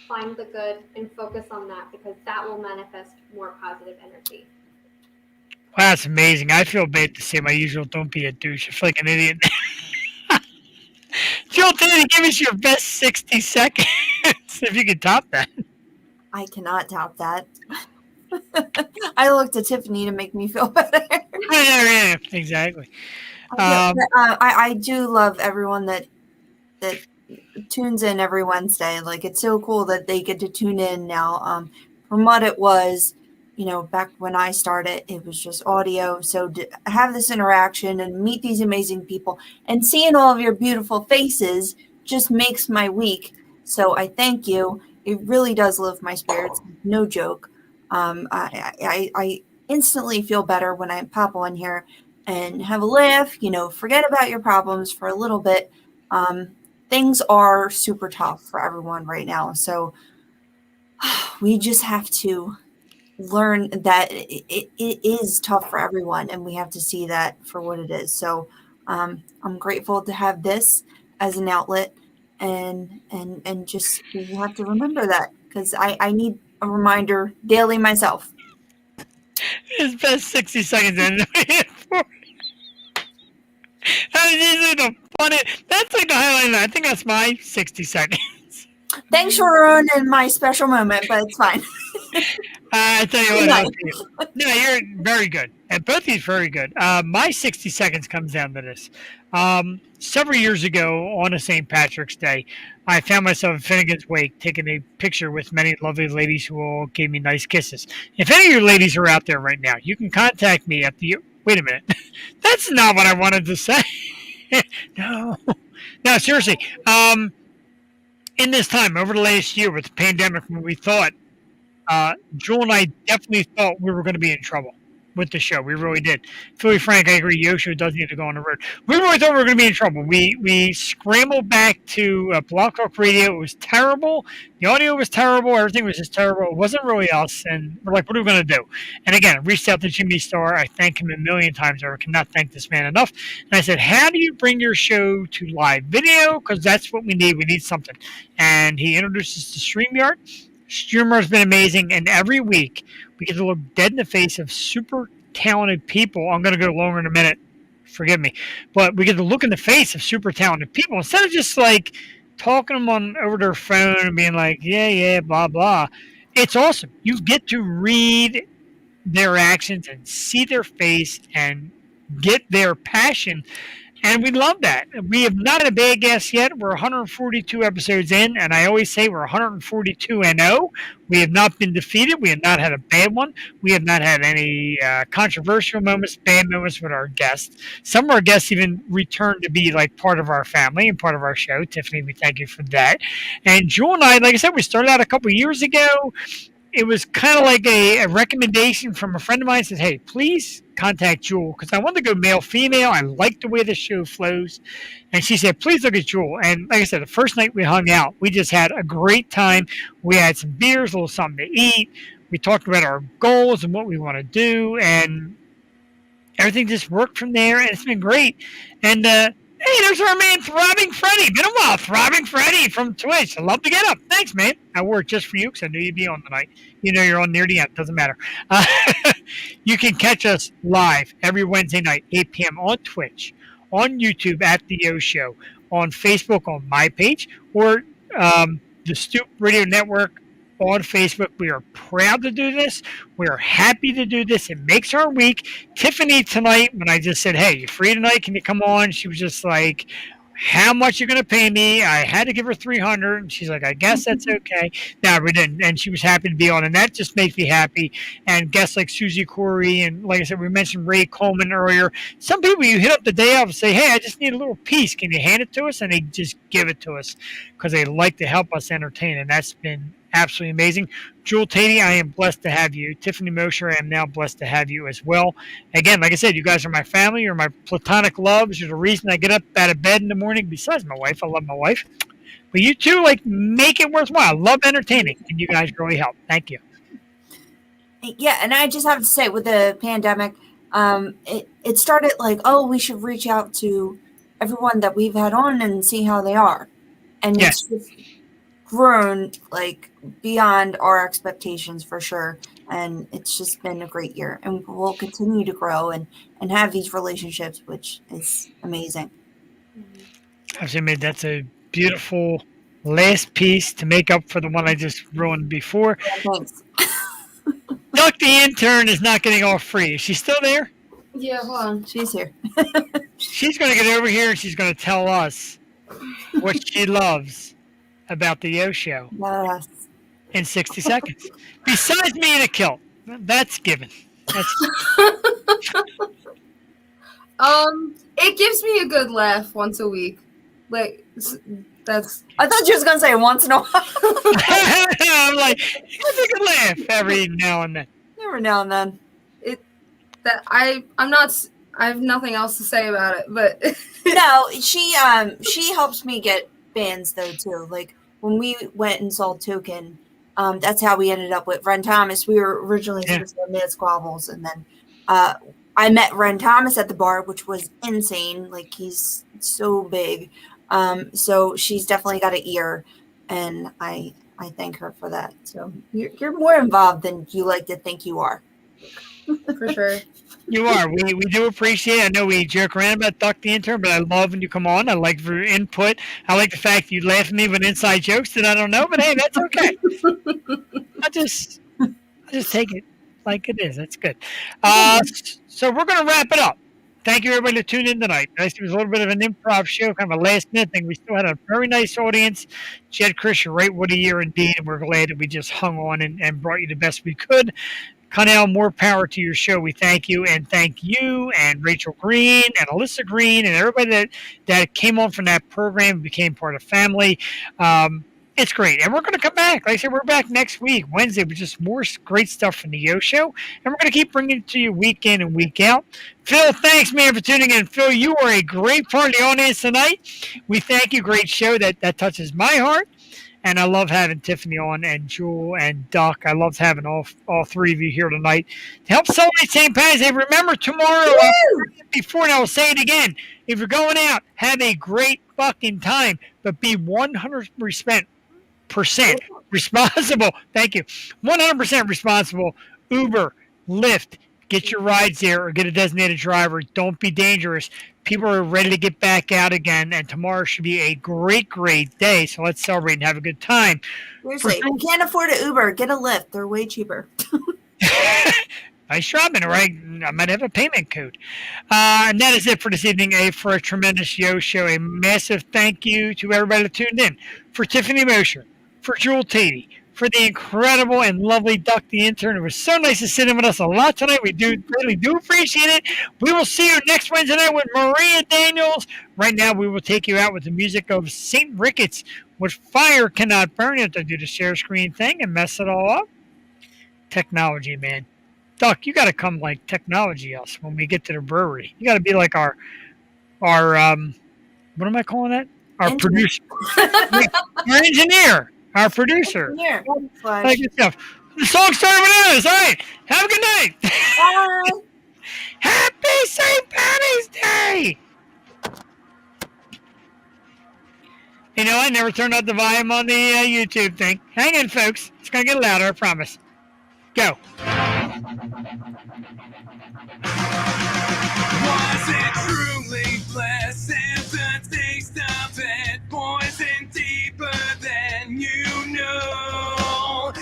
Speaker 4: find the good and focus on that because that will manifest more positive energy.
Speaker 3: Wow, that's amazing. I feel bad to say my usual don't be a douche. I feel like an idiot. Joel, today, give us your best 60 seconds if you can top that.
Speaker 5: I cannot top that. I looked at Tiffany to make me feel better.
Speaker 3: Yeah, exactly.
Speaker 5: I do love everyone that tunes in every Wednesday. Like, it's so cool that they get to tune in now. From what it was, back when I started, it was just audio. So to have this interaction and meet these amazing people and seeing all of your beautiful faces just makes my week. So I thank you. It really does lift my spirits. No joke. I instantly feel better when I pop on here and have a laugh, forget about your problems for a little bit. Things are super tough for everyone right now. So we just have to learn that it is tough for everyone, and we have to see that for what it is. So I'm grateful to have this as an outlet, and just we have to remember that because I need a reminder daily myself.
Speaker 3: His best 60 seconds in. That's usually the funny. That's like the highlight. I think that's my 60 seconds.
Speaker 5: Thanks for ruining my special moment, but it's fine.
Speaker 3: I tell you what. No, you're very good. And both of you very good. My 60 seconds comes down to this. Several years ago on a St. Patrick's Day, I found myself at Finnegan's Wake taking a picture with many lovely ladies who all gave me nice kisses. If any of you ladies are out there right now, you can contact me at the... Wait a minute. That's not what I wanted to say. No, seriously. In this time, over the last year with the pandemic, when we thought, Joel and I definitely thought we were going to be in trouble with the show. We really did. Philly Frank, I agree. Yosho does need to go on the road. We really thought we were going to be in trouble. We scrambled back to Blog Talk Radio. It was terrible. The audio was terrible. Everything was just terrible. It wasn't really us. And we're like, what are we going to do? And again, I reached out to Jimmy Starr. I thank him a million times. I cannot thank this man enough. And I said, how do you bring your show to live video? Because that's what we need. We need something. And he introduced us to StreamYard. StreamYard has been amazing. And every week, we get to look dead in the face of super talented people. I'm going to go longer in a minute. Forgive me. But we get to look in the face of super talented people instead of just like talking them on over their phone and being like, yeah, blah, blah. It's awesome. You get to read their actions and see their face and get their passion. And we love that. We have not had a bad guest yet. We're 142 episodes in, and I always say we're 142 and 0. We have not been defeated. We have not had a bad one. We have not had any controversial moments, bad moments with our guests. Some of our guests even returned to be like part of our family and part of our show. Tiffany, we thank you for that. And Jewel and I, like I said, we started out a couple of years ago. It was kind of like a recommendation from a friend of mine. Says, hey, please contact Jewel because I want to go male-female. I like the way the show flows. And she said, please look at Jewel. And like I said, the first night we hung out, we just had a great time. We had some beers, a little something to eat. We talked about our goals and what we want to do. And everything just worked from there. And it's been great. And hey, there's our man, Throbbing Freddy. Been a while, Throbbing Freddy from Twitch. I love to get up. Thanks, man. I wore it just for you because I knew you'd be on tonight. You know you're on near the end. Doesn't matter. You can catch us live every Wednesday night, 8 p.m. on Twitch, on YouTube at The O Show, on Facebook on my page, or the Stoop Radio Network on Facebook. We are proud to do this. We are happy to do this. It makes our week. Tiffany tonight, when I just said, hey, you free tonight? Can you come on? She was just like, how much you going to pay me? I had to give her $300. And she's like, I guess that's okay. No, we didn't. And she was happy to be on. And that just makes me happy. And guests like Susie Corey. And like I said, we mentioned Ray Coleman earlier. Some people you hit up the day of and say, hey, I just need a little piece. Can you hand it to us? And they just give it to us because they like to help us entertain. And that's been absolutely amazing. Jewel Tatey, I am blessed to have you. Tiffany Mosher, I am now blessed to have you as well. Again, like I said, you guys are my family. You're my platonic loves. You're the reason I get up out of bed in the morning. Besides my wife, I love my wife. But you two, like, make it worthwhile. I love entertaining, and you guys really help. Thank you.
Speaker 5: Yeah, and I just have to say, with the pandemic, it started like, oh, we should reach out to everyone that we've had on and see how they are. And
Speaker 3: Yes.
Speaker 5: it's just grown like beyond our expectations for sure. And it's just been a great year. And we'll continue to grow and have these relationships, which is amazing.
Speaker 3: Absolutely, that's a beautiful last piece to make up for the one I just ruined before.
Speaker 5: Yeah, thanks.
Speaker 3: Duck the intern is not getting off free. Is she still there?
Speaker 5: Yeah, hold on. She's here.
Speaker 3: She's going to get over here and she's going to tell us what she loves about the Yo Show
Speaker 5: Yes.
Speaker 3: in 60 seconds. Besides me in a kilt. That's given. That's
Speaker 1: It gives me a good laugh once a week. Like, that's
Speaker 5: I thought you was gonna say once in a while.
Speaker 3: I'm like, it's a good laugh every now and then.
Speaker 5: Every now and then.
Speaker 1: I'm not. I have nothing else to say about it, but
Speaker 5: No, she helps me get bands though too. Like when we went and saw Token, that's how we ended up with Ren Thomas. We were originally supposed to have Mad Squabbles, and then I met Ren Thomas at the bar, which was insane. Like he's so big. So she's definitely got an ear, and I thank her for that. So you're more involved than you like to think you are.
Speaker 1: for sure.
Speaker 3: You are. We do appreciate it. I know we joke around about Duck the Intern, but I love when you come on. I like your input. I like the fact you laugh at me with inside jokes that I don't know, but hey, that's okay. I just take it like it is. That's good. So we're going to wrap it up. Thank you, everybody, that tuned in tonight. It was a little bit of an improv show, kind of a last-minute thing. We still had a very nice audience. Jed, Chris, you're right. What a year indeed, and we're glad that we just hung on and brought you the best we could. Connell, more power to your show. We thank you and Rachel Green and Alyssa Green and everybody that came on from that program and became part of family. It's great. And we're going to come back. Like I said, we're back next week, Wednesday, with just more great stuff from the Yo Show. And we're going to keep bringing it to you week in and week out. Phil, thanks, man, for tuning in. Phil, you are a great part of the audience tonight. We thank you. Great show. That touches my heart. And I love having Tiffany on and Jewel and Duck. I love having all three of you here tonight to help celebrate St. Patty's Day. Remember, tomorrow, before, and I will say it again, if you're going out, have a great fucking time, but be 100% responsible. Thank you. 100% responsible. Uber, Lyft, get your rides there or get a designated driver. Don't be dangerous. People are ready to get back out again, and tomorrow should be a great, great day. So let's celebrate and have a good time.
Speaker 5: Seriously, if you can't afford an Uber, get a Lyft. They're way cheaper.
Speaker 3: Nice shopping, all right? I might have a payment code. And that is it for this evening, for a tremendous Yo Show. A massive thank you to everybody that tuned in. For Tiffany Mosher, for Jewel Tatey, for the incredible and lovely Duck the Intern. It was so nice to sit in with us a lot tonight. We really do appreciate it. We will see you next Wednesday night with Maria Daniels. Right now, we will take you out with the music of St. Ricketts. What fire cannot burn. You have to do the share screen thing and mess it all up. Technology, man. Duck, you got to come like technology us when we get to the brewery. You got to be like our what am I calling that? Our producer. Our engineer. Our producer.
Speaker 5: Here.
Speaker 3: Like yourself. The song started with us. All right. Have a good night.
Speaker 5: Bye.
Speaker 3: Happy St. Patty's Day. You know, I never turned up the volume on the YouTube thing. Hang in, folks. It's going to get louder, I promise. Go.
Speaker 2: Was it truly blessed and the taste of it poison deeper than you know?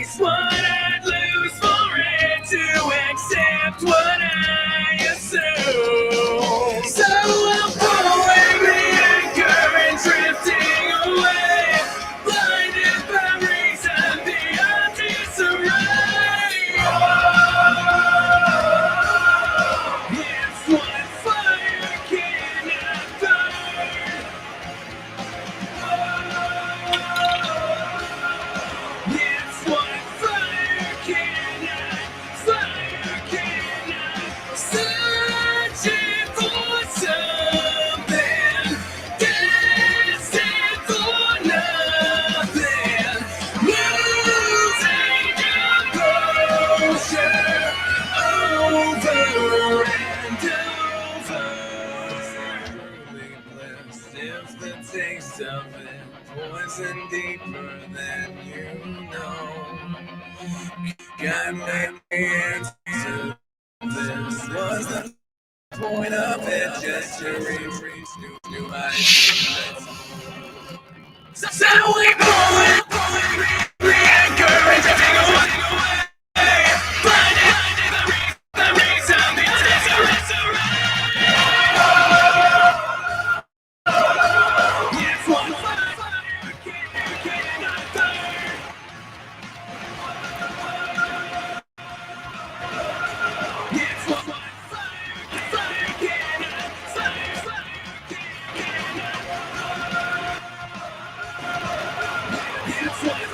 Speaker 2: face what I'd lose for it to accept what I assume. So I'm pulling the anchor and drifting away, blinded by reason beyond disarray. It's what fire cannot burn. It's what fire cannot. Searching for something, destined for nothing, losing composure over and over. Truly blessed is the taste of it, poison deeper than you know. God made me answer. This was the point of it, just to reach new heights. So we pull it, re-anchor and drifting away. Blinded by reason beyond disarray. It's what fire cannot burn. It's what fire cannot. It's what